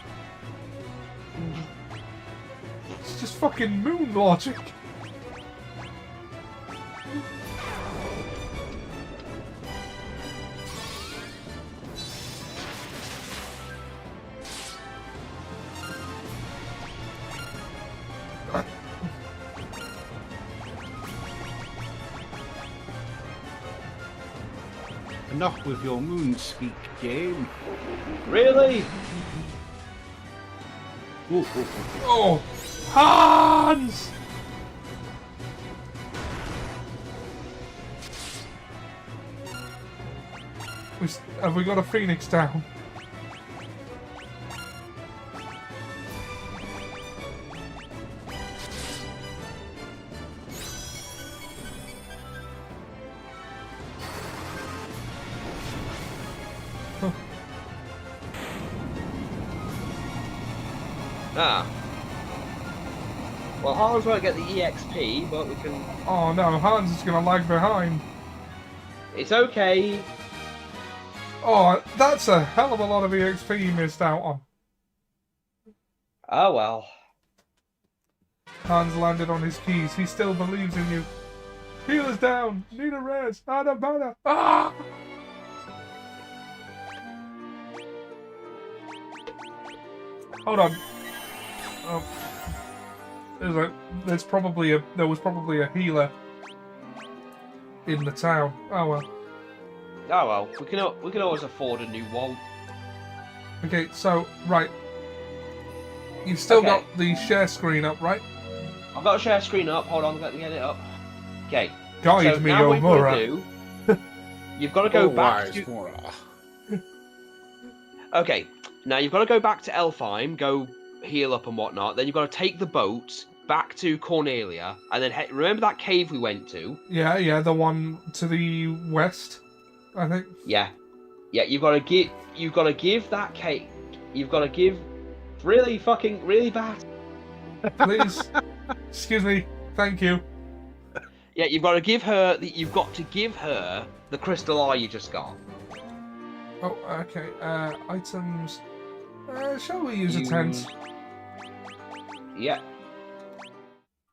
Speaker 1: It's just fucking moon logic.
Speaker 3: Enough with your moon speak game.
Speaker 4: Really?
Speaker 3: Ooh.
Speaker 1: Oh, Hans! Have we got a Phoenix down?
Speaker 4: Ah. Well, Hans won't get the EXP, but we can...
Speaker 1: Oh no, Hans is gonna lag behind.
Speaker 4: It's okay.
Speaker 1: Oh, that's a hell of a lot of EXP he missed out on.
Speaker 4: Oh well.
Speaker 1: Hans landed on his keys. He still believes in you. Healer's down. Need a res. Out of mana. Ah! Hold on. Oh. There was probably a healer in the town. Oh well.
Speaker 4: Oh well. We can always afford a new one.
Speaker 1: Okay, so right. You've still
Speaker 4: Okay.
Speaker 1: got the share screen up, right?
Speaker 4: I've got a share screen up. Hold on, let me get it up. Okay.
Speaker 1: Guide
Speaker 4: So
Speaker 1: me,
Speaker 4: now what you've got
Speaker 1: Omura.
Speaker 4: to do, you've got to go back
Speaker 3: wise
Speaker 4: to...
Speaker 3: Mora.
Speaker 4: Okay, now you've got to go back to Elfheim, go heal up and whatnot. Then you've got to take the boat back to Cornelia, and then remember that cave we went to?
Speaker 1: Yeah, the one to the west, I think.
Speaker 4: Yeah, you've got to give that cave. You've got to give really bad.
Speaker 1: Please. Excuse me. Thank you.
Speaker 4: Yeah, you've got to give her the crystal eye you just got.
Speaker 1: Oh, okay. Items. Shall we use a tent?
Speaker 4: Yeah.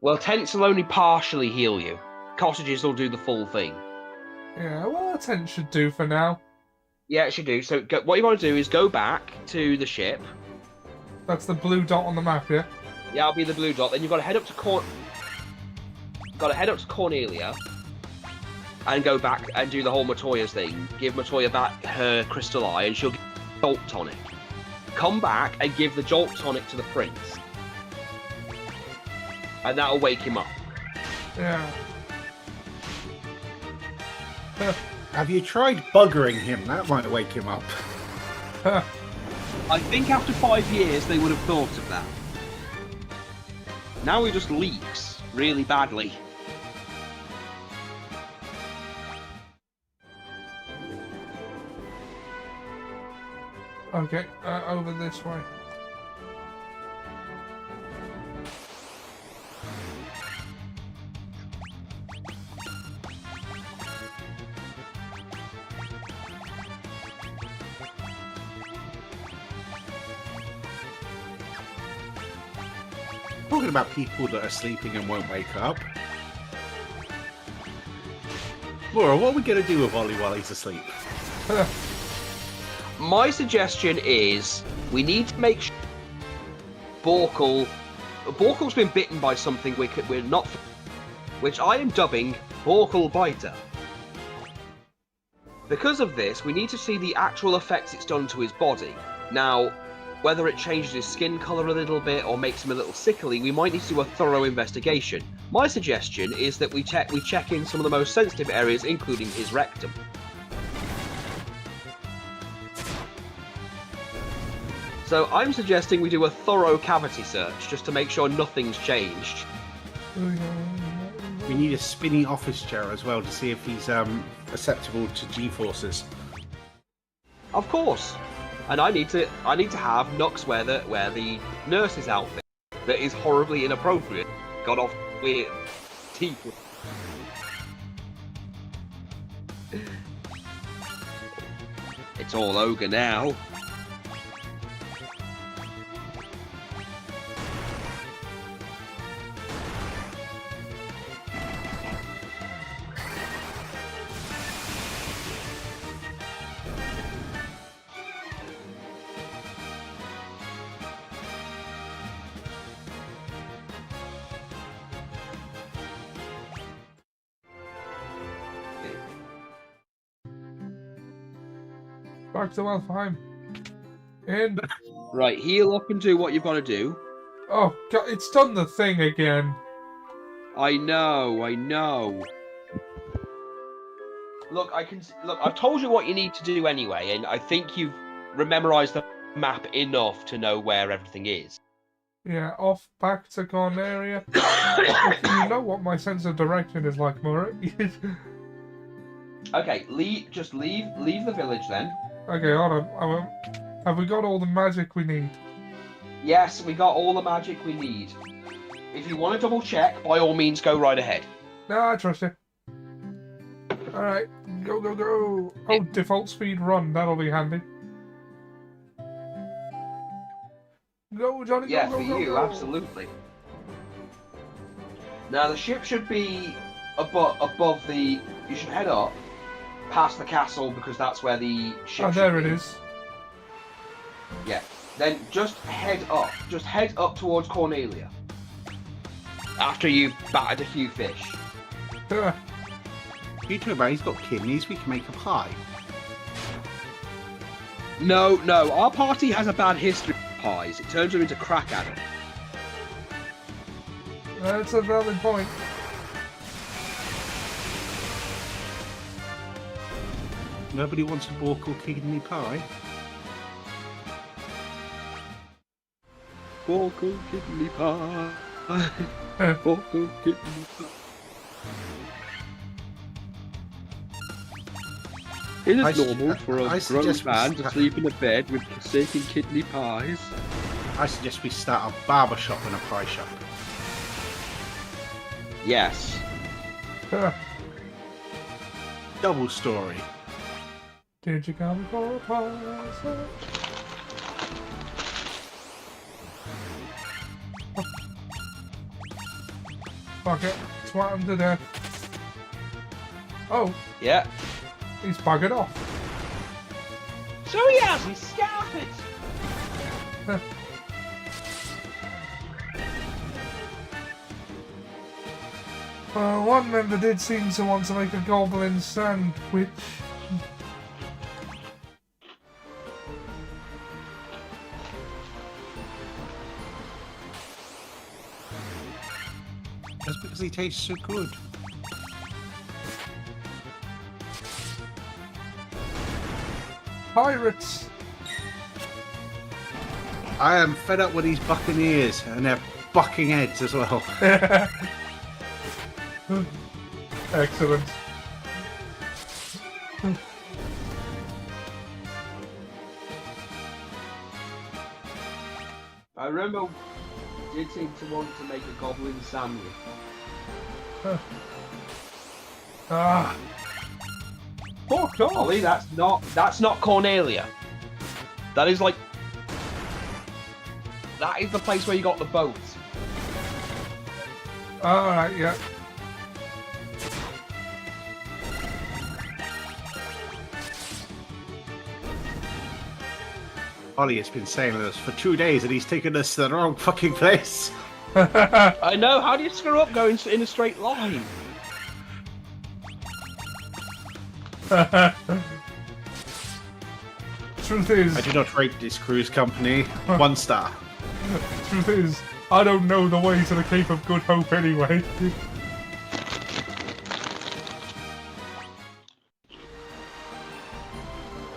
Speaker 4: Well, tents will only partially heal you. Cottages will do the full thing.
Speaker 1: Yeah, well, a tent should do for now.
Speaker 4: Yeah, it should do. So what you want to do is go back to the ship.
Speaker 1: That's the blue dot on the map, yeah?
Speaker 4: Yeah, I'll be the blue dot. Then you've got to head up to Cornelia and go back and do the whole Matoya's thing. Give Matoya back her crystal eye and she'll give Jolt Tonic. Come back and give the Jolt Tonic to the prince. And that'll wake him up.
Speaker 1: Yeah.
Speaker 3: Have you tried buggering him? That might wake him up.
Speaker 4: I think after 5 years they would have thought of that. Now he just leaks really badly.
Speaker 1: Okay, over this way.
Speaker 3: Talking about people that are sleeping and won't wake up. Laura, what are we going to do with Ollie while he's asleep?
Speaker 4: My suggestion is we need to make sure Borkel's been bitten by something we're not, which I am dubbing Borkel Biter. Because of this, we need to see the actual effects it's done to his body. Now, whether it changes his skin colour a little bit or makes him a little sickly, we might need to do a thorough investigation. My suggestion is that we check in some of the most sensitive areas, including his rectum. So I'm suggesting we do a thorough cavity search just to make sure nothing's changed.
Speaker 3: We need a spinny office chair as well to see if he's susceptible to G-forces.
Speaker 4: Of course. And I need to have Nux wear the nurse's outfit that is horribly inappropriate. Got off weird teeth. It's all ogre now.
Speaker 1: Back to Elfheim. In.
Speaker 2: Right, heal up and do what you've got to do.
Speaker 1: Oh, God, it's done the thing again.
Speaker 2: I know. Look, I've told you what you need to do anyway, and I think you've memorized the map enough to know where everything is.
Speaker 1: Yeah, off back to Cornelia. You know what my sense of direction is like, Murray.
Speaker 2: Okay, leave the village then.
Speaker 1: Okay, hold on. Have we got all the magic we need?
Speaker 2: Yes, we got all the magic we need. If you want to double check, by all means, go right ahead.
Speaker 1: No, I trust you. Alright, go, go, go. Oh, default speed run. That'll be handy. Go, Johnny,
Speaker 2: Yeah,
Speaker 1: go,
Speaker 2: for
Speaker 1: go, go,
Speaker 2: you,
Speaker 1: go.
Speaker 2: absolutely. Now, the ship should be above the... You should head up, past the castle, because that's where the ship
Speaker 1: Oh,
Speaker 2: should
Speaker 1: there
Speaker 2: be.
Speaker 1: it is.
Speaker 2: Yeah. Then just head up. Just head up towards Cornelia. After you've battered a few fish.
Speaker 3: You talking about he's got kidneys, we can make a pie.
Speaker 2: No, our party has a bad history of pies. It turns them into crack addicts.
Speaker 1: That's a valid point.
Speaker 3: Nobody wants a Borkle kidney pie.
Speaker 2: Borkle kidney pie. Borkle kidney pie. It is normal for a grown man to sleep in a bed with forsaken kidney pies.
Speaker 3: I suggest we start a barber shop and a pie shop.
Speaker 2: Yes.
Speaker 3: Double story.
Speaker 1: Did you come for a pie? Fuck it. Swat him to death. Oh,
Speaker 2: Yeah.
Speaker 1: he's buggered off.
Speaker 2: So he has, he's scarfed.
Speaker 1: One member did seem to want to make a goblin sandwich.
Speaker 3: That's because he tastes so good.
Speaker 1: Pirates!
Speaker 3: I am fed up with these buccaneers and their bucking heads as well.
Speaker 1: Excellent.
Speaker 2: I remember did seem to want to make a goblin sandwich.
Speaker 1: Ah. Fuck off!
Speaker 2: Ollie, that's not Cornelia. That is like... That is the place where you got the boat.
Speaker 1: Alright, yeah.
Speaker 3: Ollie has been saying this for 2 days and he's taken us to the wrong fucking place.
Speaker 2: I know, how do you screw up going in a straight line?
Speaker 1: Truth is,
Speaker 3: I do not rate this cruise company 1 star.
Speaker 1: truth is, I don't know the way to the Cape of Good Hope anyway.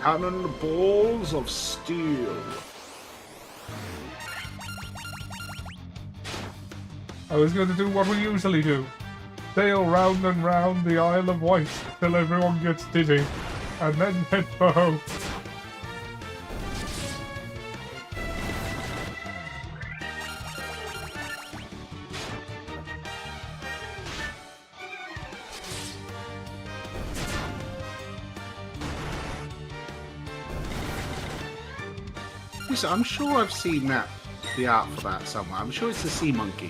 Speaker 3: Cannon balls of steel.
Speaker 1: I was going to do what we usually do. Sail round and round the Isle of Wight till everyone gets dizzy, and then head for home.
Speaker 3: Listen, I'm sure I've seen the art for that somewhere. I'm sure it's the sea monkey.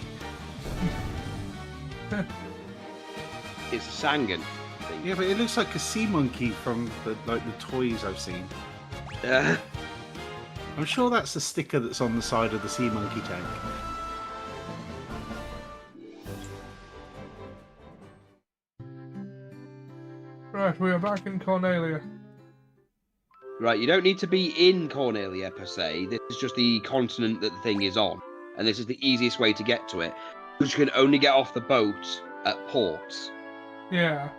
Speaker 2: It's a Sangan thing.
Speaker 3: Yeah, but it looks like a sea monkey from the toys I've seen. I'm sure that's the sticker that's on the side of the sea monkey tank.
Speaker 1: Right, we are back in Cornelia.
Speaker 2: Right, you don't need to be in Cornelia per se. This is just the continent that the thing is on. And this is the easiest way to get to it. Because you can only get off the boat at ports.
Speaker 1: Yeah.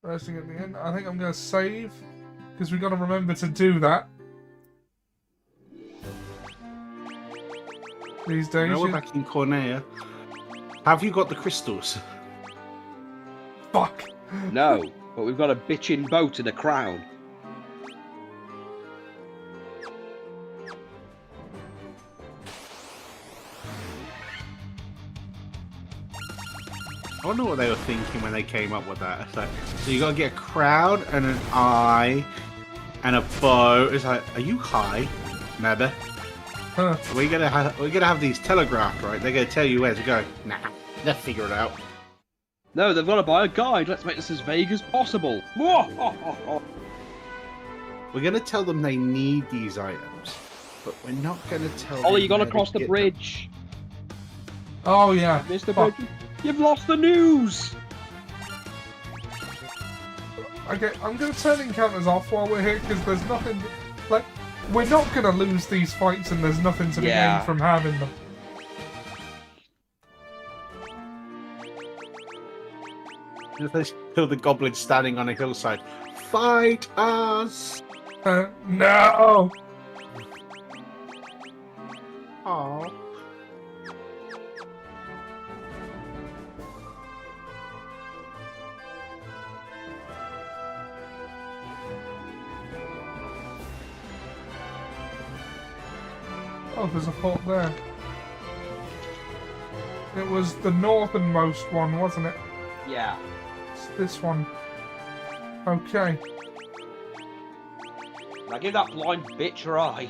Speaker 1: Resting at the end. I think I'm going to save. Because we've got to remember to do that. These days.
Speaker 3: Now we're back in Cornelia. Have you got the crystals?
Speaker 1: Fuck.
Speaker 2: No, but we've got a bitchin' boat and a crown.
Speaker 3: I wonder what they were thinking when they came up with that. It's like, so you gotta get a crown and an eye and a bow. It's like, are you high, Mabba?
Speaker 1: Huh.
Speaker 3: We're gonna have these telegraphed, right? They're gonna tell you where to go. Nah, they'll figure it out.
Speaker 2: No, they've got to buy a guide. Let's make this as vague as possible.
Speaker 3: We're gonna tell them they need these items, but we're not gonna tell
Speaker 2: Ollie,
Speaker 3: them
Speaker 2: you got to
Speaker 3: where
Speaker 2: cross the
Speaker 3: get
Speaker 2: bridge.
Speaker 1: Oh, yeah.
Speaker 2: Mr.
Speaker 1: Fuck.
Speaker 2: Bridge, you've lost the news.
Speaker 1: Okay, I'm going to turn encounters off while we're here, because there's nothing... Like, we're not going to lose these fights, and there's nothing to be gained from having them.
Speaker 3: them. They kill the goblin standing on a hillside. Fight us!
Speaker 1: No!
Speaker 3: Aww.
Speaker 1: Oh, there's a fort there. It was the northernmost one, wasn't it?
Speaker 2: Yeah.
Speaker 1: It's this one. Okay.
Speaker 2: Now give that blind bitch her eye.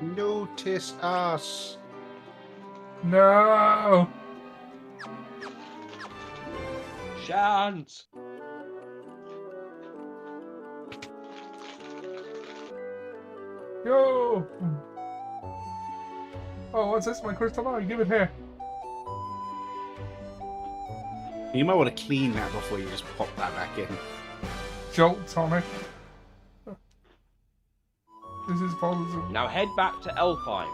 Speaker 3: Notice us.
Speaker 1: No!
Speaker 2: Shan't.
Speaker 1: Yo! Oh, what's this? My crystal eye. Give it here.
Speaker 3: You might want to clean that before you just pop that back in.
Speaker 1: Jolt on it. This is positive.
Speaker 2: Now head back to Elfheim.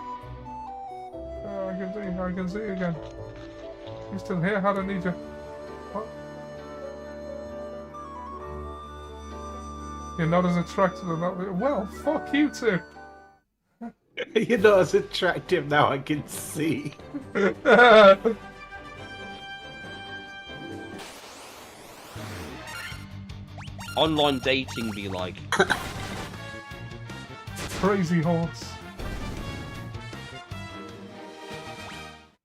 Speaker 1: Oh, I can see you again. You still here? How do I need you? What? You're not as attractive as that. Well, fuck you two.
Speaker 3: You're not as attractive now, I can see.
Speaker 2: Online dating be like.
Speaker 1: Crazy horse.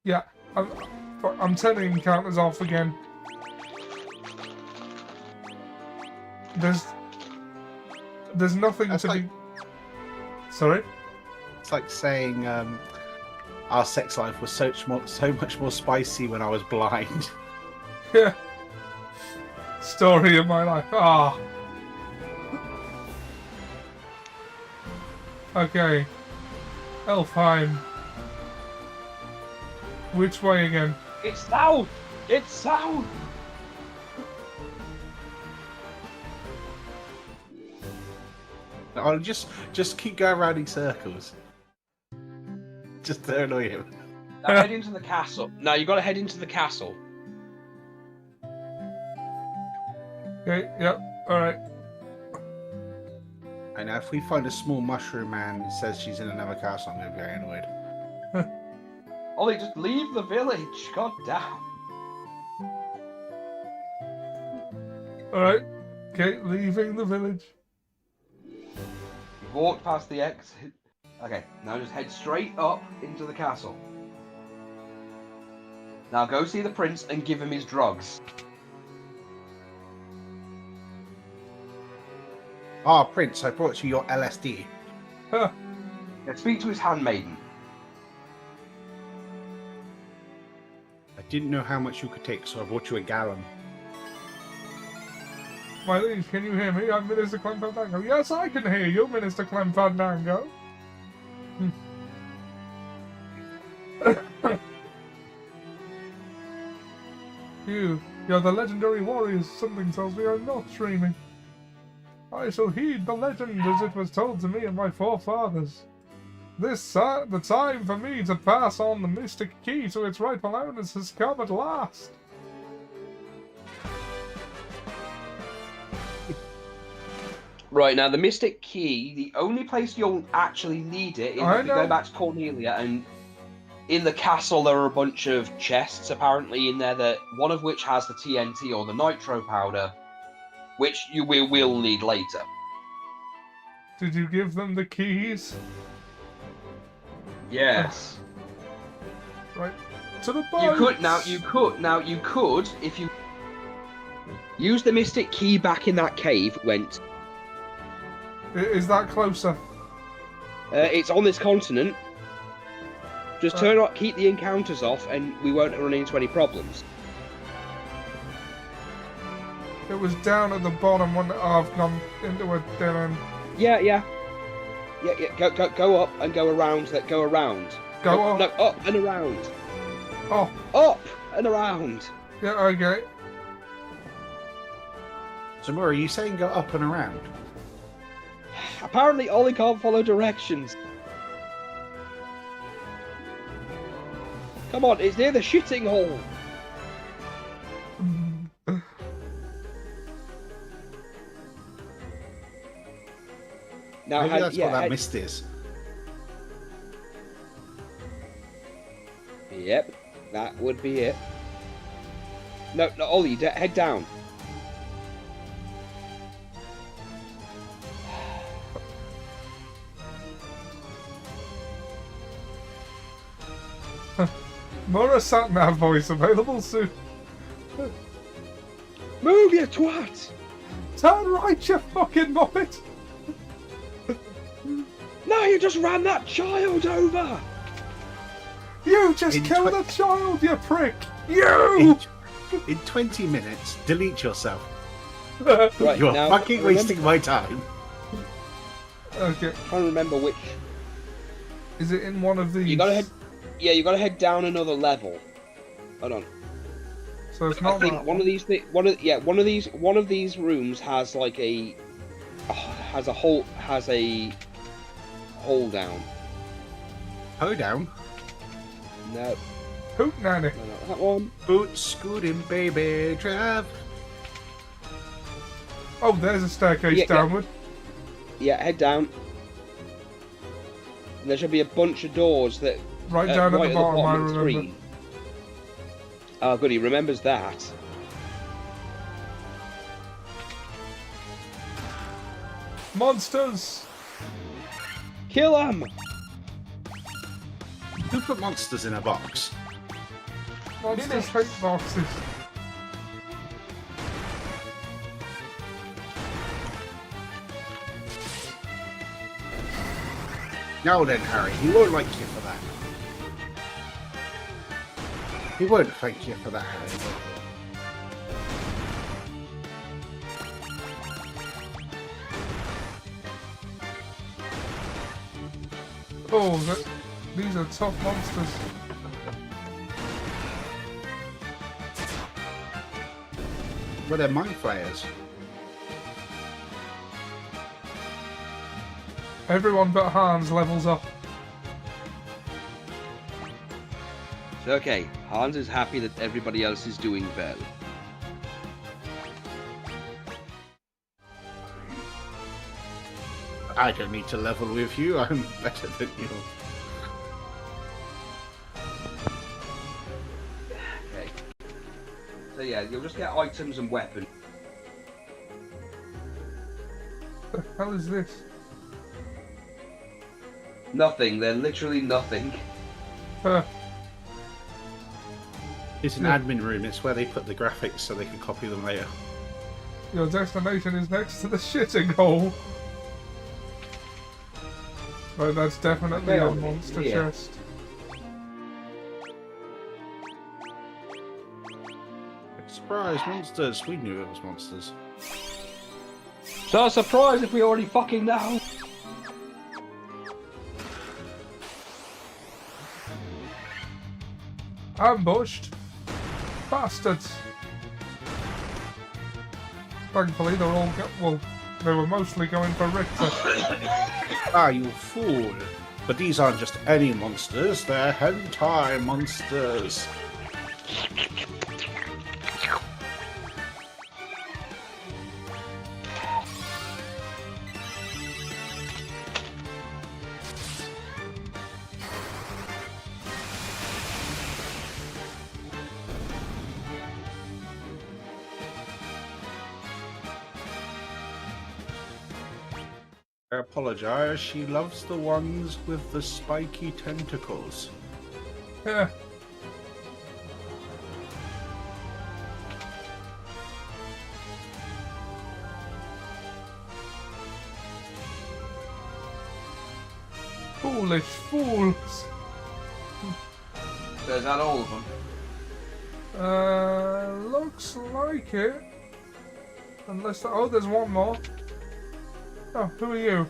Speaker 1: Yeah, I'm turning encounters off again. There's nothing
Speaker 3: That's
Speaker 1: to
Speaker 3: like-
Speaker 1: be. Sorry.
Speaker 3: It's like saying our sex life was so much more spicy when I was blind.
Speaker 1: Yeah. Story of my life. Ah. Okay. Elfheim. Which way again?
Speaker 2: It's south. It's south.
Speaker 3: I'll just keep going around in circles. Just to annoy him.
Speaker 2: Now head into the castle. Now you got to head into the castle.
Speaker 1: Okay, yep, alright.
Speaker 3: And now if we find a small mushroom man who says she's in another castle, I'm going to be very annoyed.
Speaker 2: Ollie, just leave the village. God damn.
Speaker 1: Alright. Okay, leaving the village.
Speaker 2: You've walked past the exit. Okay, now just head straight up into the castle. Now go see the prince and give him his drugs.
Speaker 3: Ah, Prince, I brought you your LSD.
Speaker 1: Huh.
Speaker 2: Yeah, speak to his handmaiden.
Speaker 3: I didn't know how much you could take, so I brought you a gallon.
Speaker 1: My liege, can you hear me? I'm Minister Clem Fandango. Yes, I can hear you, Minister Clem Fandango. You're the legendary warriors. Something tells me I'm not dreaming. I shall heed the legend as it was told to me and my forefathers. The time for me to pass on the mystic key to its rightful owners has come at last.
Speaker 2: Right, now the Mystic Key, the only place you'll actually need it is if you go back to Cornelia, and in the castle there are a bunch of chests apparently in there, that one of which has the TNT or the nitro powder, which you will need later.
Speaker 1: Did you give them the keys?
Speaker 2: Yes.
Speaker 1: Right. To the boats!
Speaker 2: You could, if you use the Mystic Key back in that cave,
Speaker 1: Is that closer?
Speaker 2: It's on this continent. Just keep the encounters off, and we won't run into any problems.
Speaker 1: It was down at the bottom when I've gone into a dead end.
Speaker 2: Yeah. Go up and go around. Go around.
Speaker 1: Go up.
Speaker 2: No, up and around.
Speaker 1: Oh.
Speaker 2: Up and around.
Speaker 1: Yeah. Okay.
Speaker 3: So, Murray, are you saying go up and around?
Speaker 2: Apparently, Ollie can't follow directions. Come on, it's near the shitting hole. Now,
Speaker 3: Maybe that's what that mist is.
Speaker 2: Yep, that would be it. No, Ollie, head down.
Speaker 1: More sat-nav voice available soon.
Speaker 2: Move, you twat!
Speaker 1: Turn right, you fucking muppet!
Speaker 2: No, you just ran that child over!
Speaker 1: You just killed a child, you prick! You!
Speaker 3: In 20 minutes, delete yourself.
Speaker 2: Right,
Speaker 3: You're
Speaker 2: now,
Speaker 3: fucking wasting my time.
Speaker 1: Okay.
Speaker 2: I'm trying to remember which.
Speaker 1: Is it in one of these?
Speaker 2: You gotta head. Yeah, you gotta head down another level. Hold on.
Speaker 1: So it's not
Speaker 2: I think
Speaker 1: that
Speaker 2: one of these. One of these rooms has like a. Has a hole down.
Speaker 3: Hoe down.
Speaker 2: No.
Speaker 1: Hoot nanny.
Speaker 2: No, not that one.
Speaker 3: Boot scooting, baby, drive.
Speaker 1: Oh, there's a staircase downward.
Speaker 2: Yeah, head down. And there should be a bunch of doors that.
Speaker 1: Right down at the bottom, I
Speaker 2: of the
Speaker 1: remember.
Speaker 2: screen. Oh, good, he remembers that.
Speaker 1: Monsters!
Speaker 2: Kill them!
Speaker 3: Who put monsters in a box?
Speaker 1: Monsters hate boxes.
Speaker 3: Now then, Harry, he won't like you for that. He won't thank you for that, Harry.
Speaker 1: Oh, these are tough monsters.
Speaker 3: Well, they're mind flayers.
Speaker 1: Everyone but Hans levels up.
Speaker 2: It's okay. Hans is happy that everybody else is doing well.
Speaker 3: I don't need to level with you. I'm better than you.
Speaker 2: Okay. So yeah, you'll just get items and weapons.
Speaker 1: The hell is this?
Speaker 2: Nothing. They're literally nothing.
Speaker 3: It's an admin room. It's where they put the graphics so they can copy them later.
Speaker 1: Your destination is next to the shitting hole. Right, that's definitely a monster chest.
Speaker 3: Surprise, monsters! We knew it was monsters.
Speaker 2: So surprised if we already fucking know.
Speaker 1: Ambushed! Bastards! Thankfully they're all well, They were mostly going for Richter.
Speaker 3: Ah, you fool. But these aren't just any monsters, they're hentai monsters. I apologize, she loves the ones with the spiky tentacles.
Speaker 1: Yeah. Foolish fools.
Speaker 4: So is that all of them?
Speaker 1: Looks like it. Unless, oh, there's one more. Oh, who are you?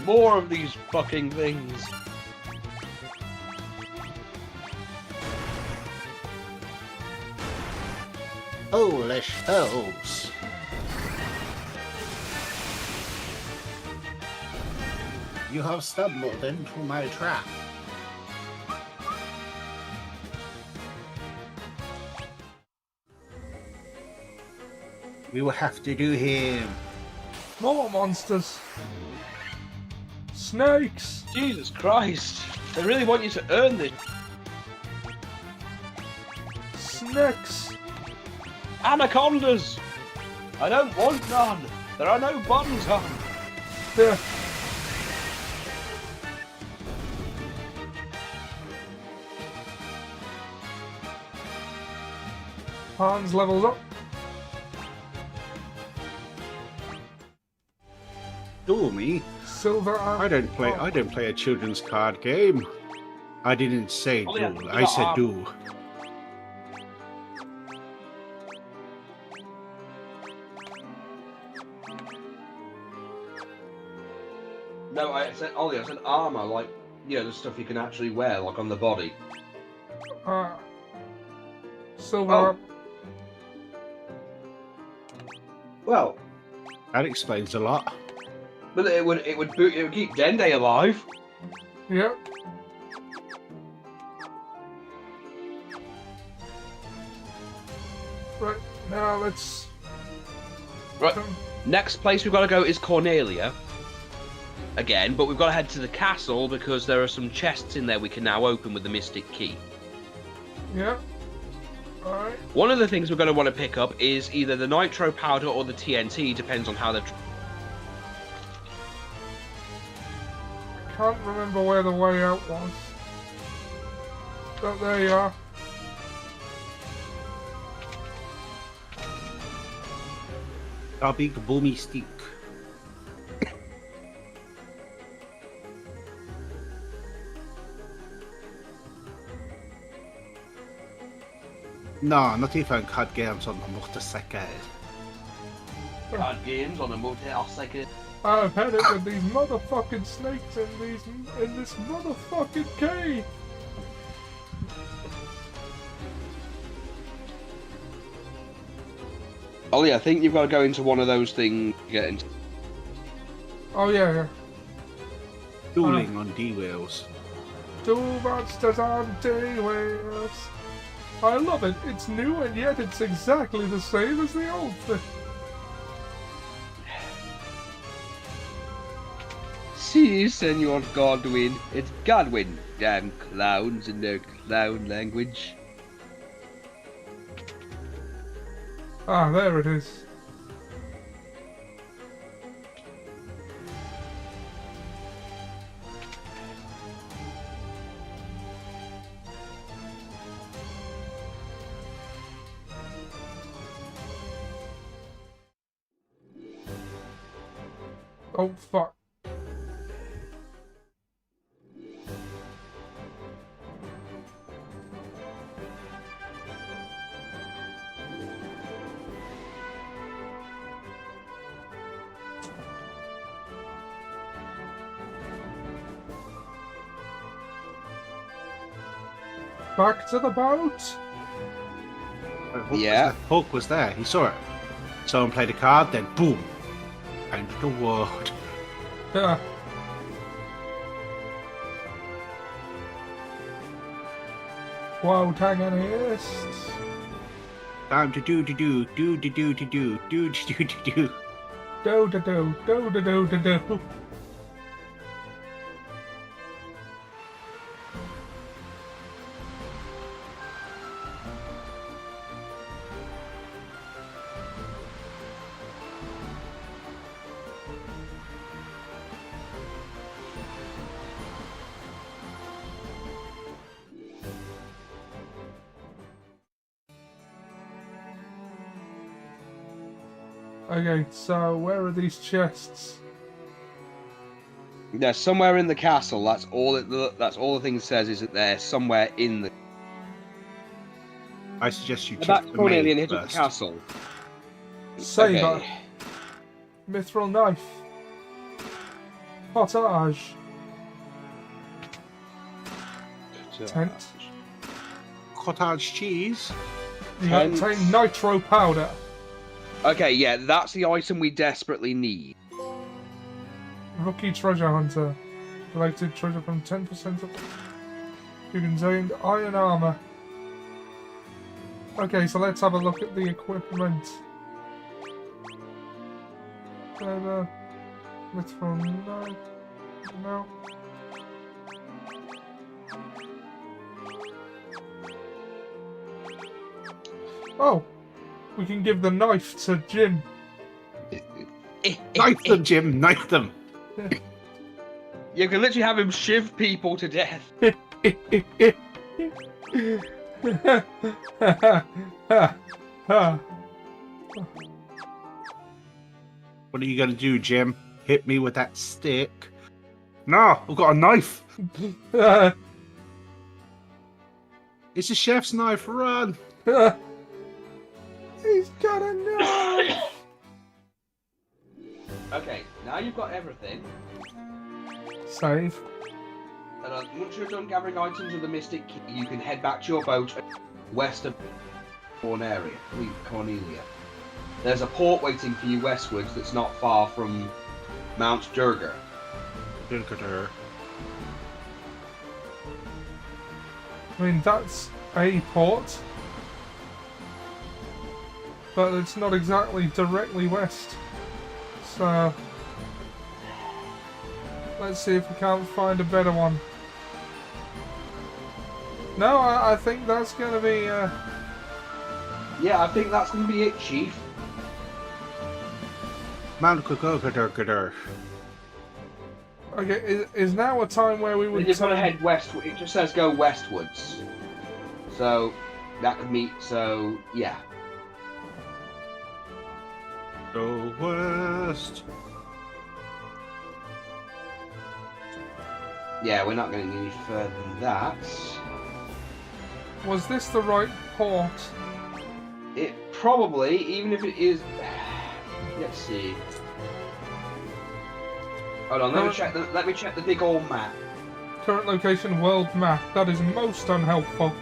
Speaker 2: More of these fucking things.
Speaker 3: Foolish elves. You have stumbled into my trap. We will have to do him.
Speaker 1: More monsters. Snakes.
Speaker 2: Jesus Christ. They really want you to earn this.
Speaker 1: Snakes.
Speaker 2: Anacondas! I don't want none. There are no buttons on.
Speaker 1: Yeah. Hans levels up.
Speaker 3: Do me?
Speaker 1: Silver and
Speaker 3: I don't play a children's card game. I didn't say
Speaker 2: Oh, yeah,
Speaker 3: do.
Speaker 2: you
Speaker 3: I
Speaker 2: got
Speaker 3: said
Speaker 2: arm.
Speaker 3: do.
Speaker 4: No, I said Ollie. I said armor, like the stuff you can actually wear, like on the body.
Speaker 1: silver
Speaker 4: Oh.
Speaker 1: up.
Speaker 4: Well,
Speaker 3: That explains a lot.
Speaker 4: but it would keep Dende alive.
Speaker 1: Yep. Right, now let's...
Speaker 2: Right. Next place we've got to go is Cornelia. Again, but we've got to head to the castle because there are some chests in there we can now open with the Mystic Key.
Speaker 1: Yep. Alright.
Speaker 2: One of the things we're going to want to pick up is either the nitro powder or the TNT, depends on how they're...
Speaker 1: Can't remember where the way out was. But there you are.
Speaker 3: A big boomy stick. No, not even card games on the motorcycle.
Speaker 4: Card games on a motorcycle.
Speaker 1: I've had it with these motherfucking snakes in this motherfucking cave.
Speaker 2: Ollie, I think you've got to go into one of those things to get into.
Speaker 1: Oh yeah.
Speaker 3: Dueling on D-wheels.
Speaker 1: Two monsters on D-wheels. I love it. It's new and yet it's exactly the same as the old thing.
Speaker 2: See, Senor Godwin. It's Godwin. Damn clowns in their clown language.
Speaker 1: Ah, there it is. Oh, fuck. Back to the boat.
Speaker 3: Hulk was there. He saw it. Someone played a card, then boom, painted the world.
Speaker 1: Yeah. Wild antagonists.
Speaker 3: Time to do.
Speaker 1: Do do do do do do do. Okay, so where are these chests?
Speaker 2: They're somewhere in the castle. That's all. That's all the thing says is that they're somewhere in the.
Speaker 3: I suggest you check
Speaker 2: Back
Speaker 3: the
Speaker 2: to Cornelia and
Speaker 3: maid
Speaker 2: hit up the
Speaker 3: first.
Speaker 2: castle.
Speaker 1: Saber.
Speaker 2: Okay.
Speaker 1: Mithril knife. Potage. Tent.
Speaker 3: Cottage cheese.
Speaker 1: You
Speaker 2: Tent.
Speaker 1: obtain nitro powder.
Speaker 2: Okay, yeah, that's the item we desperately need.
Speaker 1: Rookie treasure hunter. Collected treasure from 10% of. You contained iron armor. Okay, so let's have a look at the equipment. Mithril knife. No. Oh, we can give the knife to Jim.
Speaker 3: Knife them, Jim. Knife them.
Speaker 2: You can literally have him shiv people to death.
Speaker 3: What are you gonna do, Jim? Hit me with that stick? No, I've got a knife. It's a chef's knife. Run.
Speaker 1: He's got a knife.
Speaker 2: Okay, now you've got everything.
Speaker 1: Save.
Speaker 2: And once you're done gathering items of the Mystic Key, you can head back to your boat west of Cornelia. There's a port waiting for you westwards that's not far from Mount Durgar.
Speaker 1: I mean, that's a port. But it's not exactly directly west. So let's see if we can't find a better one. No, I think that's going to be...
Speaker 2: Yeah, I think that's going to be it, Chief.
Speaker 3: Mount Kukokadur.
Speaker 1: Okay, is now a time where we would...
Speaker 2: Then you've got to head westward. It just says go westwards. So, that could meet... So, yeah.
Speaker 3: Go west.
Speaker 2: Yeah, we're not going to get any further than that.
Speaker 1: Was this the right port?
Speaker 2: It probably, even if it is... Let's see. Hold on, let me check the big old map.
Speaker 1: Current location world map. That is most unhelpful.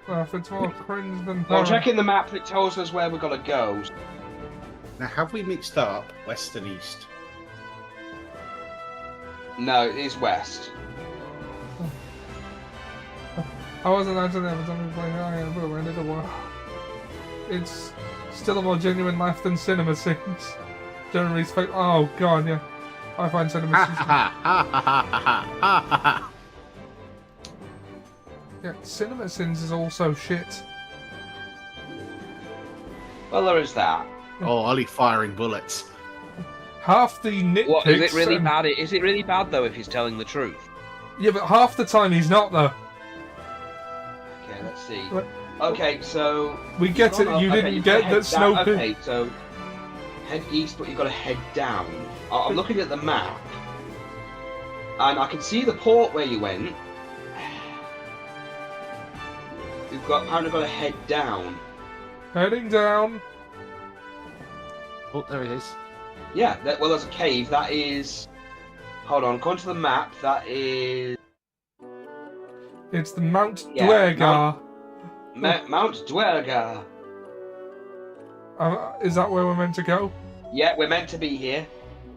Speaker 1: If it's more cringe than...
Speaker 2: Well, checking the map that tells us where we've got to go.
Speaker 3: Now, have we mixed up west and east?
Speaker 2: No, it is west.
Speaker 1: I wasn't actually there, but somebody's like, oh yeah, but when did it work? It's still a more genuine laugh than Cinema Sins. Generally speaking, oh god, yeah. I find Cinema Sins... Yeah, Cinema Sins is also shit.
Speaker 2: Well, there is that.
Speaker 3: Oh, Ollie firing bullets.
Speaker 1: Half the nitpicks...
Speaker 2: What, is it really bad? Is it really bad, though, if he's telling the truth?
Speaker 1: Yeah, but half the time he's not, though.
Speaker 2: Okay, let's see.
Speaker 1: What?
Speaker 2: Okay, so...
Speaker 1: We get it, you didn't get that Snow...
Speaker 2: Okay, so... Head east, but you've got to head down. I'm looking at the map. And I can see the port where you went. You've apparently got to head down.
Speaker 1: Heading down.
Speaker 3: Oh, there it is.
Speaker 2: Yeah, well, there's a cave. That is... Hold on, according to the map, that is...
Speaker 1: It's the Mount
Speaker 2: Yeah,
Speaker 1: Duergar.
Speaker 4: Mount Dwerga.
Speaker 1: Is that where we're meant to go?
Speaker 4: Yeah, we're meant to be here.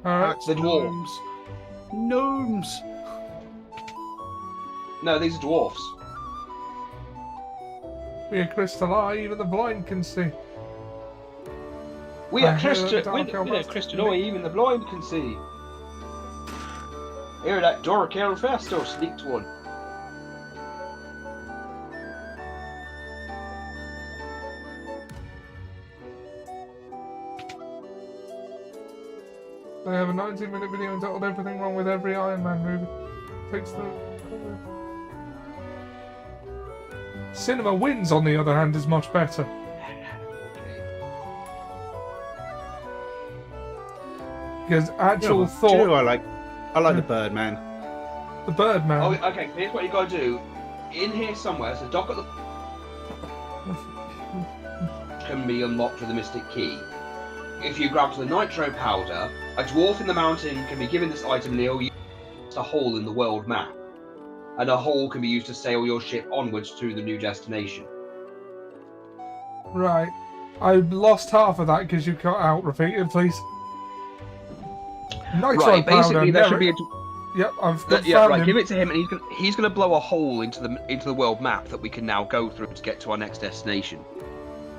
Speaker 1: Alright.
Speaker 4: The dwarves.
Speaker 3: Gnomes.
Speaker 4: No, these are dwarfs.
Speaker 1: We are crystal eye, even the blind can see.
Speaker 4: We are
Speaker 1: I hear
Speaker 4: Christian.
Speaker 1: that
Speaker 4: We
Speaker 1: dark
Speaker 4: are
Speaker 1: elves.
Speaker 4: Christian. Even the blind can see. Hear that dark elf faster, sneaked one.
Speaker 1: They have a 19-minute video entitled Everything Wrong with Every Iron Man movie. Takes the... Cinema Wins, on the other hand, is much better. Because actual thought...
Speaker 3: Do you know what I like the Birdman.
Speaker 1: The Birdman.
Speaker 4: Oh, okay. Here's what you gotta do. In here somewhere, so dock at the can be unlocked with a mystic key. If you grab to the nitro powder, a dwarf in the mountain can be given this item and they'll use a hole in the world map. And a hole can be used to sail your ship onwards to the new destination.
Speaker 1: Right. I lost half of that because you cut out. Repeat it, please. Nitro
Speaker 4: Right,
Speaker 1: powder.
Speaker 4: basically there should be a...
Speaker 1: Yep, I've
Speaker 4: Yeah,
Speaker 1: found
Speaker 4: right.
Speaker 1: him.
Speaker 4: Give it to him, and he's gonna blow a hole into the world map that we can now go through to get to our next destination.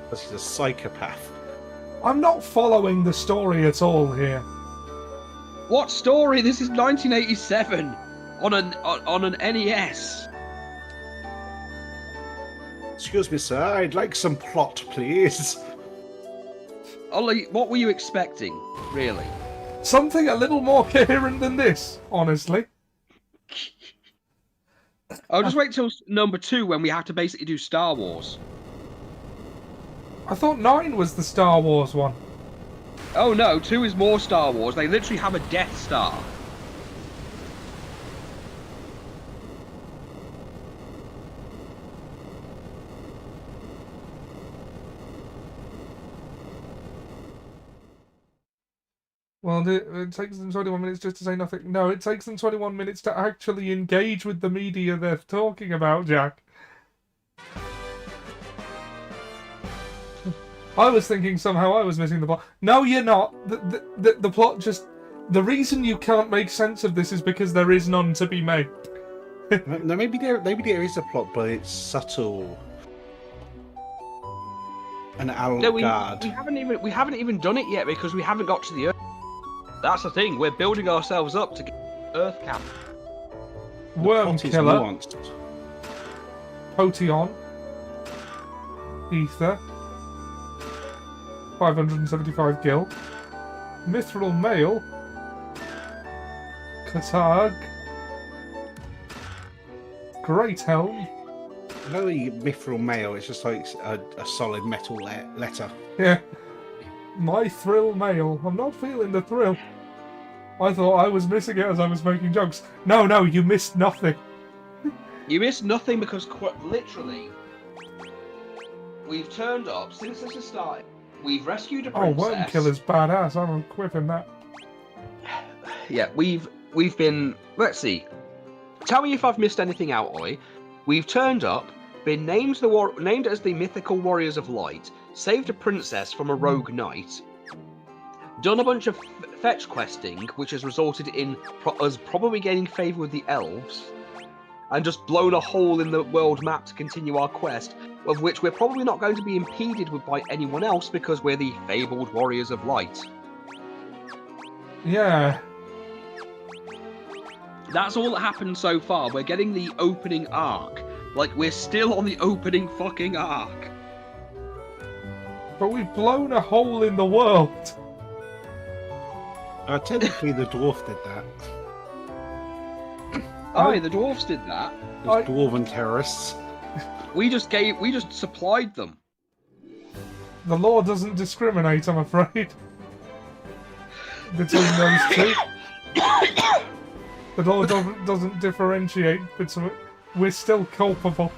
Speaker 3: Because he's a psychopath.
Speaker 1: I'm not following the story at all here.
Speaker 4: What story? This is 1987 on an NES.
Speaker 3: Excuse me, sir. I'd like some plot, please.
Speaker 4: Ollie, what were you expecting, really?
Speaker 1: Something a little more coherent than this, honestly.
Speaker 4: I'll just wait till number 2 when we have to basically do Star Wars.
Speaker 1: I thought 9 was the Star Wars one.
Speaker 4: Oh no, 2 is more Star Wars. They literally have a Death Star.
Speaker 1: Well, it takes them 21 minutes just to say nothing. No, it takes them 21 minutes to actually engage with the media they're talking about, Jack. I was thinking somehow I was missing the plot. No, you're not. The plot just... The reason you can't make sense of this is because there is none to be made.
Speaker 3: No, maybe there is a plot, but it's subtle. An
Speaker 4: No, we
Speaker 3: avant-garde.
Speaker 4: haven't even done it yet because we haven't got to the Earth. That's the thing. We're building ourselves up to get Earth cap.
Speaker 1: Worm
Speaker 3: Plot is
Speaker 1: Killer,
Speaker 3: nuanced.
Speaker 1: Potion, Ether, 575 gil, Mithril Mail, Katarg, Great Helm.
Speaker 3: Very mithril mail. It's just like a solid metal letter.
Speaker 1: Yeah. My Thrill Mail. I'm not feeling the thrill. I thought I was missing it as I was making jokes. No, you missed nothing.
Speaker 4: You missed nothing because literally, we've turned up since this has started. We've rescued a
Speaker 1: Oh,
Speaker 4: princess.
Speaker 1: Worm Killer's badass. I'm equipping that.
Speaker 4: Yeah, we've been. Let's see. Tell me if I've missed anything out, Ollie. We've turned up, been named as the mythical warriors of light, saved a princess from a rogue knight, done a bunch of fetch questing, which has resulted in us probably gaining favour with the elves, and just blown a hole in the world map to continue our quest, of which we're probably not going to be impeded with by anyone else because we're the fabled warriors of light.
Speaker 1: Yeah.
Speaker 4: That's all that happened so far. We're getting the opening arc. Like, we're still on the opening fucking arc.
Speaker 1: But we've blown a hole in the world.
Speaker 3: Technically, the dwarf did that.
Speaker 4: Aye, the dwarves did that.
Speaker 3: Those dwarven terrorists.
Speaker 4: We just supplied them.
Speaker 1: The law doesn't discriminate, I'm afraid. Between those two. The law doesn't differentiate between... We're still culpable.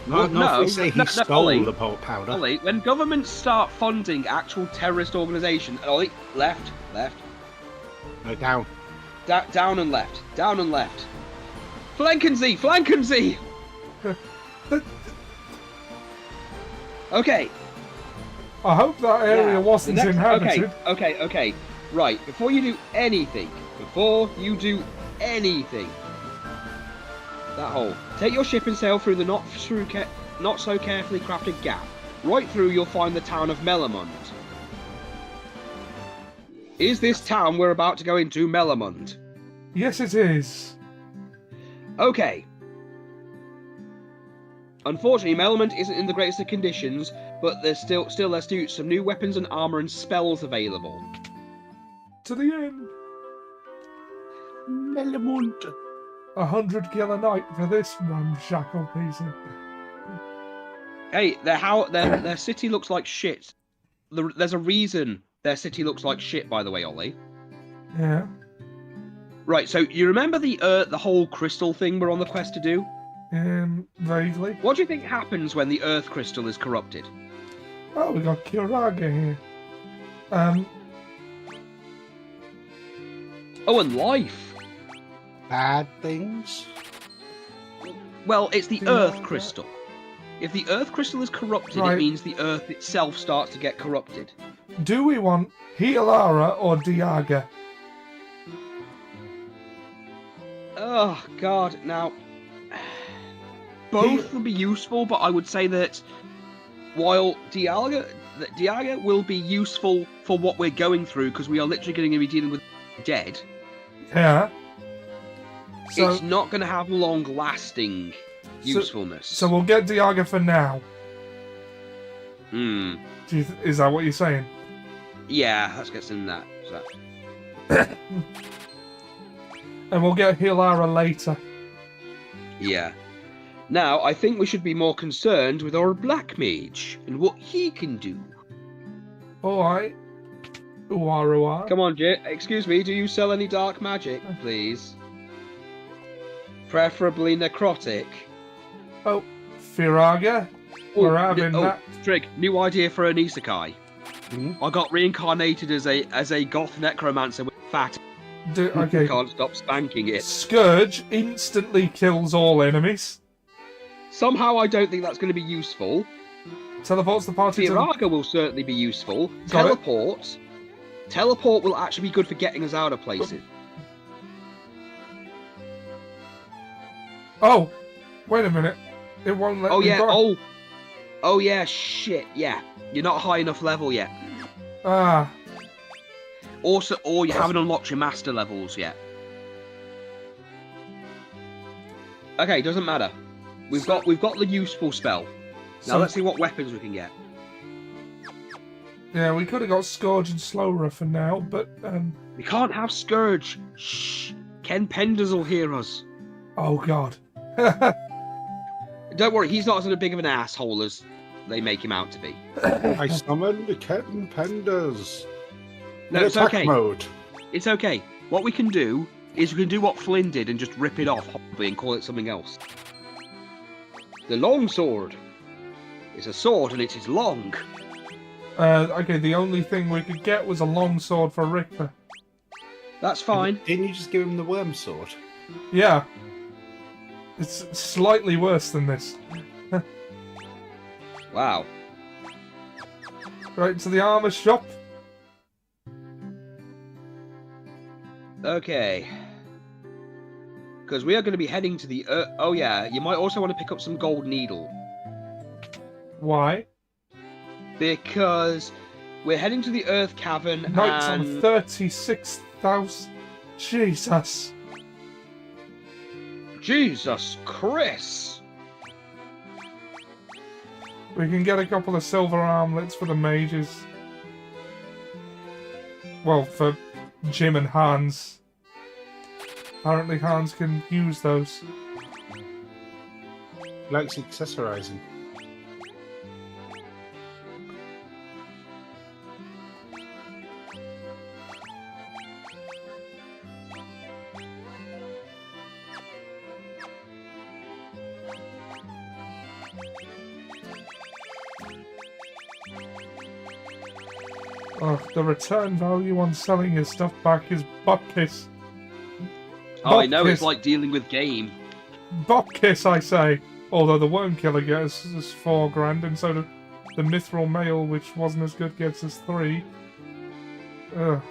Speaker 3: Not if we say he stole
Speaker 4: Ollie,
Speaker 3: the powder.
Speaker 4: Ollie, when governments start funding actual terrorist organisations... Ollie, left.
Speaker 3: No, down.
Speaker 4: Down and left. Flank and Z!
Speaker 2: Okay.
Speaker 1: I hope that area
Speaker 2: Now,
Speaker 1: wasn't inhabited.
Speaker 2: Okay. Right, before you do anything, that hole. Take your ship and sail through the not so carefully crafted gap. Right through, you'll find the town of Melamund. Is this town we're about to go into Melamund?
Speaker 1: Yes, it is.
Speaker 2: Okay. Unfortunately, Melamund isn't in the greatest of conditions, but there's still some new weapons and armor and spells available.
Speaker 1: To the end.
Speaker 3: Melamund.
Speaker 1: 100 gil a night for this ramshackle piece of...
Speaker 2: Hey, their city looks like shit. There's a reason their city looks like shit, by the way, Ollie.
Speaker 1: Yeah.
Speaker 2: Right, so you remember the whole crystal thing we're on the quest to do?
Speaker 1: Vaguely.
Speaker 2: What do you think happens when the Earth crystal is corrupted?
Speaker 1: Oh, we got Kiraga here.
Speaker 2: Oh, and life.
Speaker 3: Bad things?
Speaker 2: Well, it's the Earth crystal. If the Earth crystal is corrupted,
Speaker 1: Right.
Speaker 2: it means the Earth itself starts to get corrupted.
Speaker 1: Do we want Healara or Diaga?
Speaker 2: Oh, God. Now, both will be useful, but I would say that while Diaga will be useful for what we're going through, because we are literally going to be dealing with dead,
Speaker 1: Yeah. So,
Speaker 2: it's not going to have long-lasting usefulness.
Speaker 1: so we'll get Diaga for now.
Speaker 2: Hmm.
Speaker 1: Is that what you're saying?
Speaker 2: Yeah, let's get some of that.
Speaker 1: And we'll get Healara later.
Speaker 2: Yeah. Now, I think we should be more concerned with our Black Mage and what he can do.
Speaker 1: Alright. Uaruar.
Speaker 2: Come on, Jit. Excuse me, do you sell any dark magic, please? Preferably necrotic.
Speaker 1: Oh, Firaga. We're having that.
Speaker 2: Trig, new idea for an isekai.
Speaker 3: Hmm?
Speaker 2: I got reincarnated as a goth necromancer with fat.
Speaker 1: Okay.
Speaker 2: Can't stop spanking it.
Speaker 1: Scourge instantly kills all enemies.
Speaker 2: Somehow I don't think that's going to be useful.
Speaker 1: Teleports the party to
Speaker 2: Firaga will certainly be useful.
Speaker 1: Got it.
Speaker 2: Teleport will actually be good for getting us out of places.
Speaker 1: Oh, wait a minute. It won't let
Speaker 2: Oh
Speaker 1: me
Speaker 2: yeah,
Speaker 1: buy.
Speaker 2: oh yeah, shit, yeah. You're not high enough level yet.
Speaker 1: Ah,
Speaker 2: Also, or you haven't unlocked your master levels yet. Okay, doesn't matter. We've got the useful spell. Now
Speaker 1: so,
Speaker 2: let's see what weapons we can get.
Speaker 1: yeah, we could have got Scourge and Slowra for now, but
Speaker 2: We can't have Scourge. Shh. Ken Penders will hear us.
Speaker 1: oh god.
Speaker 2: Don't worry, he's not as big of an asshole as they make him out to be.
Speaker 3: I summoned the Ken Penders.
Speaker 2: No,
Speaker 3: In
Speaker 2: it's
Speaker 3: attack
Speaker 2: okay.
Speaker 3: mode.
Speaker 2: It's okay. What we can do is we can do what Flynn did and just rip it off horribly and call it something else. The long sword. It's a sword and it is long.
Speaker 1: Okay, the only thing we could get was a long sword for Richter.
Speaker 2: That's fine.
Speaker 3: Didn't you just give him the worm sword?
Speaker 1: Yeah. It's slightly worse than this.
Speaker 2: Wow.
Speaker 1: Right, to the armor shop.
Speaker 2: Okay. Because we are going to be heading to the... oh yeah, you might also want to pick up some gold needle.
Speaker 1: Why?
Speaker 2: Because we're heading to the Earth Cavern
Speaker 1: Knights on
Speaker 2: and...
Speaker 1: 36,000. Jesus.
Speaker 2: Jesus Chris!
Speaker 1: We can get a couple of silver armlets for the mages. Well, for Jim and Hans. Apparently Hans can use those.
Speaker 3: Likes accessorizing.
Speaker 1: Oh, the return value on selling his stuff back is butt kiss.
Speaker 2: Oh, I know,
Speaker 1: Butt
Speaker 2: it's like dealing with game.
Speaker 1: Butt kiss, I say. Although the worm killer gets us 4 grand, and so do... the mithril mail, which wasn't as good, gets us 3. Ugh.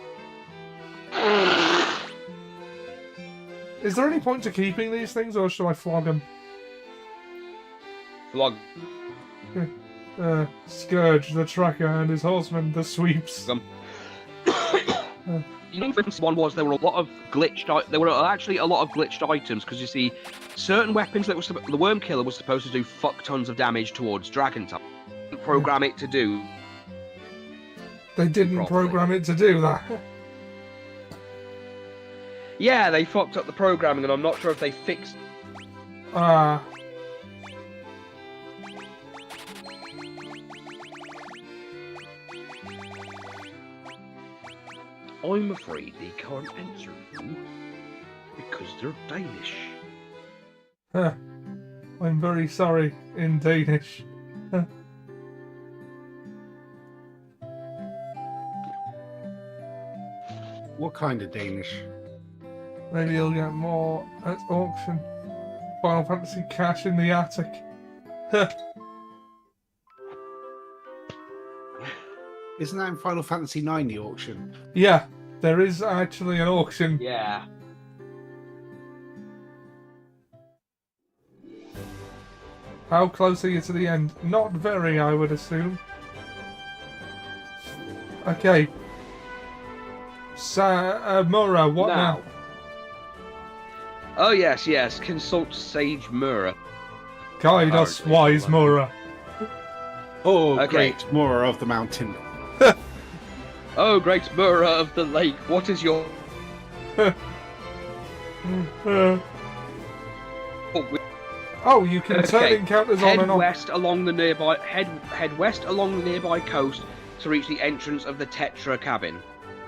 Speaker 1: Is there any point to keeping these things, or shall I flog them?
Speaker 2: Flog.
Speaker 1: Scourge, the tracker, and his horseman, the sweeps.
Speaker 2: You know, for instance, one was there were a lot of glitched. There were actually a lot of glitched items because you see, certain weapons that was the Worm Killer was supposed to do fuck tons of damage towards Dragon type. Program it to do.
Speaker 1: They didn't
Speaker 2: properly.
Speaker 1: program it to do that.
Speaker 2: Yeah, they fucked up the programming, and I'm not sure if they fixed.
Speaker 1: Ah.
Speaker 2: I'm afraid they can't answer you because they're Danish.
Speaker 1: Huh. I'm very sorry in Danish.
Speaker 3: What kind of Danish?
Speaker 1: Maybe you'll get more at auction. Final Fantasy cash in the attic.
Speaker 3: Isn't that in Final Fantasy IX, the auction?
Speaker 1: Yeah, there is actually an auction.
Speaker 2: Yeah.
Speaker 1: How close are you to the end? Not very, I would assume. Okay. Mura, what now?
Speaker 2: Oh yes, yes. Consult Sage Mura.
Speaker 1: Guide us, wise Mura.
Speaker 3: Oh,
Speaker 2: Okay.
Speaker 3: great Mora of the mountain.
Speaker 2: Oh, great Mura of the lake, what is your?
Speaker 1: Oh, you can turn
Speaker 2: Okay.
Speaker 1: encounters on
Speaker 2: Head
Speaker 1: and off.
Speaker 2: west along the nearby head west along the nearby coast to reach the entrance of the Tetra cabin.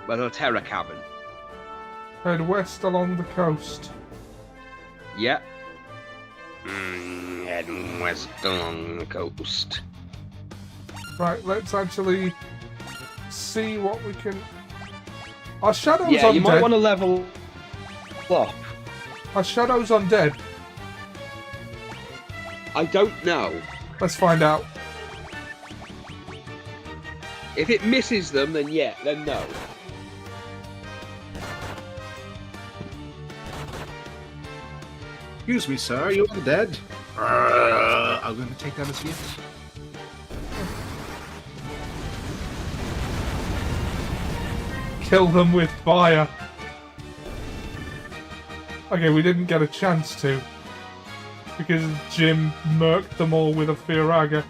Speaker 2: Well, the Terra cabin.
Speaker 1: Head west along the coast.
Speaker 2: Yeah. Head west along the coast.
Speaker 1: Right, let's actually see what we can... Are shadows
Speaker 2: Yeah, you might
Speaker 1: undead?
Speaker 2: want to level up.
Speaker 1: Are shadows undead?
Speaker 2: I don't know.
Speaker 1: Let's find out.
Speaker 2: If it misses them, then yeah, then no.
Speaker 3: Excuse me, sir, are you undead? I'm going to take that as yes.
Speaker 1: Kill them with fire. Okay, we didn't get a chance to. Because Jim murked them all with a Firaga.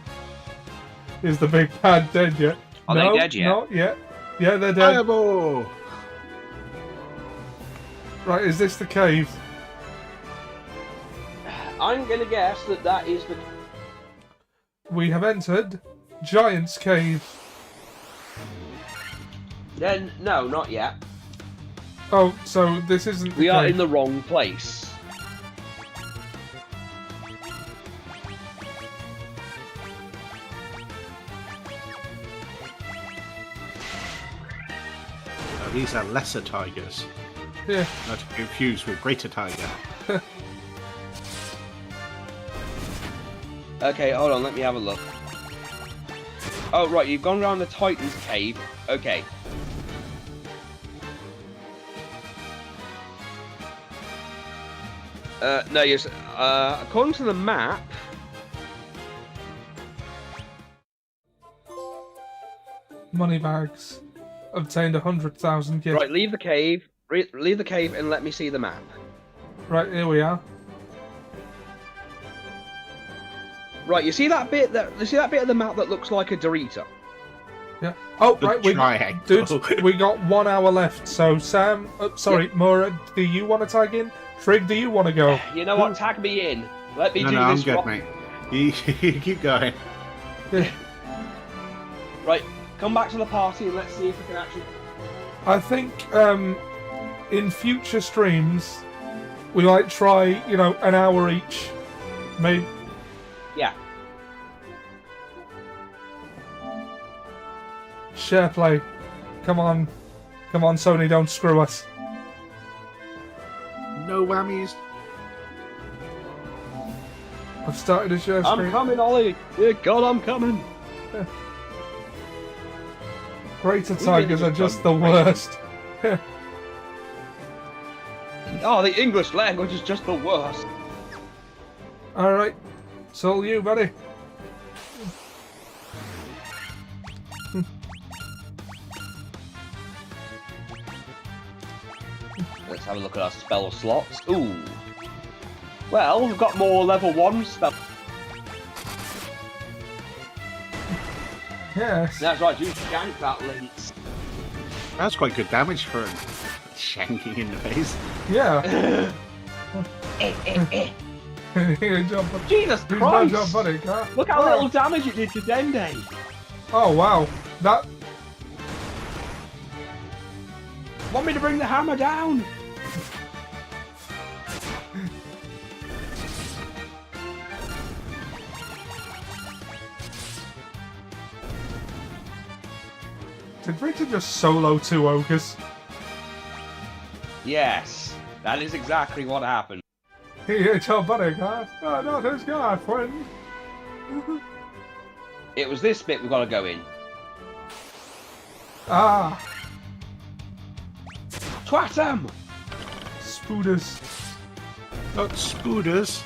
Speaker 1: Is the big bad dead yet?
Speaker 2: Are
Speaker 1: no,
Speaker 2: they dead yet?
Speaker 1: Not yet. Yeah, they're dead.
Speaker 3: Fireball!
Speaker 1: Right, is this the cave?
Speaker 2: I'm gonna guess that that is the.
Speaker 1: We have entered Giant's Cave.
Speaker 2: Then no, not yet.
Speaker 1: Oh, so this isn't the
Speaker 2: We are
Speaker 1: cave.
Speaker 2: in the wrong place.
Speaker 3: Oh, these are lesser tigers,
Speaker 1: Yeah.
Speaker 3: not to be confused with greater tiger.
Speaker 2: Okay, hold on, let me have a look. Oh, right, you've gone around the Titan's cave. Okay. No, yes. According to the map,
Speaker 1: Moneybags. Obtained 100,000 gifts.
Speaker 2: right, leave the cave. Leave the cave and let me see the map.
Speaker 1: Right, here we are.
Speaker 2: Right, you see that bit of the map that looks like a Dorito?
Speaker 1: Yeah. Oh,
Speaker 3: The
Speaker 1: right,
Speaker 3: triangle.
Speaker 1: dude, we got 1 hour left. So, Sam, sorry, Mora, do you want to tag in? Trig, do you want to go?
Speaker 2: You know what? Tag me in. Let me
Speaker 3: No,
Speaker 2: do
Speaker 3: no, I'm
Speaker 2: this.
Speaker 3: good, mate. You keep going.
Speaker 2: Right, come back to the party and let's see if we can actually.
Speaker 1: I think in future streams, we might try, an hour each. Maybe.
Speaker 2: Yeah.
Speaker 1: Share play. Come on, Sony, don't screw us.
Speaker 3: No whammies.
Speaker 1: I've started a share
Speaker 2: I'm
Speaker 1: screen.
Speaker 2: coming, Ollie. Dear God, I'm coming.
Speaker 1: Greater tigers are just the worst.
Speaker 4: Oh, the English language is just the worst.
Speaker 1: Alright, it's all you, buddy.
Speaker 4: Let's have a look at our spell slots. Ooh. Well, we've got more level 1 spell.
Speaker 1: Yes.
Speaker 4: That's right, you shank that Lynx.
Speaker 3: That's quite good damage for him. Shanking in the face.
Speaker 1: Yeah. Good job, buddy.
Speaker 4: Jesus
Speaker 1: Good
Speaker 4: Christ!
Speaker 1: job, buddy. Huh?
Speaker 4: Look how
Speaker 1: Oh.
Speaker 4: little damage it did to Dende.
Speaker 1: Oh, wow. That...
Speaker 4: Want me to bring the hammer down?
Speaker 1: Did Richard just solo 2 ogres?
Speaker 4: Yes, that is exactly what happened.
Speaker 1: Good job, buddy. Huh? Oh, not his guy, friend.
Speaker 4: It was this bit we've got to go in.
Speaker 1: Ah,
Speaker 4: Twat 'em!
Speaker 1: spooders.
Speaker 3: Not spooders.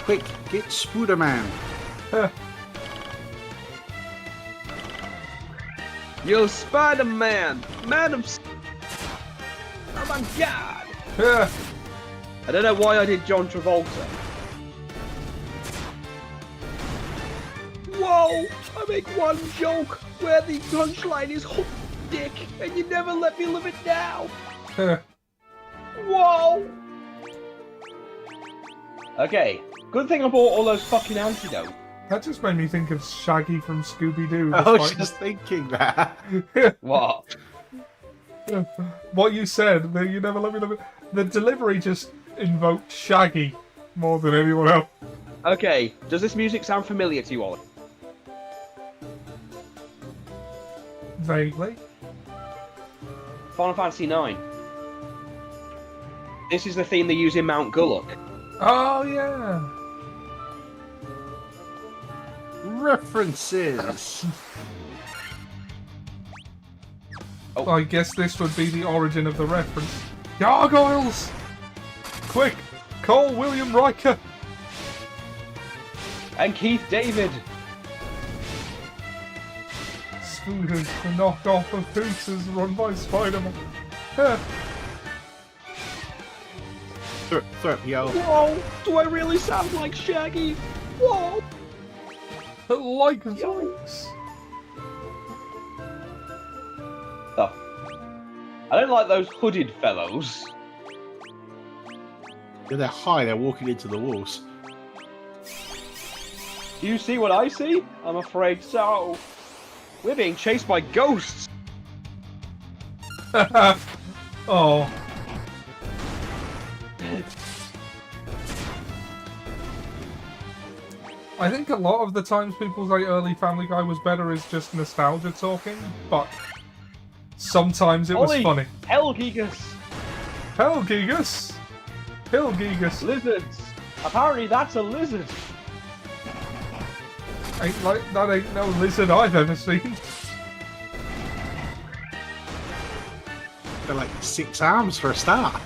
Speaker 3: Quick, get Spooderman.
Speaker 4: Yo, Spider-Man! Man of... Oh my god!
Speaker 1: Yeah.
Speaker 4: I don't know why I did John Travolta. Whoa! I make one joke where the punchline is "hook dick" and you never let me live it down. Whoa! Okay, good thing I bought all those fucking antidotes.
Speaker 1: That just made me think of Shaggy from Scooby-Doo.
Speaker 3: I was just thinking that.
Speaker 4: What?
Speaker 1: What you said, that you never let me live it. The delivery just invoked Shaggy more than anyone else.
Speaker 4: Okay, does this music sound familiar to you all?
Speaker 1: Vaguely.
Speaker 4: Final Fantasy IX. This is the theme they use in Mount Gullock.
Speaker 1: Oh, yeah.
Speaker 3: References.
Speaker 1: Oh. I guess this would be the origin of the reference. Gargoyles! Quick, call William Riker.
Speaker 4: And Keith David.
Speaker 1: Spooders, the knockoff of Hooters run by Spider-Man.
Speaker 3: Throw yo.
Speaker 4: Whoa! Do I really sound like Shaggy? Whoa!
Speaker 1: Like Zoinks.
Speaker 4: Oh. I don't like those hooded fellows.
Speaker 3: Yeah, they're high, they're walking into the walls.
Speaker 4: Do you see what I see? I'm afraid so. We're being chased by ghosts.
Speaker 1: Oh. I think a lot of the times people say early Family Guy was better is just nostalgia talking, but sometimes it was
Speaker 4: Ollie,
Speaker 1: funny.
Speaker 4: Hellgigas.
Speaker 1: Hellgigas! Hellgigas!
Speaker 4: Lizards. Apparently that's a lizard.
Speaker 1: That ain't no lizard I've ever seen.
Speaker 3: They're like 6 arms for a start.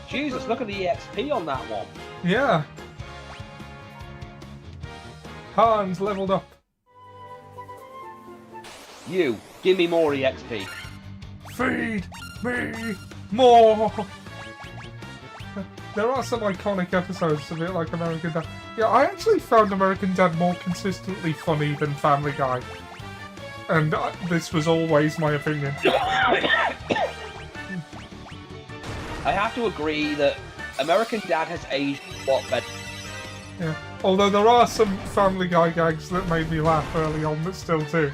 Speaker 4: Jesus, look at the EXP on that one.
Speaker 1: Yeah. Hans leveled up.
Speaker 4: You, give me more EXP.
Speaker 1: Feed me more! There are some iconic episodes, a bit like American Dad. Yeah, I actually found American Dad more consistently funny than Family Guy. And this was always my opinion.
Speaker 4: I have to agree that American Dad has aged a lot better.
Speaker 1: Yeah. Although there are some Family Guy gags that made me laugh early on that still do.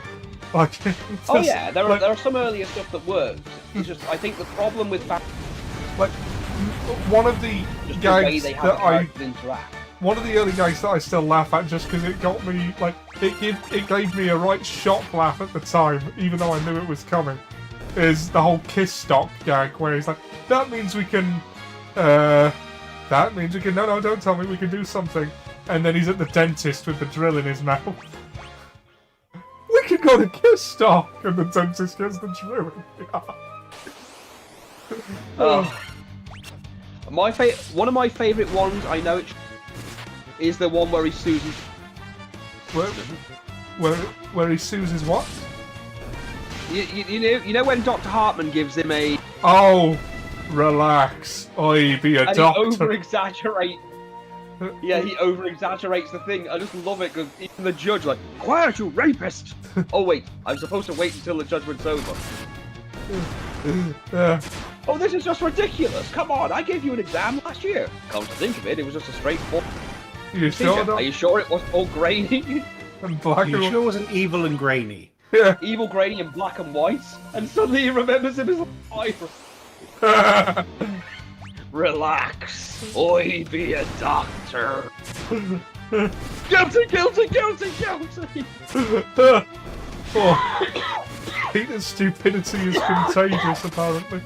Speaker 1: Like,
Speaker 4: Oh yeah, there are some earlier stuff that works. It's just, I think the problem with
Speaker 1: like one of the
Speaker 4: Just the way
Speaker 1: gags
Speaker 4: they have
Speaker 1: that I
Speaker 4: characters interact.
Speaker 1: one of the early gags that I still laugh at just because it got me like it gave me a right shock laugh at the time, even though I knew it was coming. Is the whole kiss stock gag where he's like, that means we can no, don't tell me, we can do something. And then he's at the dentist with the drill in his mouth. We could go to kiss stock, and the dentist gets the drill in the eye.
Speaker 2: One of my favourite ones, I know it is the one where he sues his...
Speaker 1: Where he sues his what?
Speaker 2: You know when Dr. Hartman gives him a...
Speaker 1: Oh, relax. I be a
Speaker 2: and
Speaker 1: doctor.
Speaker 2: he over-exaggerates. Yeah, he over-exaggerates the thing. I just love it because even the judge like, quiet, you rapist! Oh wait, I'm supposed to wait until the judgment's over. Oh, this is just ridiculous! Come on, I gave you an exam last year. Come to think of it, it was just a straightforward.
Speaker 1: You sure?
Speaker 2: Are you sure it wasn't all grainy?
Speaker 1: And black
Speaker 3: You
Speaker 1: and
Speaker 3: sure it wasn't evil and grainy?
Speaker 1: Yeah.
Speaker 2: Evil, grainy, and black and white, and suddenly he remembers him as a pirate. Relax. I be a doctor. Guilty, guilty, guilty, guilty.
Speaker 1: Oh. Peter's stupidity is contagious, apparently.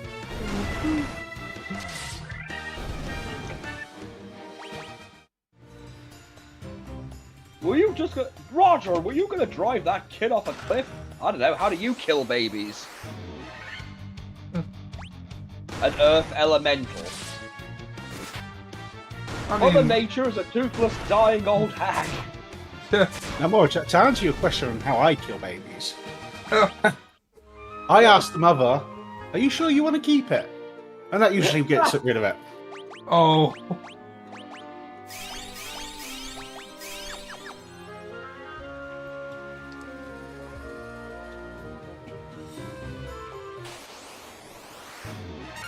Speaker 2: Roger, were you gonna drive that kid off a cliff? I don't know, how do you kill babies? An earth elemental. Mother Nature is a toothless, dying old hag.
Speaker 3: Now, more to answer your question on how I kill babies, I asked the mother, "Are you sure you want to keep it?" And that usually gets rid of it.
Speaker 1: Oh.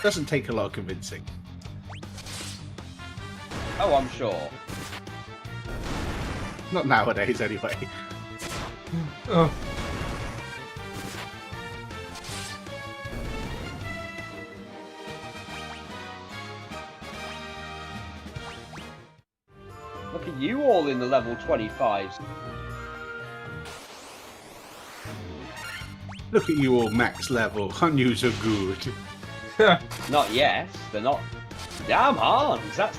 Speaker 3: Doesn't take a lot of convincing.
Speaker 2: Oh, I'm sure.
Speaker 3: Not nowadays, anyway.
Speaker 1: Oh.
Speaker 2: Look at you all in the level 25s.
Speaker 3: Look at you all max level. Aren't you so good?
Speaker 2: Not yet. They're not. Damn Hans, that's...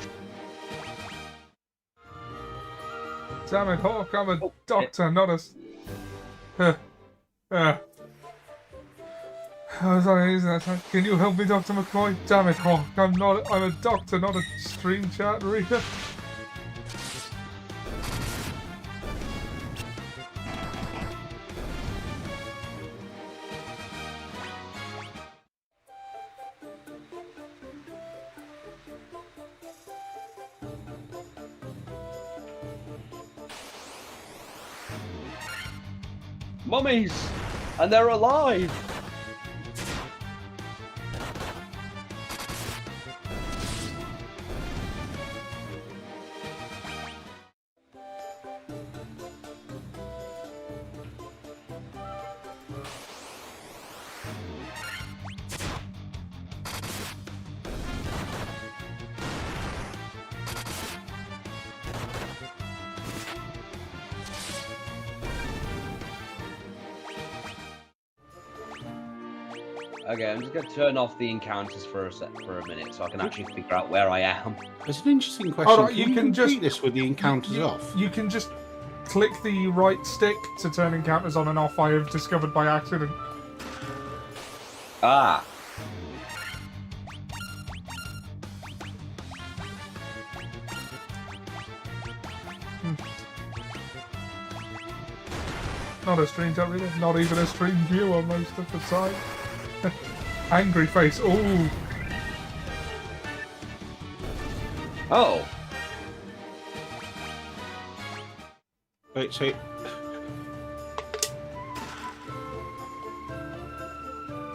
Speaker 1: Damn it, Hawk, I'm a doctor, not a... Oh, sorry, isn't that time? Can you help me, Dr. McCoy? Damn it, Hawk, I'm a doctor, not a stream chat reader.
Speaker 2: Mummies! And they're alive! Okay, I'm just going to turn off the encounters for a minute so I can actually figure out where I am.
Speaker 3: It's an interesting question.
Speaker 1: Hold on, you can just
Speaker 3: complete this with the encounters off.
Speaker 1: You can just click the right stick to turn encounters on and off. I have discovered by accident.
Speaker 2: Ah.
Speaker 1: Not a stream chat reader, not even a stream viewer most of the time. Angry face, ooh.
Speaker 2: Oh.
Speaker 3: Wait, so...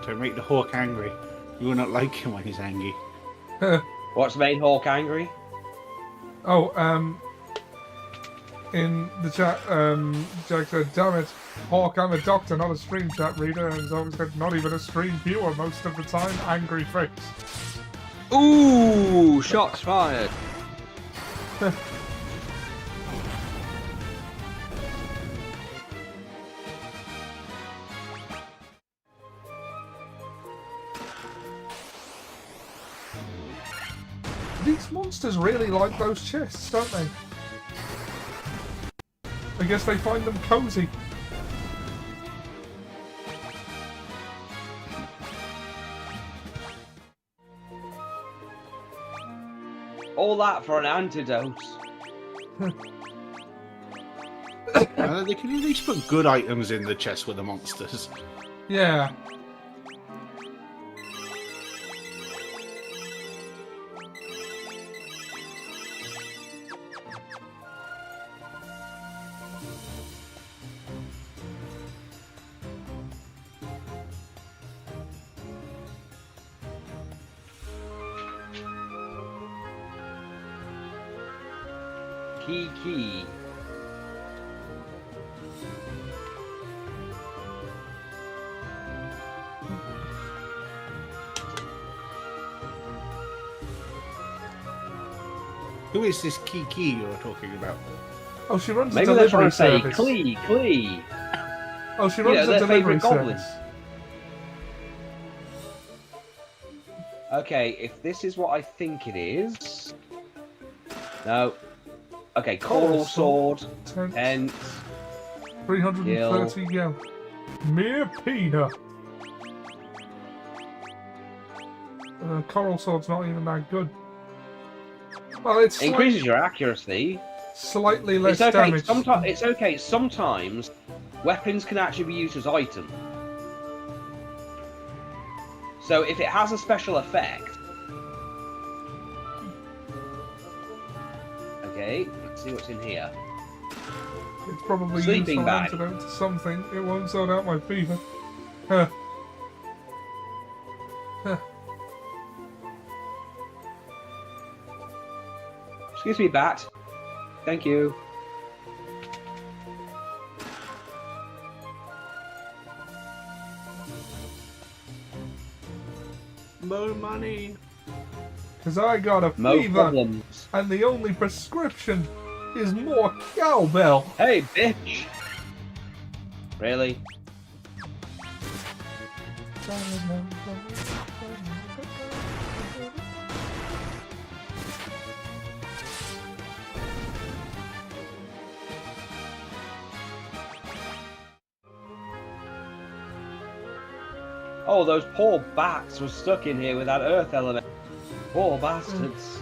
Speaker 3: Don't make the Hawk angry. You will not like him when he's angry.
Speaker 2: What's made Hawk angry?
Speaker 1: Oh, in the chat, Jack said, damn it, Hawk, I'm a doctor, not a stream chat reader, and Zoe said, not even a stream viewer most of the time, angry face.
Speaker 2: Ooh, shots fired.
Speaker 1: These monsters really like those chests, don't they? I guess they find them cozy.
Speaker 4: All that for an antidote.
Speaker 3: They can at least put good items in the chest with the monsters.
Speaker 1: Yeah.
Speaker 4: Key.
Speaker 3: Who is this Kiki you're talking about?
Speaker 1: Oh, she runs
Speaker 4: Maybe
Speaker 1: a
Speaker 4: they're
Speaker 1: delivery
Speaker 4: trying to say
Speaker 1: service.
Speaker 4: Klee.
Speaker 1: Oh, she runs a
Speaker 4: their
Speaker 1: delivery
Speaker 4: favourite goblin.
Speaker 1: service.
Speaker 4: Okay, if this is what I think it is... No. Okay, Coral Sword,
Speaker 1: Tense.
Speaker 4: and
Speaker 1: 330 yen. Mere peanut. Coral Sword's not even that good. Well, it's
Speaker 4: increases your accuracy.
Speaker 1: slightly less
Speaker 4: It's okay.
Speaker 1: damage.
Speaker 4: It's okay. Sometimes weapons can actually be used as items. So if it has a special effect, okay, let's see what's in here.
Speaker 1: It's probably
Speaker 4: Sleeping
Speaker 1: useful
Speaker 4: bag.
Speaker 1: antidote to something. It won't sort out my fever. Huh. Huh.
Speaker 4: Excuse me, bat. Thank you.
Speaker 3: More money.
Speaker 1: Because I got a
Speaker 4: No
Speaker 1: fever,
Speaker 4: problems.
Speaker 1: and the only prescription is more cowbell.
Speaker 4: Hey, bitch. Really? Oh, those poor bats were stuck in here with that earth element. Poor bastards.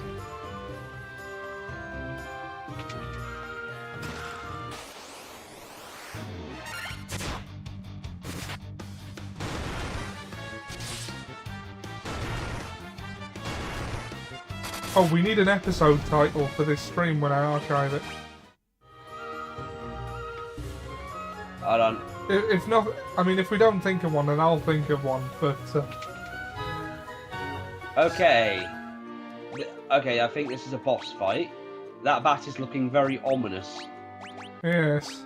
Speaker 1: Oh, we need an episode title for this stream when I archive it.
Speaker 4: Hold on.
Speaker 1: If not, I mean, if we don't think of one, then I'll think of one. But
Speaker 4: Okay. Okay, I think this is a boss fight. That bat is looking very ominous.
Speaker 1: yes,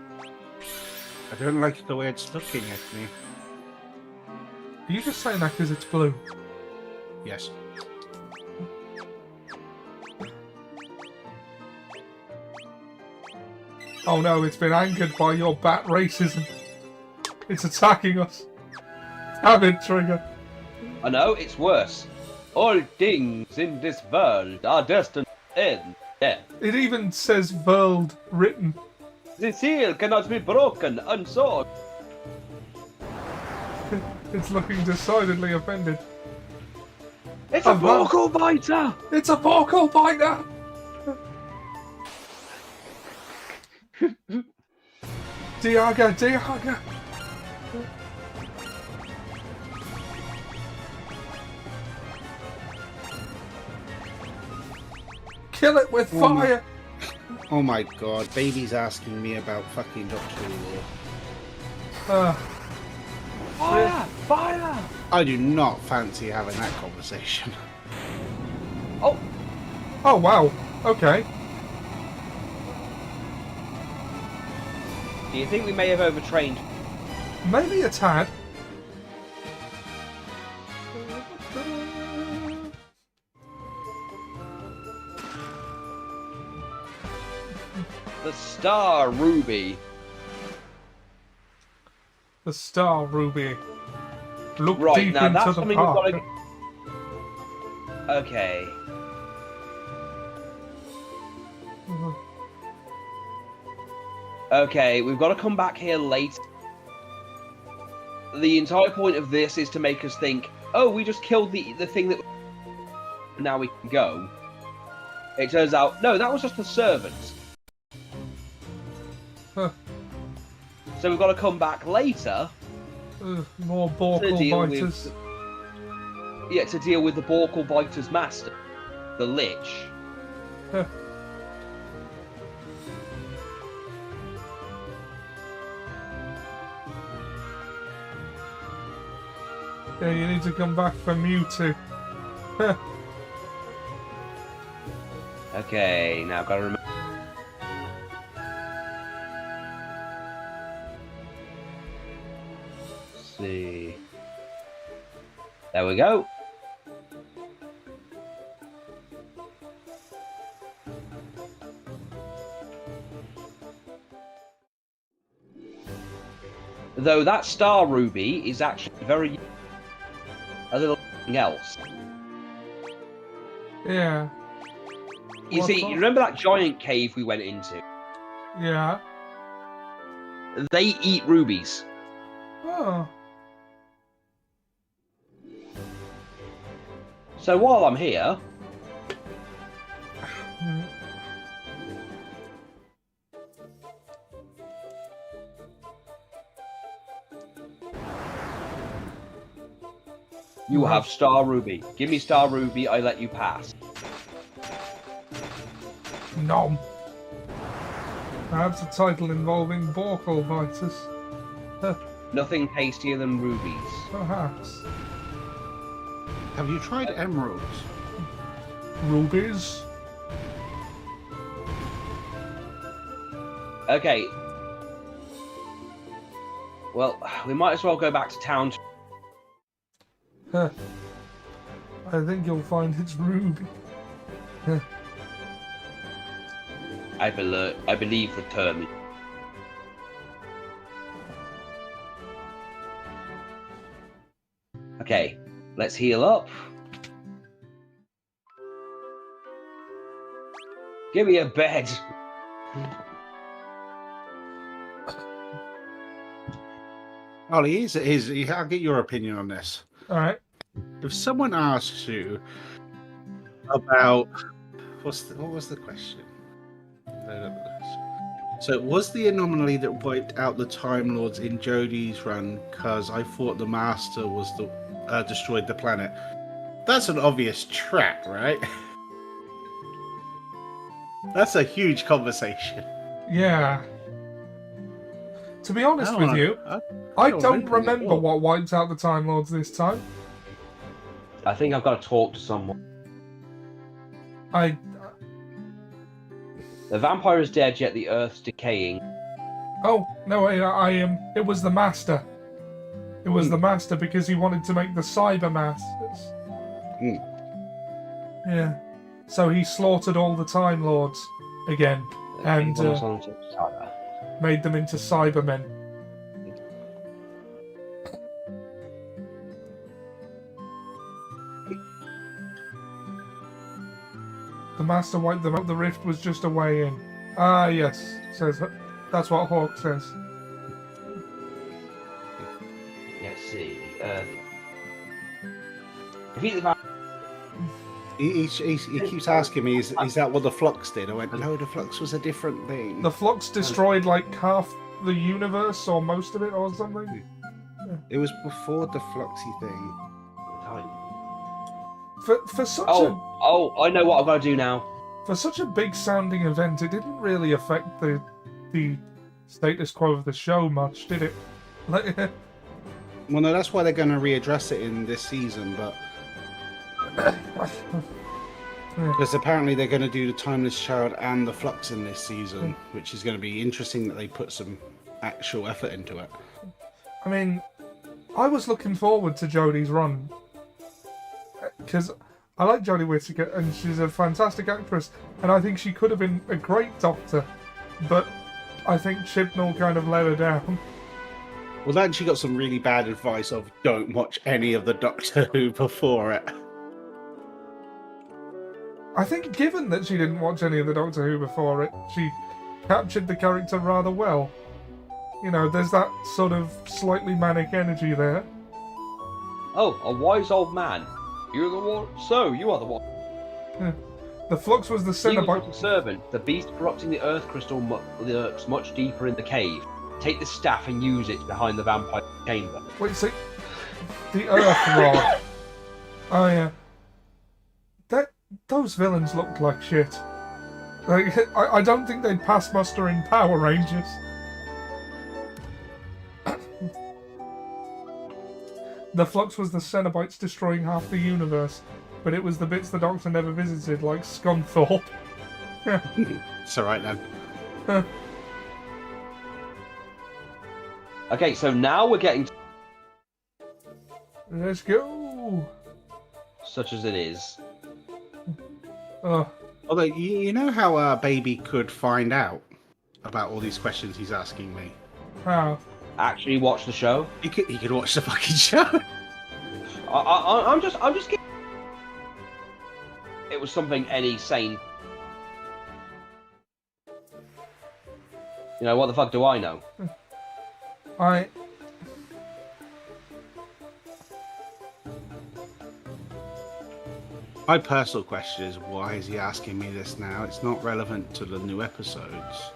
Speaker 3: I don't like the way it's looking at me.
Speaker 1: are you just saying that because it's blue?
Speaker 3: Yes.
Speaker 1: Oh no, it's been angered by your bat racism. It's attacking us. Damn it, Trigger.
Speaker 4: I know, it's worse. All things in this world are destined to end. Death.
Speaker 1: It even says world written.
Speaker 4: The seal cannot be broken, unsawed.
Speaker 1: It's looking decidedly offended.
Speaker 4: It's a
Speaker 1: Oh, wow.
Speaker 4: vocal biter!
Speaker 1: It's a vocal biter! Diaga. Kill it with
Speaker 3: Oh my-
Speaker 1: fire!
Speaker 3: Oh my god, baby's asking me about fucking Doctor Who.
Speaker 4: Fire! Fire!
Speaker 3: I do not fancy having that conversation.
Speaker 4: Oh,
Speaker 1: Oh wow, okay.
Speaker 4: do you think we may have overtrained?
Speaker 1: Maybe a tad.
Speaker 4: The Star Ruby.
Speaker 1: The Star Ruby. Look
Speaker 4: Right,
Speaker 1: deep
Speaker 4: now
Speaker 1: into
Speaker 4: that's
Speaker 1: the
Speaker 4: something
Speaker 1: park.
Speaker 4: we've got to... Okay. Okay, we've got to come back here late. The entire point of this is to make us think, oh, we just killed the thing that... Now we can go. It turns out, no, that was just the servants.
Speaker 1: Huh.
Speaker 4: So we've got to come back later
Speaker 1: More
Speaker 4: to
Speaker 1: Borkle
Speaker 4: deal
Speaker 1: biters.
Speaker 4: with... Yeah, to deal with the Borkle Biter's master. The Lich.
Speaker 1: Huh. Yeah, you need to come back for Mewtwo.
Speaker 4: Okay, now I've got to remember... Let's see... There we go. Though that Star Ruby is actually very... a little something else.
Speaker 1: Yeah.
Speaker 4: You
Speaker 1: What's
Speaker 4: see,
Speaker 1: that?
Speaker 4: you remember that giant cave we went into?
Speaker 1: Yeah.
Speaker 4: They eat rubies.
Speaker 1: Oh.
Speaker 4: So while I'm here...
Speaker 1: Hmm.
Speaker 4: You have Star Ruby. Give me Star Ruby, I let you pass.
Speaker 1: Nom. Perhaps a title involving Borkle biters.
Speaker 4: Nothing tastier than rubies.
Speaker 1: Perhaps.
Speaker 3: Have you tried emeralds?
Speaker 1: Rubies?
Speaker 4: Okay. Well, we might as well go back to town.
Speaker 1: Huh. I think you'll find it's Ruby.
Speaker 4: I believe the term. Okay, let's heal up. Give me a bed.
Speaker 3: Ollie, I'll get your opinion on this.
Speaker 1: Alright.
Speaker 3: If someone asks you about what was the question? So was the anomaly that wiped out the Time Lords in Jodie's run because I thought the Master was the destroyed the planet? That's an obvious trap, right? That's a huge conversation.
Speaker 1: Yeah. To be honest with you, I don't remember what wiped out the Time Lords this time.
Speaker 4: I think I've got to talk to someone. The vampire is dead, yet the earth's decaying.
Speaker 1: Oh, no, it was the Master. It was the Master because he wanted to make the Cyber Masters. Yeah. So he slaughtered all the Time Lords again and made them into Cybermen. The Master wiped them out. The rift was just a way in. Ah, yes. That's what Hawk says.
Speaker 4: Let's see. Defeat the vampire.
Speaker 3: He keeps asking me, is that what the Flux did? I went, no, the Flux was a different thing.
Speaker 1: The Flux destroyed like half the universe or most of it or something.
Speaker 3: It was before the Fluxy thing.
Speaker 1: For such
Speaker 4: I know what I've got to do now.
Speaker 1: For such a big sounding event, it didn't really affect the status quo of the show much, did it? Like,
Speaker 3: well, no, that's why they're going to readdress it in this season, but because apparently they're going to do the Timeless Child and the Flux in this season, which is going to be interesting that they put some actual effort into it.
Speaker 1: I mean, I was looking forward to Jodie's run because I like Jodie Whittaker and she's a fantastic actress, and I think she could have been a great Doctor. but I think Chibnall kind of let her down.
Speaker 3: Well, then she got some really bad advice of don't watch any of the Doctor Who before it.
Speaker 1: I think given that she didn't watch any of the Doctor Who before it, she captured the character rather well. You know, there's that sort of slightly manic energy there.
Speaker 4: Oh, a wise old man. You're the one. So, you are the one.
Speaker 1: The Flux was the
Speaker 4: He was
Speaker 1: Cenobite.
Speaker 4: but a servant. The beast corrupting the Earth crystal lurks much deeper in the cave. Take the staff and use it behind the vampire chamber.
Speaker 1: Wait, see, the Earth Rod. Oh yeah. Those villains looked like shit. Like, I don't think they'd pass muster in Power Rangers. The Flux was the Cenobites destroying half the universe, but it was the bits the Doctor never visited, like Scunthorpe.
Speaker 3: It's alright then.
Speaker 4: Okay, so now we're getting
Speaker 1: Let's go.
Speaker 4: such as it is.
Speaker 3: Although, you know how Baby could find out about all these questions he's asking me?
Speaker 1: How?
Speaker 4: Actually, watch the show.
Speaker 3: He could watch the fucking show.
Speaker 4: I'm just kidding. It was something any sane. You know, what the fuck do I know?
Speaker 3: My personal question is, why is he asking me this now? It's not relevant to the new episodes.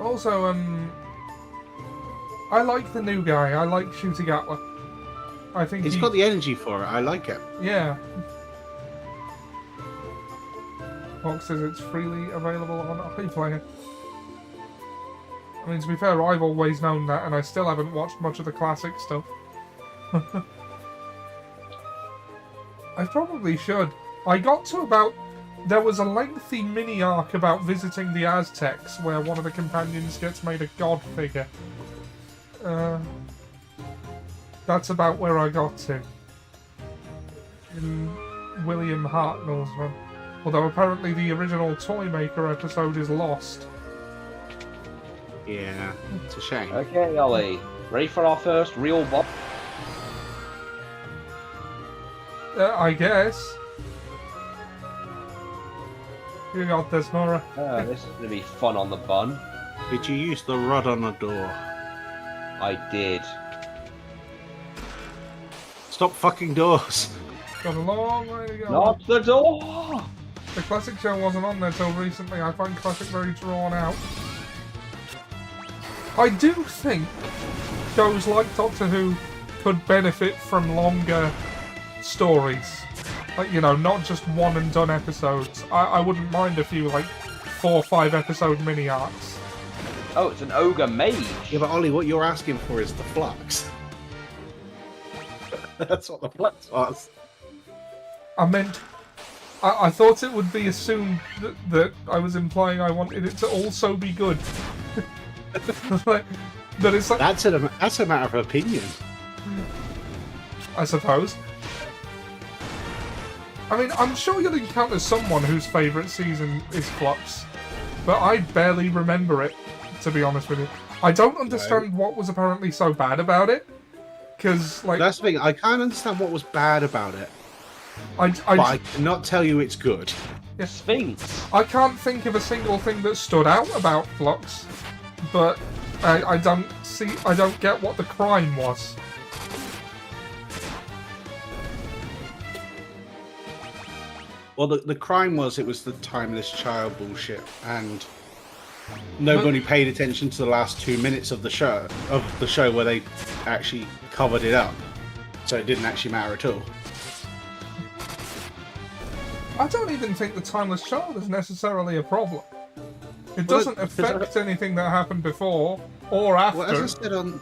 Speaker 1: Also, I like the new guy. I like Shooty Gatwa. I think
Speaker 3: He's got the energy for it. I like it.
Speaker 1: Yeah. Fox says it's freely available on iPlayer. I mean, to be fair, I've always known that, and I still haven't watched much of the classic stuff. I probably should. I got to about... There was a lengthy mini-arc about visiting the Aztecs, where one of the companions gets made a god figure. That's about where I got to. In William Hartnell's run. Although apparently the original Toymaker episode is lost.
Speaker 3: Yeah, it's a shame.
Speaker 4: Okay, Ollie. Ready for our first real boss?
Speaker 1: I guess. You got this, Nora.
Speaker 4: This is going to be fun on the bun.
Speaker 3: Did you use the rod on the door?
Speaker 4: I did.
Speaker 3: Stop fucking doors.
Speaker 1: Got a long way to go.
Speaker 4: Not the door!
Speaker 1: The classic show wasn't on there till recently. I find classic very drawn out. I do think shows like Doctor Who could benefit from longer stories. Like, you know, not just one and done episodes. I wouldn't mind a few, like, 4 or 5 episode mini arcs.
Speaker 4: Oh, it's an ogre mage.
Speaker 3: Yeah, but Ollie, what you're asking for is the flux. That's what the flux was.
Speaker 1: I meant... I thought it would be assumed that I was implying I wanted it to also be good. Like, that it's like...
Speaker 3: That's a matter of opinion.
Speaker 1: I suppose. I mean, I'm sure you'll encounter someone whose favourite season is Flux, but I barely remember it, to be honest with you. I don't understand what was apparently so bad about it, because, like...
Speaker 3: That's the thing, I can't understand what was bad about it,
Speaker 1: but
Speaker 3: I cannot tell you it's good.
Speaker 1: Yeah.
Speaker 4: Sphinx.
Speaker 1: I can't think of a single thing that stood out about Flux, but I don't get what the crime was.
Speaker 3: Well, the crime was it was the timeless child bullshit, and nobody paid attention to the last 2 minutes of the show where they actually covered it up, so it didn't actually matter at all.
Speaker 1: I don't even think the timeless child is necessarily a problem. It doesn't affect anything that happened before or after.
Speaker 3: Well, as I said on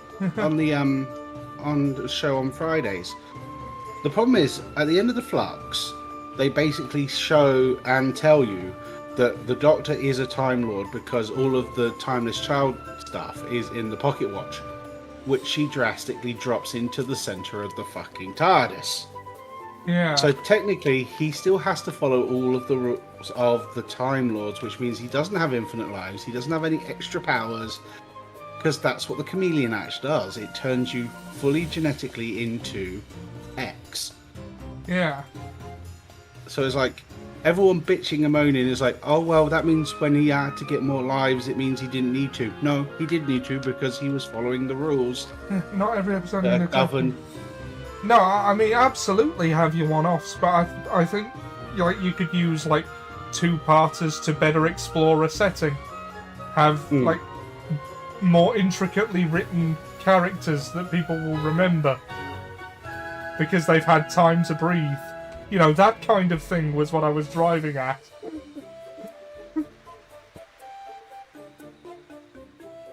Speaker 3: the show on Fridays, the problem is at the end of the Flux, they basically show and tell you that the Doctor is a Time Lord because all of the timeless child stuff is in the pocket watch, which she drastically drops into the center of the fucking TARDIS.
Speaker 1: Yeah.
Speaker 3: So technically, he still has to follow all of the rules of the Time Lords, which means he doesn't have infinite lives. He doesn't have any extra powers, because that's what the Chameleon Axe does. It turns you fully genetically into X.
Speaker 1: Yeah.
Speaker 3: So it's like everyone bitching and moaning is like, oh well, that means when he had to get more lives, it means he didn't need to. No, he did need to because he was following the rules
Speaker 1: Not every episode
Speaker 3: that
Speaker 1: in the
Speaker 3: govern.
Speaker 1: No, I mean absolutely have your one-offs, but I think you could use like two-parters to better explore a setting. Have like more intricately written characters that people will remember because they've had time to breathe. You know, that kind of thing was what I was driving at.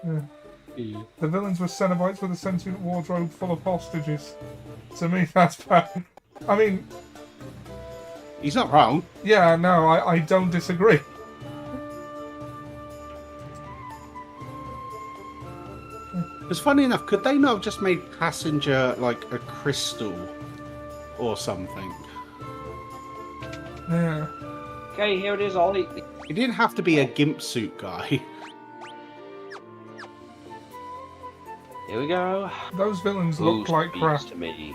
Speaker 1: Yeah. The villains were Cenobites with a sentient wardrobe full of hostages. To me, that's bad. I mean...
Speaker 3: He's not wrong.
Speaker 1: Yeah, no, I don't disagree.
Speaker 3: It's funny enough, could they not have just made Passenger like a crystal or something?
Speaker 1: Yeah.
Speaker 4: Okay, here it is, Ollie.
Speaker 3: It didn't have to be a gimp suit guy.
Speaker 4: Here we go.
Speaker 1: Those villains look
Speaker 4: Who
Speaker 1: like crap.
Speaker 4: speaks to me?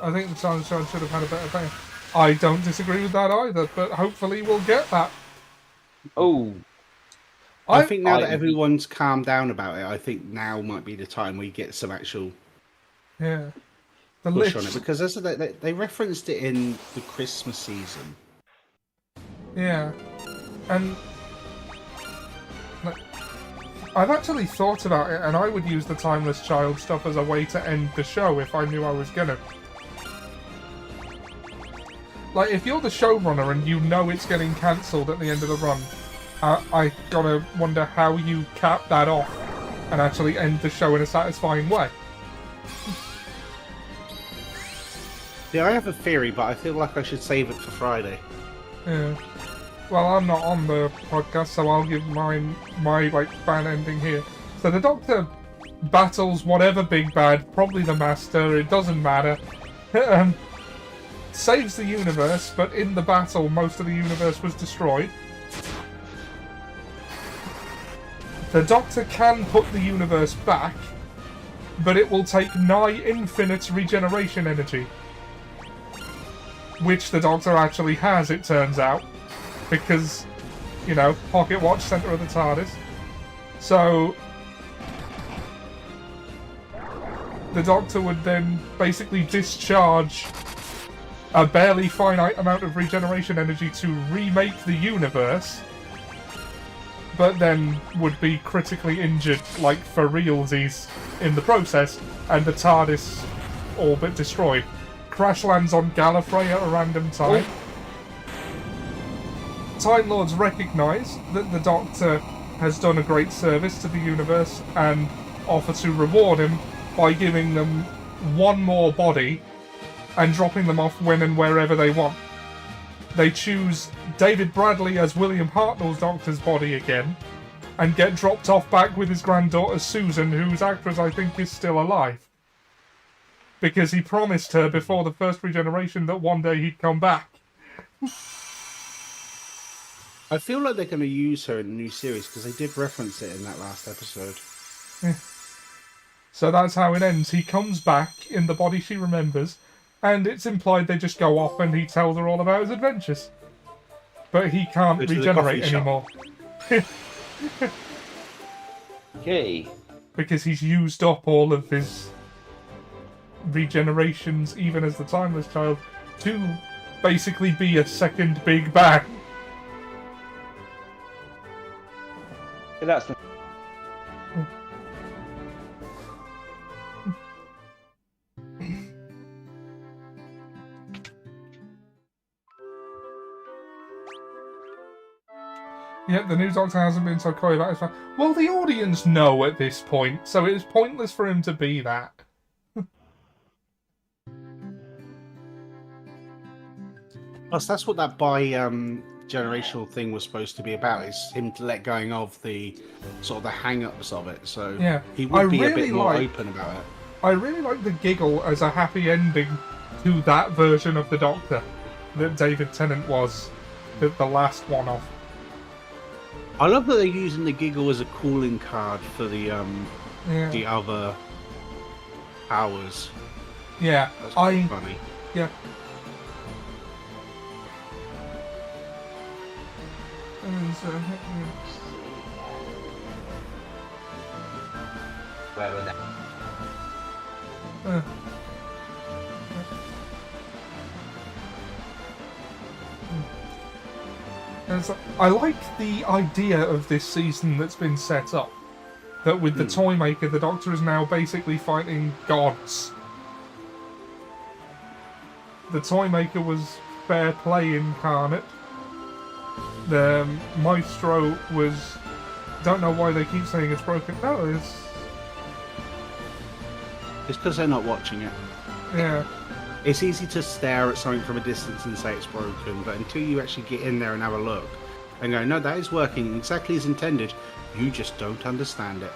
Speaker 1: I think the Silent Child should have had a better thing. I don't disagree with that either, but hopefully we'll get that.
Speaker 4: Oh,
Speaker 3: I think now that everyone's calmed down about it, I think now might be the time we get some actual
Speaker 1: Yeah. The
Speaker 3: push
Speaker 1: Lich.
Speaker 3: on it, because they referenced it in the Christmas season.
Speaker 1: Yeah. And like, I've actually thought about it, and I would use the Timeless Child stuff as a way to end the show if I knew I was gonna. Like, if you're the showrunner and you know it's getting cancelled at the end of the run, I gotta wonder how you cap that off and actually end the show in a satisfying way.
Speaker 3: Yeah, I have a theory, but I feel like I should save it for Friday.
Speaker 1: Yeah. Well, I'm not on the podcast, so I'll give my like fan ending here. So the Doctor battles whatever big bad, probably the Master. It doesn't matter. Saves the universe, but in the battle, most of the universe was destroyed. The Doctor can put the universe back, but it will take nigh infinite regeneration energy. Which the Doctor actually has, it turns out. Because, you know, pocket watch, centre of the TARDIS. So, the Doctor would then basically discharge a barely finite amount of regeneration energy to remake the universe, but then would be critically injured, like for realsies, in the process, and the TARDIS all but destroyed. Crash lands on Gallifrey at a random time. Time Lords recognise that the Doctor has done a great service to the universe and offer to reward him by giving them one more body and dropping them off when and wherever they want. They choose David Bradley as William Hartnell's Doctor's body again and get dropped off back with his granddaughter Susan, whose actress I think is still alive. Because he promised her before the first regeneration that one day he'd come back.
Speaker 3: I feel like they're going to use her in the new series, because they did reference it in that last episode.
Speaker 1: Yeah. So that's how it ends. He comes back in the body she remembers, and it's implied they just go off and he tells her all about his adventures. But he can't
Speaker 3: Go to the
Speaker 1: regenerate
Speaker 3: coffee shop.
Speaker 1: anymore.
Speaker 4: okay.
Speaker 1: Because he's used up all of his regenerations, even as the Timeless Child, to basically be a second Big Bang.
Speaker 4: That's the
Speaker 1: Yet the new Doctor hasn't been so coy about his fan. Well, the audience know at this point, so it's pointless for him to be that.
Speaker 3: Plus, that's what that generational thing was supposed to be about, is him to let going of the sort of the hang-ups of it. So
Speaker 1: Yeah.
Speaker 3: he would be a
Speaker 1: really
Speaker 3: bit more
Speaker 1: like-
Speaker 3: open about it.
Speaker 1: I really like the giggle as a happy ending to that version of the Doctor that David Tennant was the last one of.
Speaker 3: I love that they're using the giggle as a calling card for the other powers.
Speaker 1: Yeah,
Speaker 3: That's quite funny.
Speaker 1: Yeah. And,
Speaker 2: Where were they?
Speaker 1: And so, I like the idea of this season that's been set up. That with the Toymaker, the Doctor is now basically fighting gods. The Toymaker was fair play incarnate. The Maestro was... Don't know why they keep saying it's broken. No, it's
Speaker 3: because they're not watching it.
Speaker 1: Yeah.
Speaker 3: It's easy to stare at something from a distance and say it's broken, but until you actually get in there and have a look and go, no, that is working exactly as intended, you just don't understand it.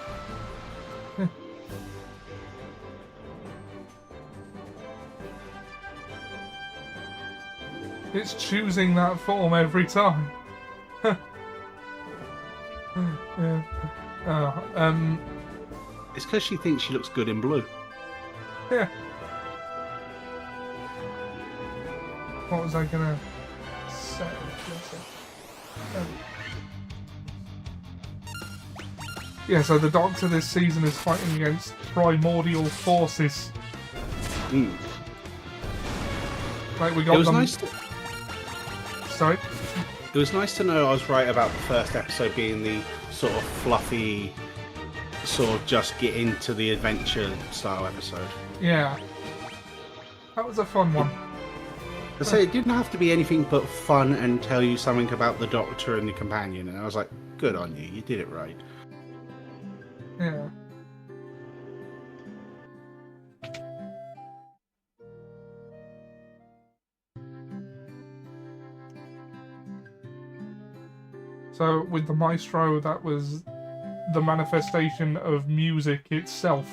Speaker 1: It's choosing that form every time. Yeah.
Speaker 3: It's because she thinks she looks good in blue.
Speaker 1: Yeah. What was I gonna say? Yeah, so the Doctor this season is fighting against primordial forces.
Speaker 3: Mm.
Speaker 1: Like we got
Speaker 3: It was
Speaker 1: them.
Speaker 3: nice.
Speaker 1: Sorry.
Speaker 3: It was nice to know I was right about the first episode being the sort of fluffy, sort of just get into the adventure style episode.
Speaker 1: Yeah. That was a fun one.
Speaker 3: I say it didn't have to be anything but fun and tell you something about the Doctor and the companion, and I was like, good on you, you did it right.
Speaker 1: Yeah. So with the Maestro, that was the manifestation of music itself.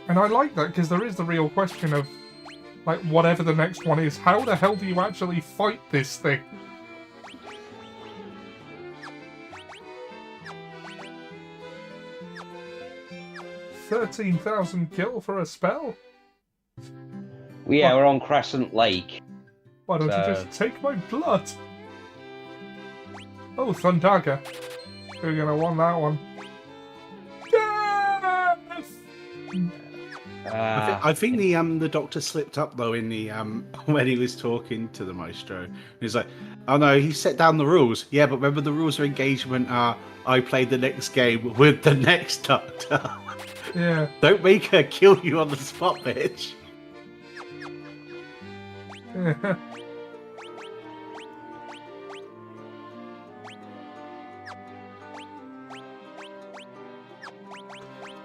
Speaker 1: And I like that because there is the real question of, like, whatever the next one is, how the hell do you actually fight this thing? $13,000 gil for a spell?
Speaker 2: Yeah, we're on Crescent Lake.
Speaker 1: Why don't you just take my blood? Oh, Thundaga. You're gonna want that one. Yes!
Speaker 3: I think the Doctor slipped up though in the when he was talking to the Maestro. He's like, "Oh no, he set down the rules. Yeah, but remember the rules of engagement are I played the next game with the next Doctor.
Speaker 1: Yeah.
Speaker 3: Don't make her kill you on the spot, bitch."
Speaker 1: Yeah.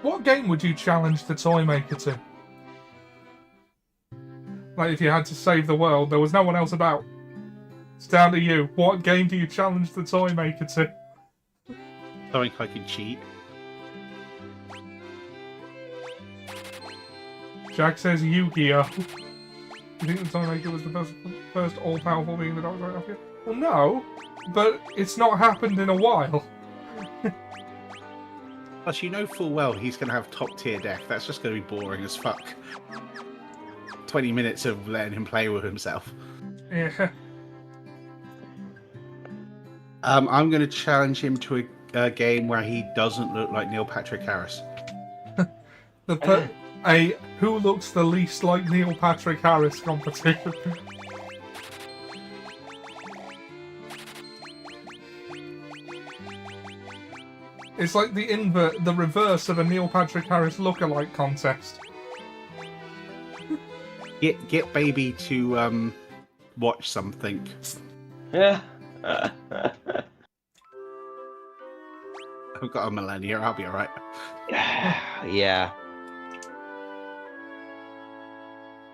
Speaker 1: What game would you challenge the Toymaker to? Like, if you had to save the world, there was no one else about. It's down to you. What game do you challenge the Toymaker to?
Speaker 3: Something I can cheat.
Speaker 1: Jack says Yu-Gi-Oh! You think the Toymaker was the first all-powerful being the Doctor right after? Well, no, but it's not happened in a while.
Speaker 3: Plus, you know full well he's going to have top-tier death. That's just going to be boring as fuck. 20 minutes of letting him play with himself.
Speaker 1: Yeah.
Speaker 3: I'm going to challenge him to a game where he doesn't look like Neil Patrick Harris.
Speaker 1: Who looks the least like Neil Patrick Harris competition. It's like the reverse of a Neil Patrick Harris lookalike contest.
Speaker 3: Get baby to watch something.
Speaker 2: Yeah.
Speaker 3: I've got a millennia. I'll be alright.
Speaker 2: Yeah.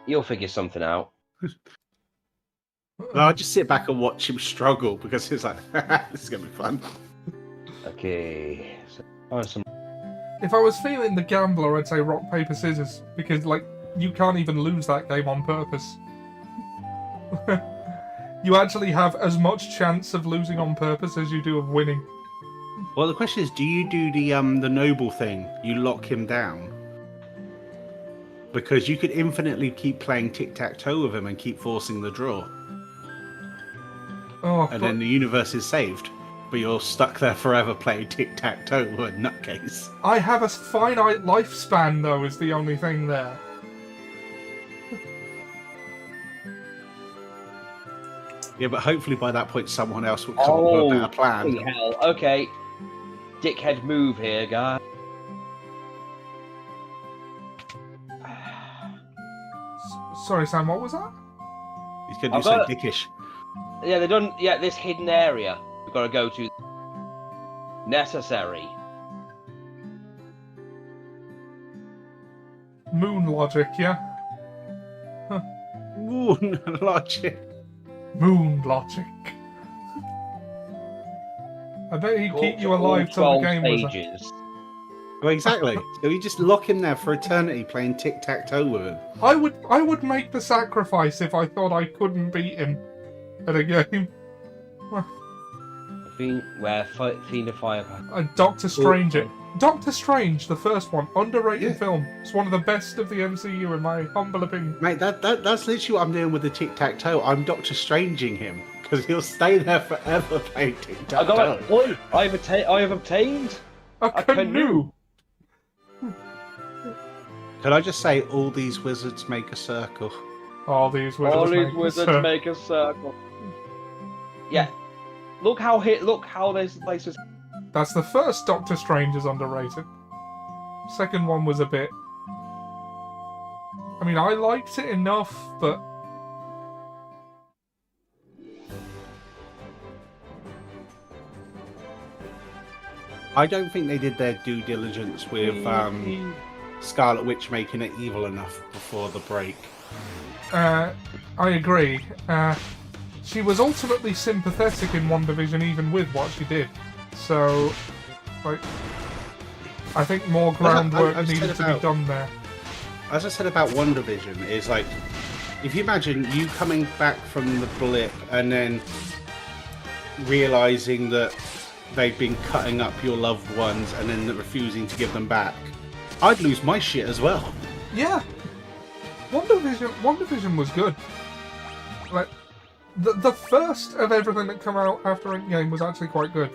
Speaker 2: You'll figure something out.
Speaker 3: I'll just sit back and watch him struggle because it's like, this is gonna be fun.
Speaker 2: Okay,
Speaker 4: Oh, some...
Speaker 1: If I was feeling the gambler, I'd say rock, paper, scissors, because, like, you can't even lose that game on purpose. You actually have as much chance of losing on purpose as you do of winning.
Speaker 3: Well, the question is, do you do the noble thing? You lock him down? Because you could infinitely keep playing tic-tac-toe with him and keep forcing the draw.
Speaker 1: Oh,
Speaker 3: And then the universe is saved. But you're stuck there forever playing tic-tac-toe with a nutcase.
Speaker 1: I have a finite lifespan, though, is the only thing there.
Speaker 3: Yeah, but hopefully by that point someone else will come up with a better plan.
Speaker 4: Holy hell. Okay. Dickhead move here, guy.
Speaker 1: Sorry, Sam, what was that?
Speaker 3: He's going to do something dickish.
Speaker 4: Yeah, they've done. Yeah, this hidden area we've got to go to. Necessary.
Speaker 1: Moon logic, yeah?
Speaker 3: Moon logic.
Speaker 1: Moon logic. I bet he'd keep you alive till the game was up.
Speaker 4: pages.
Speaker 3: Well, exactly. So you just lock him there for eternity playing tic-tac-toe with him.
Speaker 1: I would make the sacrifice if I thought I couldn't beat him at a game.
Speaker 4: Fiend of Fire.
Speaker 1: Doctor Strange it. Doctor Strange, the first one, underrated film. It's one of the best of the MCU in my humble opinion.
Speaker 3: Mate, that's literally what I'm doing with the tic-tac-toe. I'm Doctor Stranging him. Because he'll stay there forever playing tic-tac-toe.
Speaker 4: I got a point. I have obtained
Speaker 1: A canoe!
Speaker 3: Can I just say, all these wizards make a circle?
Speaker 1: All these
Speaker 4: All
Speaker 1: wizards,
Speaker 4: these wizards make a circle. Yeah. Look how this place is.
Speaker 1: That's the first Doctor Strange is underrated. Second one was a bit... I mean, I liked it enough, but...
Speaker 3: I don't think they did their due diligence with Scarlet Witch making it evil enough before the break.
Speaker 1: I agree. She was ultimately sympathetic in WandaVision even with what she did. So, like, I think more groundwork needed to be done there.
Speaker 3: As I said about WandaVision, is like, if you imagine you coming back from the blip and then realising that they've been cutting up your loved ones and then refusing to give them back, I'd lose my shit as well.
Speaker 1: Yeah. WandaVision was good. Like, the first of everything that came out after Endgame was actually quite good.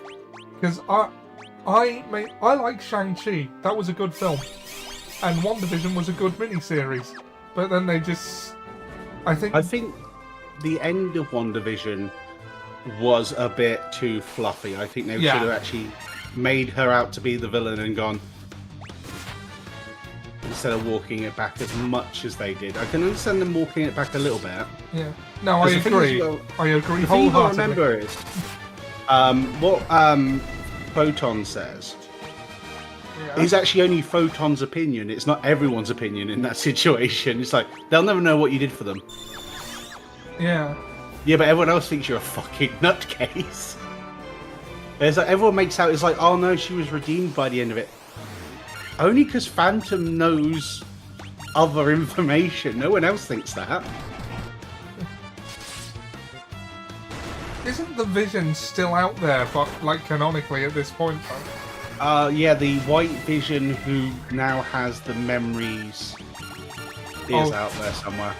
Speaker 1: Because I like Shang-Chi. That was a good film. And WandaVision was a good miniseries. But then they just... I think
Speaker 3: the end of WandaVision was a bit too fluffy. I think they should have actually made her out to be the villain and gone... instead of walking it back as much as they did. I can understand them walking it back a little bit.
Speaker 1: Yeah. No, I agree. I agree
Speaker 3: the thing you got to
Speaker 1: wholeheartedly.
Speaker 3: remember is what Photon says is actually only Photon's opinion. It's not everyone's opinion in that situation. It's like, they'll never know what you did for them.
Speaker 1: Yeah.
Speaker 3: Yeah, but everyone else thinks you're a fucking nutcase. There's like, everyone makes out, it's like, oh no, she was redeemed by the end of it. Only because Phantom knows other information. No one else thinks that.
Speaker 1: Isn't the Vision still out there, but like canonically at this point though?
Speaker 3: Yeah, the White Vision who now has the memories is out there somewhere.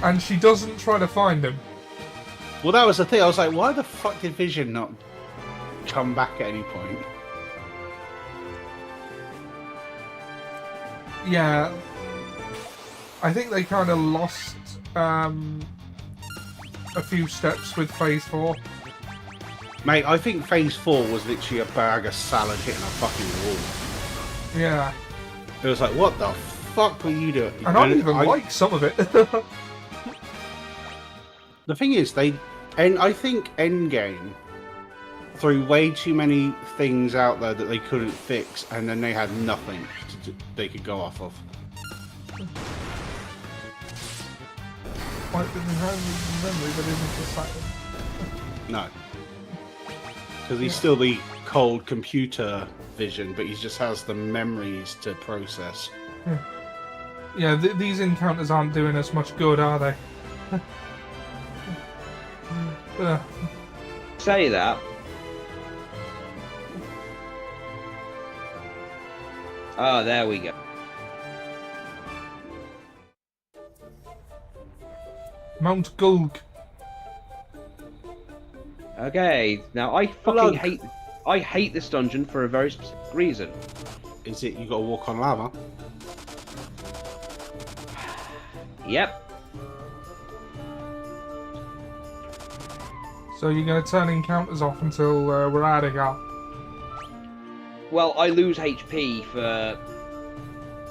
Speaker 1: And she doesn't try to find him.
Speaker 3: Well, that was the thing. I was like, why the fuck did Vision not come back at any point?
Speaker 1: Yeah. I think they kind of lost a few steps with Phase 4.
Speaker 3: Mate, I think Phase 4 was literally a bag of salad hitting a fucking wall.
Speaker 1: Yeah.
Speaker 3: It was like, what the fuck were you doing?
Speaker 1: And I even like some of it.
Speaker 3: The thing is, I think Endgame threw way too many things out there that they couldn't fix, and then they had nothing they could go off of.
Speaker 1: Like the memory that isn't the silent.
Speaker 3: No. Because he's still the cold computer vision, but he just has the memories to process.
Speaker 1: Yeah, these encounters aren't doing us much good, are they?
Speaker 2: Say that. Oh, there we go.
Speaker 1: Mount Gulg.
Speaker 2: Okay, now I fucking hate this dungeon for a very specific reason.
Speaker 3: Is it you gotta walk on lava?
Speaker 2: Yep.
Speaker 1: So you're going to turn encounters off until we're out of here?
Speaker 2: Well, I lose HP for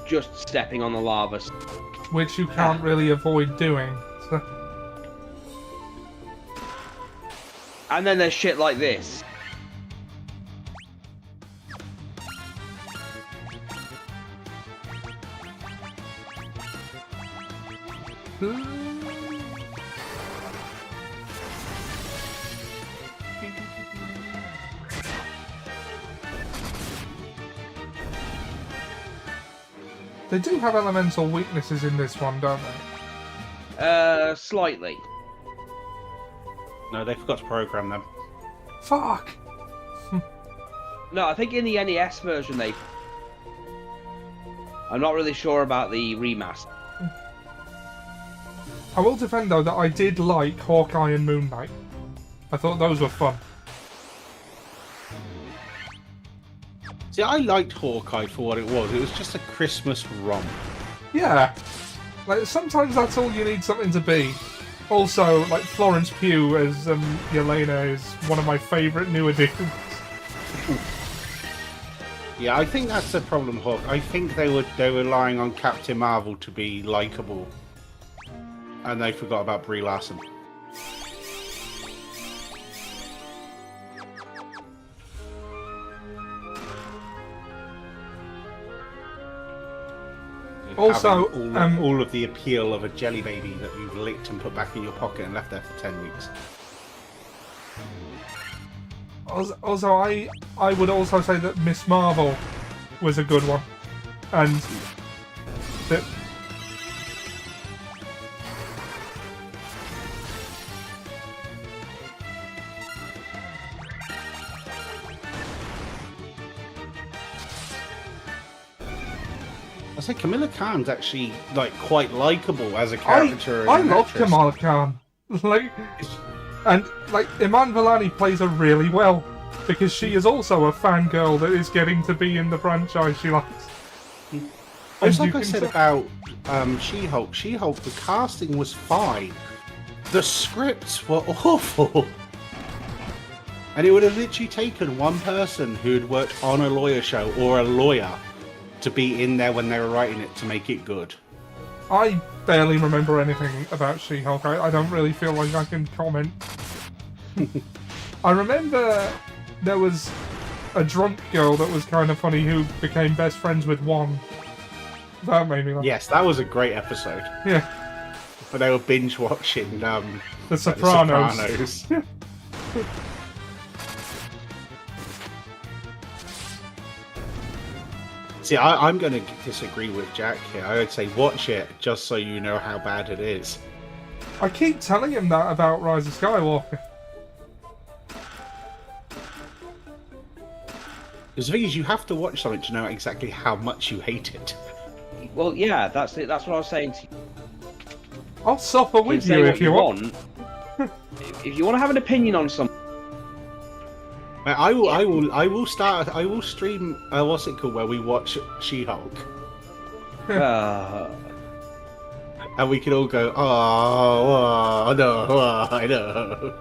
Speaker 2: just stepping on the lava.
Speaker 1: Which you can't really avoid doing. So.
Speaker 2: And then there's shit like this.
Speaker 1: They do have elemental weaknesses in this one, don't they?
Speaker 2: Slightly.
Speaker 3: No, they forgot to program them.
Speaker 1: Fuck!
Speaker 2: No, I think in the NES version they... I'm not really sure about the remaster.
Speaker 1: I will defend, though, that I did like Hawkeye and Moon Knight. I thought those were fun.
Speaker 3: See, I liked Hawkeye for what it was. It was just a Christmas romp.
Speaker 1: Yeah. Like, sometimes that's all you need something to be. Also, like, Florence Pugh as Yelena is one of my favourite new additions.
Speaker 3: Yeah, I think that's the problem, Hawk. I think they were relying on Captain Marvel to be likable. And they forgot about Brie Larson.
Speaker 1: Also,
Speaker 3: all of the appeal of a jelly baby that you've licked and put back in your pocket and left there for 10 weeks.
Speaker 1: Also, I would also say that Miss Marvel was a good one. And that...
Speaker 3: I say Camilla Khan's actually like quite likable as a character.
Speaker 1: I love Kamala Khan. Like, and like Iman Vellani plays her really well because she is also a fangirl that is getting to be in the franchise she likes.
Speaker 3: It's like I said about She-Hulk. She-Hulk, the casting was fine. The scripts were awful. And it would have literally taken one person who had worked on a lawyer show or a lawyer to be in there when they were writing it to make it good.
Speaker 1: I barely remember anything about She-Hulk. I don't really feel like I can comment. I remember there was a drunk girl that was kind of funny who became best friends with Juan. That made me laugh.
Speaker 3: Yes, that was a great episode.
Speaker 1: Yeah.
Speaker 3: But they were binge watching
Speaker 1: The Sopranos.
Speaker 3: The Sopranos. See, I'm going to disagree with Jack here. I would say watch it just so you know how bad it is.
Speaker 1: I keep telling him that about Rise of Skywalker.
Speaker 3: Because the thing is, you have to watch something to know exactly how much you hate it.
Speaker 2: Well, yeah, that's it. That's what I was saying to you.
Speaker 1: I'll suffer with you if you want.
Speaker 2: If you want to have an opinion on something.
Speaker 3: I will stream what's it called where we watch She-Hulk. And we can all go, oh no, I know.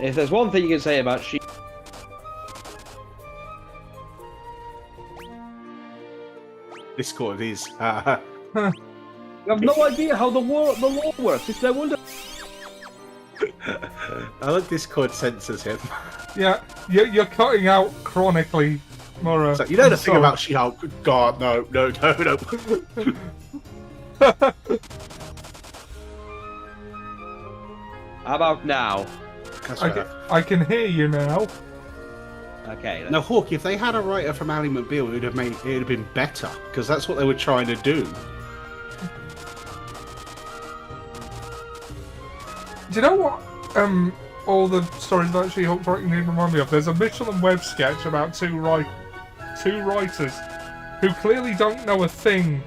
Speaker 2: If there's one thing you can say about
Speaker 3: Discord is
Speaker 2: You have no idea how the law works. It's no wonder.
Speaker 3: I like Discord censors him.
Speaker 1: Yeah, you're cutting out chronically, Mora.
Speaker 3: So, you know the thing about She-Hulk? God, no.
Speaker 2: How about now?
Speaker 3: That's
Speaker 1: I
Speaker 3: fair.
Speaker 1: can hear you now.
Speaker 2: Okay.
Speaker 3: Now, Hawk, if they had a writer from Ally McBeal, it would have been better, because that's what they were trying to do.
Speaker 1: Do you know what? All the stories about She-Hulk writing remind me of. There's a Mitchell and Webb sketch about two writers who clearly don't know a thing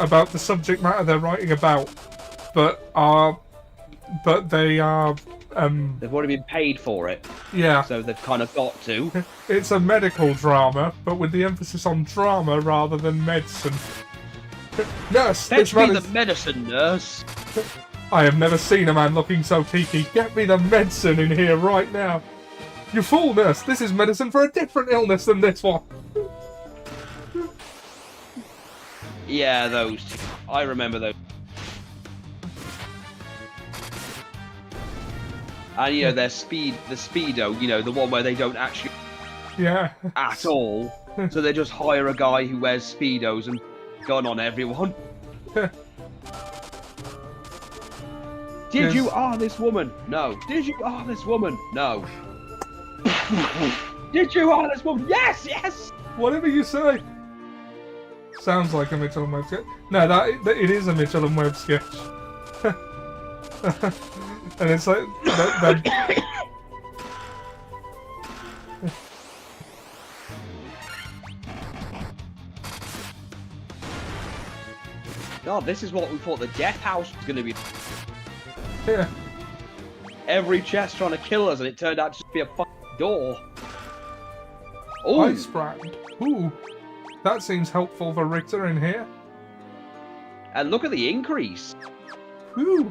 Speaker 1: about the subject matter they're writing about, but they are.
Speaker 2: They've already been paid for it,
Speaker 1: Yeah,
Speaker 2: so they've kind of got to.
Speaker 1: it's a medical drama, but with the emphasis on drama rather than medicine. Nurse,
Speaker 2: Fetch
Speaker 1: this
Speaker 2: me
Speaker 1: man
Speaker 2: the
Speaker 1: is...
Speaker 2: medicine, nurse.
Speaker 1: I have never seen a man looking so tiki. Get me the medicine in here right now. You fool, nurse. This is medicine for a different illness than this one.
Speaker 2: Yeah, those two. I remember those. And you know their the speedo, you know, the one where they don't actually
Speaker 1: Yeah.
Speaker 2: at all. So they just hire a guy who wears speedos and gun on everyone. Did you are this woman? No. Did you are this woman? No. Did you are this woman? Yes, yes.
Speaker 1: Whatever you say. Sounds like a Mitchell and Webb sketch. No, it is a Mitchell and Webb sketch. And it's like
Speaker 2: God, this is what we thought the death house was going to be.
Speaker 1: yeah.
Speaker 2: Every chest trying to kill us, and it turned out to just be a fucking door. Oh,
Speaker 1: Ice brand. Ooh. That seems helpful for Richter in here.
Speaker 2: and look at the increase.
Speaker 1: Whew.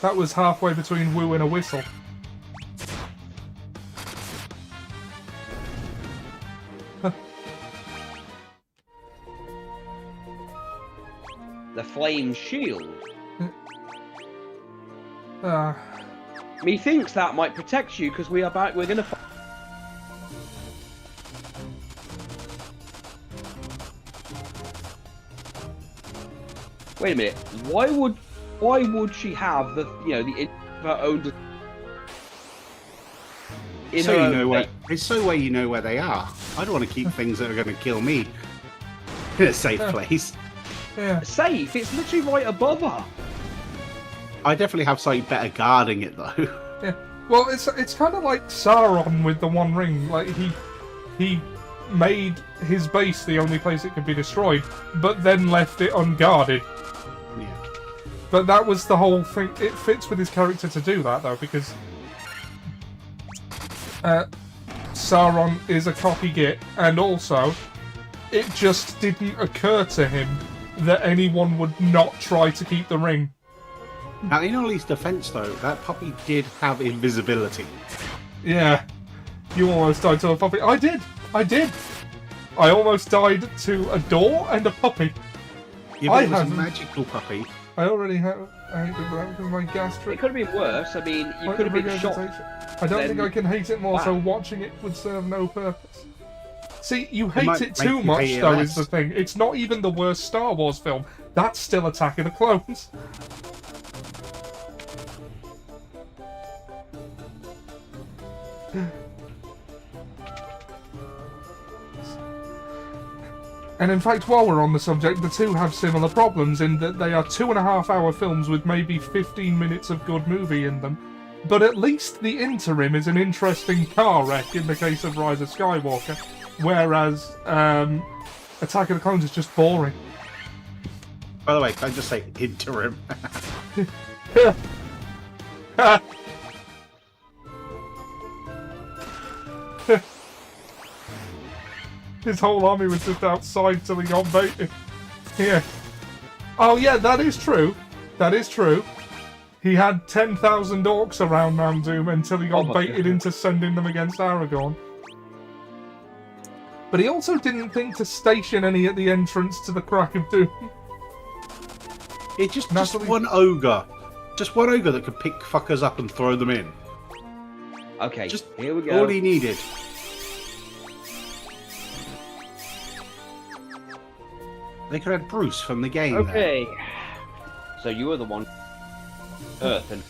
Speaker 1: That was halfway between woo and a whistle.
Speaker 2: The flame shield.
Speaker 1: Ah.
Speaker 2: Methinks that might protect you because we're gonna. Wait a minute. Why would she have the her own? In
Speaker 3: So
Speaker 2: her
Speaker 3: you
Speaker 2: own
Speaker 3: know where
Speaker 2: state?
Speaker 3: it's so way you know where they are. I don't want to keep things that are going to kill me in a safe place.
Speaker 1: Yeah.
Speaker 2: Safe. It's literally right above her.
Speaker 3: I definitely have something better guarding it though.
Speaker 1: Yeah. Well, it's kind of like Sauron with the One Ring. Like he made his base the only place it could be destroyed, but then left it unguarded.
Speaker 3: Yeah.
Speaker 1: But that was the whole thing. It fits with his character to do that, though, because Sauron is a cocky git, and also it just didn't occur to him that anyone would not try to keep the ring.
Speaker 3: Now, in Ollie's defense though, that puppy did have invisibility.
Speaker 1: Yeah, you almost died to a puppy. I did. I almost died to a door and a puppy.
Speaker 3: Yeah,
Speaker 1: I
Speaker 3: but it was a
Speaker 1: haven't.
Speaker 3: magical puppy.
Speaker 1: I already have. I hate it because of my gastric.
Speaker 2: It could have been worse. I mean, you
Speaker 1: Like
Speaker 2: could have been
Speaker 1: regurgitation.
Speaker 2: shot.
Speaker 1: I don't
Speaker 2: then-
Speaker 1: think I can hate it more, so
Speaker 2: Wow.
Speaker 1: watching it would serve no purpose. See, you hate
Speaker 3: might
Speaker 1: it
Speaker 3: make
Speaker 1: too
Speaker 3: you
Speaker 1: much,
Speaker 3: hate it
Speaker 1: though,
Speaker 3: less.
Speaker 1: is the thing. It's not even the worst Star Wars film. That's still Attack of the Clones. And in fact, while we're on the subject, the two have similar problems in that they are 2.5-hour films with maybe 15 minutes of good movie in them. But at least the interim is an interesting car wreck in the case of Rise of Skywalker, whereas Attack of the Clones is just boring.
Speaker 3: By the way, can I just say interim?
Speaker 1: His whole army was just outside till he got baited. Yeah. Oh yeah, that is true. That is true. He had 10,000 orcs around Mount Doom until he got
Speaker 2: Oh my
Speaker 1: baited
Speaker 2: God.
Speaker 1: into sending them against Aragorn. But he also didn't think to station any at the entrance to the Crack of Doom.
Speaker 3: It's just
Speaker 1: Natalie-
Speaker 3: one ogre. Just one ogre that could pick fuckers up and throw them in.
Speaker 2: Okay,
Speaker 3: Just
Speaker 2: here we go.
Speaker 3: all he needed. They could have Bruce from the game. there.
Speaker 2: Okay. So you were the one.
Speaker 4: Earthen.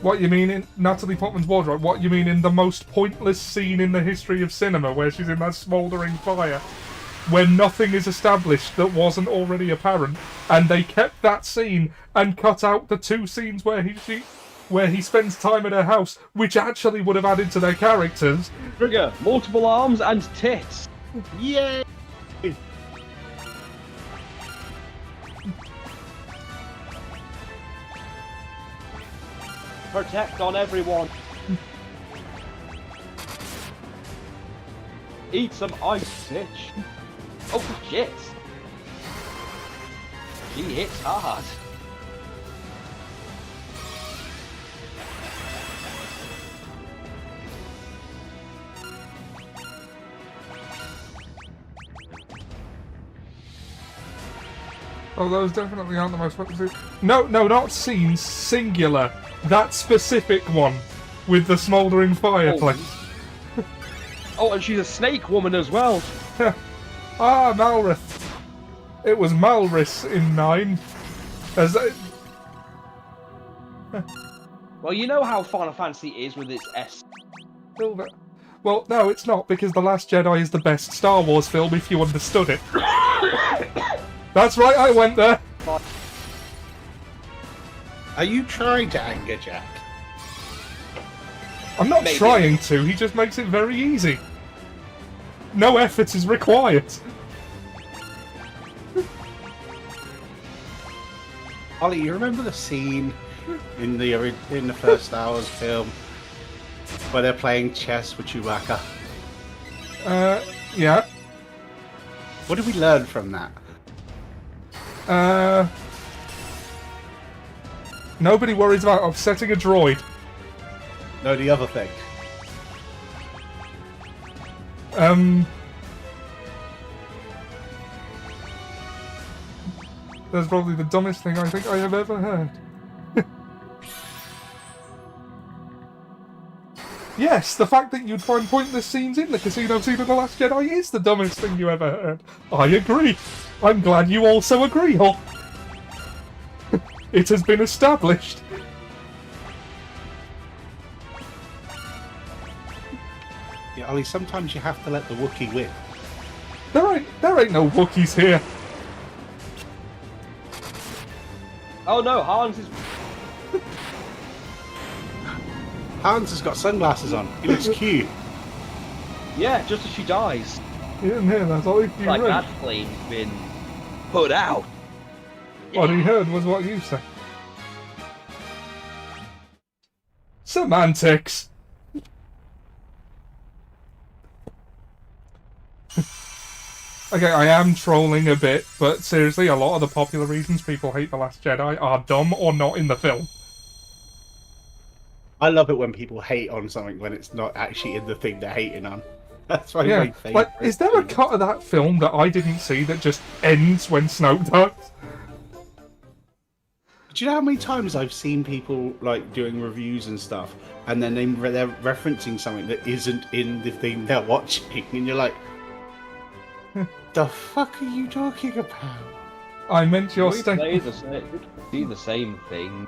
Speaker 1: What you mean in Natalie Portman's wardrobe? What you mean in the most pointless scene in the history of cinema, where she's in that smouldering fire, where nothing is established that wasn't already apparent, and they kept that scene and cut out the 2 scenes where he spends time at her house, which actually would have added to their characters.
Speaker 4: Trigger, multiple arms and tits.
Speaker 3: Yay!
Speaker 4: Protect on everyone. Eat some ice, bitch. Oh shit. She hits hard.
Speaker 1: Oh, those definitely aren't the most pointless. No, not scenes, singular. That specific one with the smouldering fireplace.
Speaker 4: Oh, and she's a snake woman as well.
Speaker 1: Ah, Malrith. It was Malris in 9.
Speaker 4: Well, you know how Final Fantasy is with its S.
Speaker 1: Well, no, it's not, because The Last Jedi is the best Star Wars film if you understood it. That's right, I went there.
Speaker 3: Are you trying to anger Jack?
Speaker 1: I'm not
Speaker 4: Maybe.
Speaker 1: trying to, he just makes it very easy. No effort is required.
Speaker 3: Ollie, you remember the scene in the first Star Wars film where they're playing chess with Chewbacca?
Speaker 1: Yeah.
Speaker 3: What did we learn from that?
Speaker 1: Nobody worries about upsetting a droid.
Speaker 3: No, the other thing.
Speaker 1: That's probably the dumbest thing I think I have ever heard. Yes, the fact that you'd find pointless scenes in the casino scene of The Last Jedi is the dumbest thing you ever heard. I agree. I'm glad you also agree, Hall. It has been established.
Speaker 3: Yeah, Ollie, sometimes you have to let the Wookiee win.
Speaker 1: There ain't no Wookiees here.
Speaker 4: Oh no, Hans is.
Speaker 3: Hans has got sunglasses on. He looks cute.
Speaker 4: Yeah, just as she dies.
Speaker 1: You didn't hear that, Ollie. You
Speaker 4: Like
Speaker 1: read.
Speaker 4: that flame's been put out.
Speaker 1: What he heard was what you said. Semantics. Okay, I am trolling a bit, but seriously, a lot of the popular reasons people hate The Last Jedi are dumb or not in the film.
Speaker 3: I love it when people hate on something when it's not actually in the thing they're hating on. That's my
Speaker 1: Yeah,
Speaker 3: favourite.
Speaker 1: like, is there a cut of that film that I didn't see that just ends when Snoke dies?
Speaker 3: Do you know how many times I've seen people like doing reviews and stuff, and then they're referencing something that isn't in the thing they're watching, and you're like, "The fuck are you talking about?"
Speaker 1: I meant your
Speaker 4: We
Speaker 1: statement.
Speaker 4: see the same thing.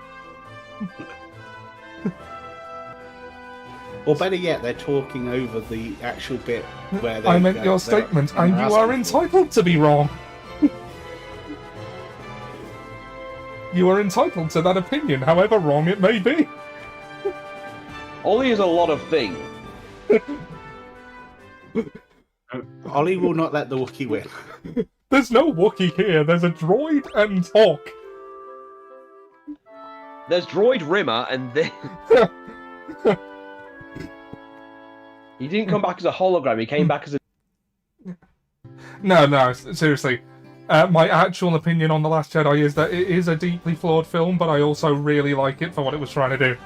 Speaker 3: Or better yet, they're talking over the actual bit where they.
Speaker 1: I meant your statement, and you are entitled to be wrong. You are entitled to that opinion, however wrong it may be.
Speaker 4: Ollie is a lot of things.
Speaker 3: Ollie will not let the Wookiee win.
Speaker 1: There's no Wookiee here, there's a droid and Hawk.
Speaker 4: There's Droid Rimmer, and then he didn't come back as a hologram. He came back as a.
Speaker 1: No, seriously. My actual opinion on The Last Jedi is that it is a deeply flawed film, but I also really like it for what it was trying to do.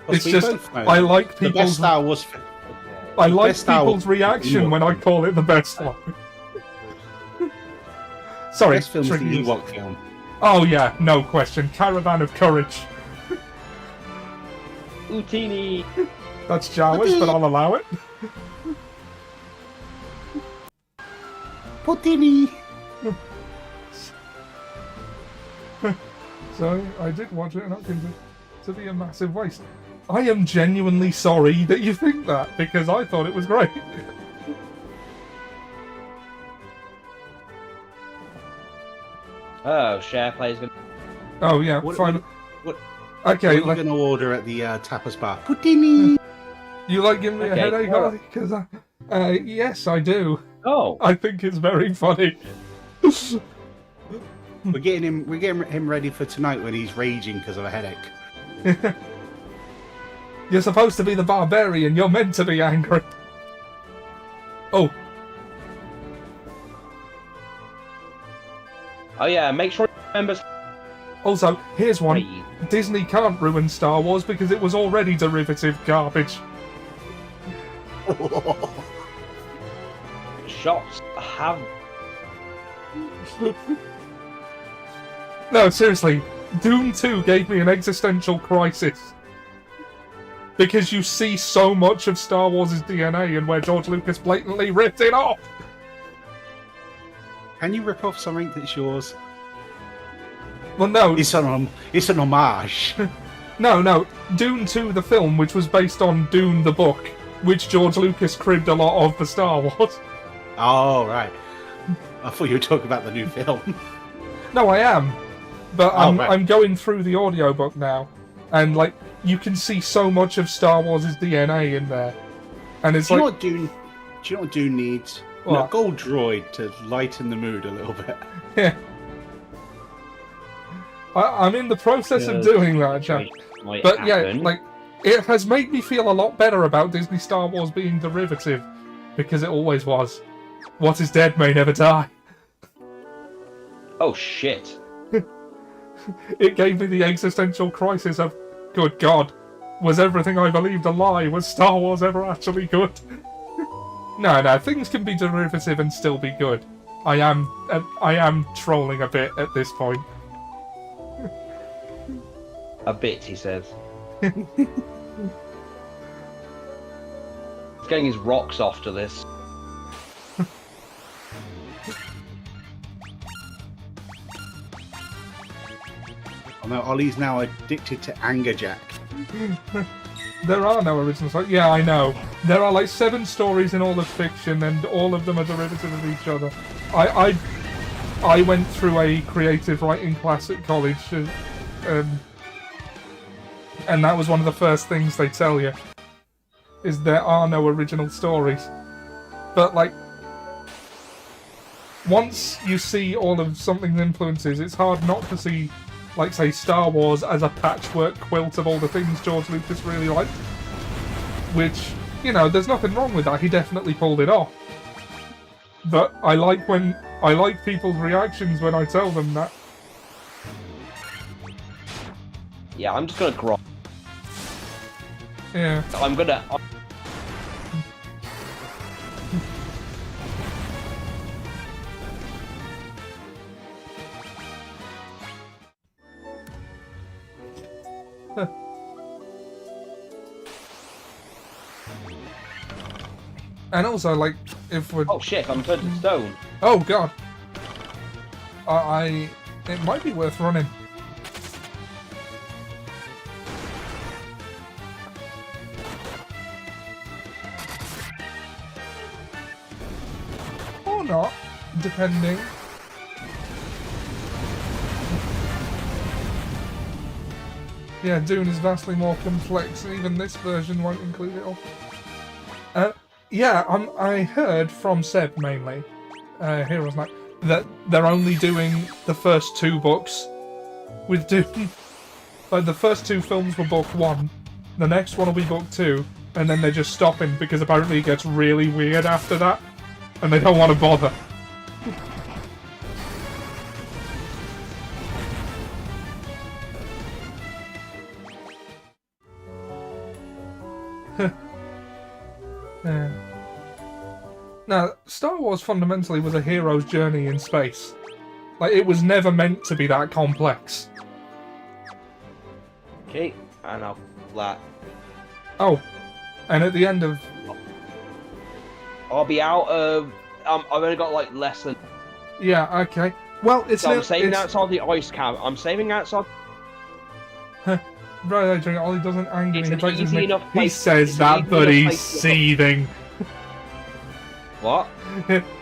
Speaker 1: It's just, I like
Speaker 3: The best
Speaker 1: people's,
Speaker 3: Star Wars.
Speaker 1: I like
Speaker 3: best Star
Speaker 1: people's
Speaker 3: Wars-
Speaker 1: reaction when I call it the best one. Sorry,
Speaker 3: Best film is the
Speaker 1: Tricky.
Speaker 3: Ewok film.
Speaker 1: Oh yeah, no question. Caravan of Courage.
Speaker 4: Utini.
Speaker 1: That's Jawas, but I'll allow it.
Speaker 3: Potini.
Speaker 1: So I did watch it and not consider to be a massive waste. I am genuinely sorry that you think that, because I thought it was great.
Speaker 4: Oh, share play's gonna.
Speaker 1: Oh yeah, fine. Okay,
Speaker 3: what are you going to order at the tapas bar? Puddini!
Speaker 1: You like giving me a
Speaker 4: Okay,
Speaker 1: headache,
Speaker 4: well-
Speaker 1: Ollie? Because yes, I do.
Speaker 4: Oh,
Speaker 1: I think it's very funny.
Speaker 3: We're getting him ready for tonight when he's raging because of a headache.
Speaker 1: You're supposed to be the barbarian. You're meant to be angry. Oh,
Speaker 4: oh yeah. Make sure you remember.
Speaker 1: also, here's one. Disney can't ruin Star Wars because it was already derivative garbage.
Speaker 4: Shots have.
Speaker 1: No, seriously, Doom 2 gave me an existential crisis. Because you see so much of Star Wars' DNA and where George Lucas blatantly ripped it off.
Speaker 3: Can you rip off something that's yours?
Speaker 1: Well, no.
Speaker 3: It's an homage.
Speaker 1: No. Dune 2, the film, which was based on Dune, the book, which George Lucas cribbed a lot of for Star Wars.
Speaker 3: Oh, right. I thought you were talking about the new film.
Speaker 1: No, I am. But
Speaker 3: right.
Speaker 1: I'm going through the audiobook now. And, like, you can see so much of Star Wars' DNA in there. And it's
Speaker 3: Do you know
Speaker 1: like...
Speaker 3: what Dune? Do you know what Dune needs?
Speaker 1: What?
Speaker 3: A gold droid to lighten the mood a little bit.
Speaker 1: Yeah. I'm in the process of doing that, Jack. But yeah, like, it has made me feel a lot better about Disney Star Wars being derivative. Because it always was. What is dead may never die.
Speaker 4: Oh shit.
Speaker 1: It gave me the existential crisis of, good God, was everything I believed a lie? Was Star Wars ever actually good? No, things can be derivative and still be good. I am trolling a bit at this point.
Speaker 4: A bit, he says. He's getting his rocks off to this.
Speaker 3: Oh no, Ollie's now addicted to Anger Jack.
Speaker 1: There are no original stories. Yeah, I know. There are like 7 stories in all of fiction, and all of them are derivative of each other. I went through a creative writing class at college, and that was one of the first things they tell you, is there are no original stories. But like, once you see all of something's influences, it's hard not to see, like, say, Star Wars as a patchwork quilt of all the things George Lucas really liked. Which, you know, there's nothing wrong with that. He definitely pulled it off. But I like people's reactions when I tell them that.
Speaker 4: Yeah, I'm just gonna grok.
Speaker 1: Yeah.
Speaker 4: I'm gonna.
Speaker 1: And also, like, if we're...
Speaker 4: Oh shit! I'm turned to stone.
Speaker 1: Oh, God. It might be worth running. Or not, depending. Yeah, Dune is vastly more complex, and even this version won't include it all. Yeah, I heard from Seb mainly, Heroes Night, that they're only doing the first 2 books with Dune. Like, the first 2 films were book 1, the next one will be book 2, and then they're just stopping because apparently it gets really weird after that, and they don't want to bother. Yeah. Now, Star Wars fundamentally was a hero's journey in space. Like, it was never meant to be that complex.
Speaker 4: Okay, and I'll that.
Speaker 1: Oh, and at the end of...
Speaker 4: I'll be out of. I've only got like less than
Speaker 1: Yeah, okay. Well, it's
Speaker 2: So I'm
Speaker 1: not.
Speaker 2: saving outside the ice cavern. I'm saving outside.
Speaker 1: Right, Ollie doesn't anger
Speaker 2: It's
Speaker 1: me.
Speaker 2: an
Speaker 1: He flexes
Speaker 2: easy
Speaker 1: me.
Speaker 2: enough
Speaker 1: He
Speaker 2: place-
Speaker 1: says
Speaker 2: it's an
Speaker 1: that,
Speaker 2: easy
Speaker 1: but
Speaker 2: enough
Speaker 1: he's
Speaker 2: place to-
Speaker 1: seething.
Speaker 2: What?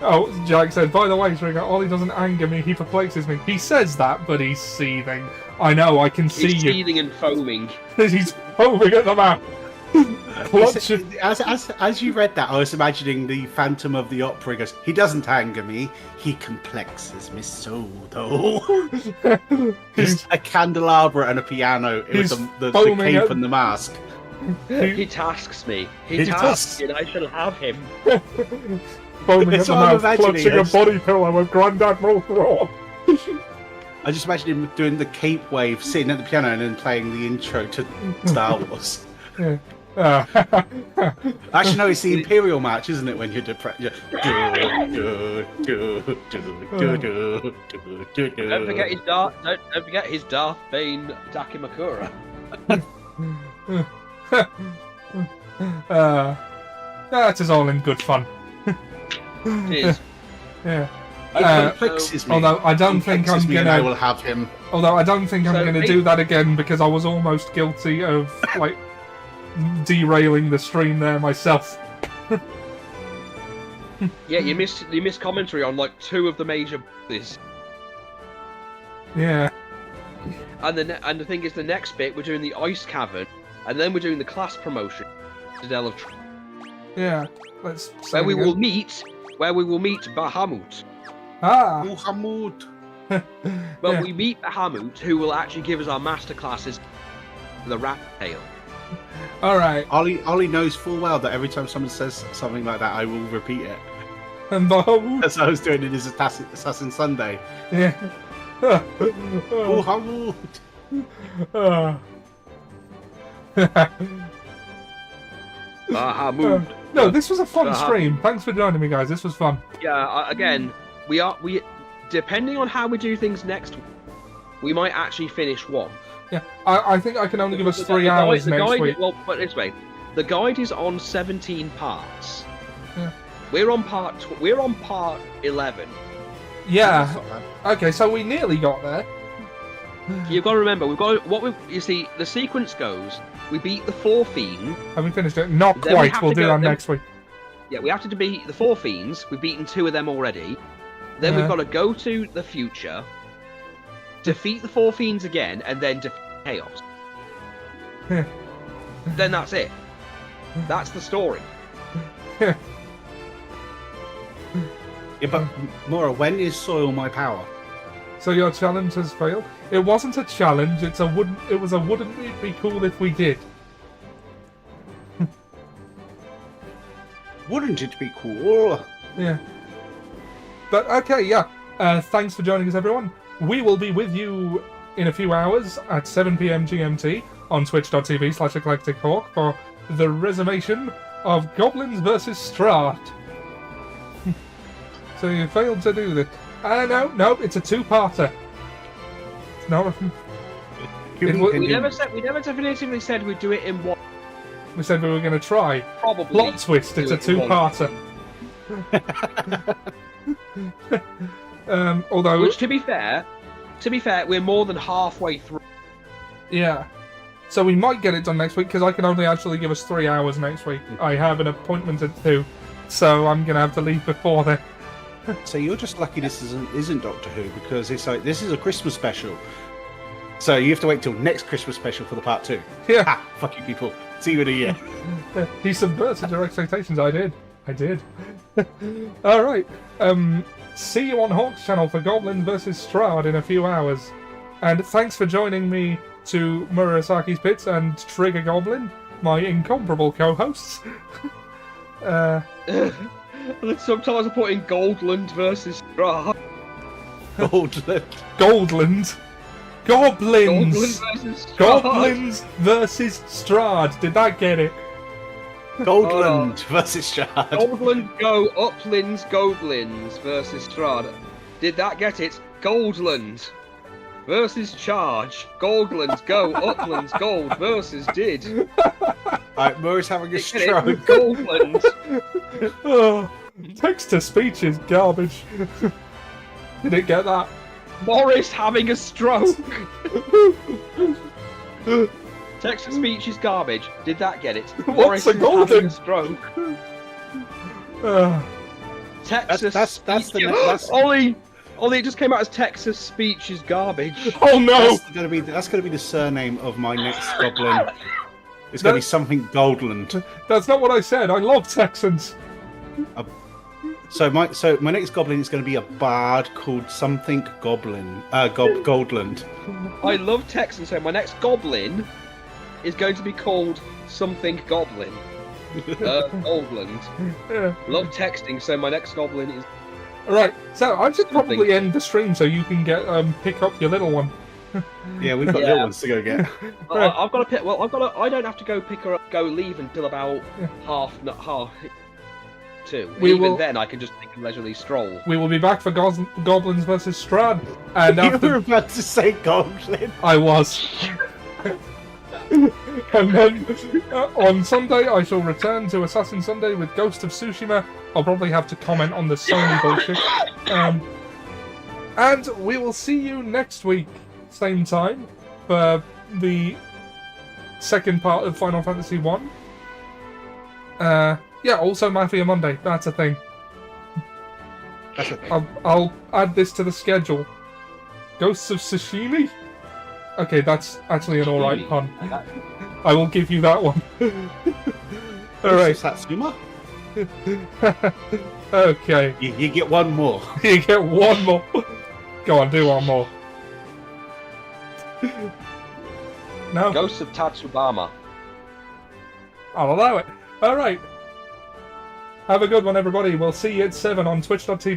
Speaker 1: Oh, Jack said, by the way, Stringer, Ollie doesn't anger me, he perplexes me. He says that, but he's seething. I know, I can see
Speaker 2: He's
Speaker 1: you.
Speaker 2: seething and foaming.
Speaker 1: He's foaming at the mouth. Clutching.
Speaker 3: As you read that, I was imagining the Phantom of the Opera. He goes, he doesn't anger me, he complexes me so, though. Just a candelabra and a piano with
Speaker 1: He's
Speaker 3: the
Speaker 1: foaming
Speaker 3: cape
Speaker 1: at-
Speaker 3: and the mask.
Speaker 2: He tasks me. He
Speaker 3: He
Speaker 2: tasks
Speaker 3: does.
Speaker 2: me, and I shall have him.
Speaker 1: Foaming at
Speaker 3: That's
Speaker 1: the
Speaker 3: what I'm
Speaker 1: mouth,
Speaker 3: imagining,
Speaker 1: clutching a
Speaker 3: yes.
Speaker 1: body pillow of Grand Admiral Thrawn.
Speaker 3: I just imagine him doing the cape wave, sitting at the piano and then playing the intro to Star Wars.
Speaker 1: Yeah.
Speaker 3: Actually, no, it's the Imperial match, isn't it? When you're depressed.
Speaker 2: Don't forget his Don't forget his Darth Bane Dakimakura.
Speaker 1: That is all in good fun.
Speaker 2: It is.
Speaker 1: Yeah.
Speaker 3: He complexes me.
Speaker 1: Although I don't think I'm
Speaker 3: Complexes me and I will
Speaker 1: gonna.
Speaker 3: have him.
Speaker 1: Although I don't think I'm
Speaker 2: So
Speaker 1: gonna
Speaker 2: me-
Speaker 1: do that again because I was almost guilty of like derailing the stream there myself.
Speaker 2: Yeah, you missed commentary on like 2 of the major bosses.
Speaker 1: Yeah.
Speaker 2: And the thing is, the next bit we're doing the ice cavern, and then we're doing the class promotion, Citadel of
Speaker 1: Yeah. Let's.
Speaker 2: where we
Speaker 1: say
Speaker 2: will
Speaker 1: again.
Speaker 2: meet Bahamut.
Speaker 1: Ah.
Speaker 3: Muhammad.
Speaker 2: Well,
Speaker 1: Yeah.
Speaker 2: we meet Bahamut, who will actually give us our master classes, the rat tail.
Speaker 1: All right.
Speaker 3: Ollie knows full well that every time someone says something like that, I will repeat it.
Speaker 1: And Bahamut.
Speaker 3: As I was doing it as Assassin Sunday.
Speaker 1: Yeah.
Speaker 3: Muhammad.
Speaker 2: Bahamut.
Speaker 1: No, this was a fun
Speaker 2: Uh-huh.
Speaker 1: stream. Thanks for joining me, guys. This was fun.
Speaker 2: Yeah, again, we depending on how we do things next week, we might actually finish one.
Speaker 1: Yeah, I think I can only give us
Speaker 2: The
Speaker 1: 3
Speaker 2: guide-
Speaker 1: hours
Speaker 2: the
Speaker 1: next
Speaker 2: guide-
Speaker 1: week.
Speaker 2: Well, put it this way, the guide is on 17 parts.
Speaker 1: Yeah.
Speaker 2: We're on part 11.
Speaker 1: Yeah. Okay, so we nearly got there.
Speaker 2: You've got to remember, you see, the sequence goes, we beat the 4 fiends.
Speaker 1: Have we finished it? Not
Speaker 2: Then we
Speaker 1: quite.
Speaker 2: have
Speaker 1: We'll
Speaker 2: to
Speaker 1: do
Speaker 2: go-
Speaker 1: that
Speaker 2: then-
Speaker 1: next week.
Speaker 2: Yeah, we have to beat the 4 fiends. We've beaten 2 of them already. Then
Speaker 1: Yeah.
Speaker 2: we've got to go to the future, defeat the 4 fiends again, and then defeat chaos.
Speaker 1: Yeah.
Speaker 2: Then that's it. That's the story.
Speaker 3: Yeah, but Mora, when is Soil my power?
Speaker 1: So your challenge has failed. It wasn't a challenge. It was a wouldn't it be cool if we did.
Speaker 3: Wouldn't it be cool?
Speaker 1: Yeah. But okay, yeah. Thanks for joining us, everyone. We will be with you in a few hours at 7 p.m. GMT on twitch.tv/eclectichawk for the resummation of Goblins vs. Strahd. So you failed to do this. No, it's a 2-parter. It's not.
Speaker 3: Can
Speaker 1: It
Speaker 3: we-
Speaker 1: wa-
Speaker 3: can
Speaker 2: We
Speaker 3: you-
Speaker 2: never definitively said we'd do it in one.
Speaker 1: We said we were going to try.
Speaker 2: Probably.
Speaker 1: Plot twist. It's a
Speaker 2: do it in one.
Speaker 1: 2-parter. Although,
Speaker 2: Which, to be fair, we're more than halfway through.
Speaker 1: yeah. So we might get it done next week because I can only actually give us 3 hours next week. I have an appointment at 2, so I'm going to have to leave before then.
Speaker 3: So you're just lucky this isn't Doctor Who, because it's like this is a Christmas special. So you have to wait till next Christmas special for the part 2.
Speaker 1: Yeah.
Speaker 3: Ha! Fuck you people. See you in a year.
Speaker 1: He subverted your expectations. I did. All right. See you on Hawk's channel for Goblin vs. Strahd in a few hours. And thanks for joining me to Murasaki's Pits and Trigger Goblin, my incomparable co-hosts.
Speaker 2: Sometimes I put in Goldland versus Strahd.
Speaker 3: Goldland.
Speaker 1: Goldland. Goblins.
Speaker 2: Goldland versus Strahd.
Speaker 1: Goblins versus Strahd. Did that get it?
Speaker 3: Goldland versus Strahd.
Speaker 2: Goldland go, Uplands, Goblins versus Strahd. Did that get it? Goldland versus Charge. Goldlands go, Uplands, Gold versus Did.
Speaker 3: Alright, Mura's having a
Speaker 2: Get it?
Speaker 3: stroke.
Speaker 2: Goldland.
Speaker 1: Oh, text to speech is garbage. Did it get that?
Speaker 2: Morris having a stroke. Text-to-speech is garbage. Did that get it?
Speaker 1: What's
Speaker 2: Morris
Speaker 1: a
Speaker 2: is
Speaker 1: golden?
Speaker 2: having a stroke. Texas
Speaker 3: That's the
Speaker 2: speech-
Speaker 3: that's,
Speaker 2: Ollie, it just came out as Texas speech is garbage.
Speaker 1: Oh no!
Speaker 3: that's gonna be the surname of my next goblin. It's gonna be something Goldland.
Speaker 1: That's not what I said. I love Texans.
Speaker 3: So my next goblin is going to be a bard called something Goblin. Goldland.
Speaker 2: I love Texans, so my next goblin is going to be called something Goblin. Goldland.
Speaker 1: Yeah.
Speaker 2: Love texting, so my next goblin is.
Speaker 1: Right. So I should
Speaker 2: Something.
Speaker 1: probably end the stream so you can get pick up your little one.
Speaker 3: Yeah, we've got
Speaker 2: Yeah.
Speaker 3: little ones to go get.
Speaker 2: I've got to pick. Well, I don't have to go pick her up, go leave until about half 2.
Speaker 1: We
Speaker 2: Even
Speaker 1: will-
Speaker 2: then, I can just take a leisurely stroll.
Speaker 1: We will be back for Goblins versus Strad, and
Speaker 3: You were
Speaker 1: after
Speaker 3: about to say Goblin.
Speaker 1: I was. And then on Sunday, I shall return to Assassin Sunday with Ghost of Tsushima. I'll probably have to comment on the Sony bullshit. And we will see you next week, same time, for the second part of Final Fantasy 1. Yeah, also Mafia Monday. That's a thing.
Speaker 3: That's okay.
Speaker 1: I'll add this to the schedule. Ghosts of Sashimi? Okay, that's actually an alright pun. I will give you that one. Alright.
Speaker 3: Satsuma?
Speaker 1: Okay.
Speaker 3: You get one more.
Speaker 1: You get one more. Go on, do one more. No?
Speaker 2: Ghosts of Tatsubama.
Speaker 1: I'll allow it. Alright. Have a good one, everybody. We'll see you at 7 on twitch.tv.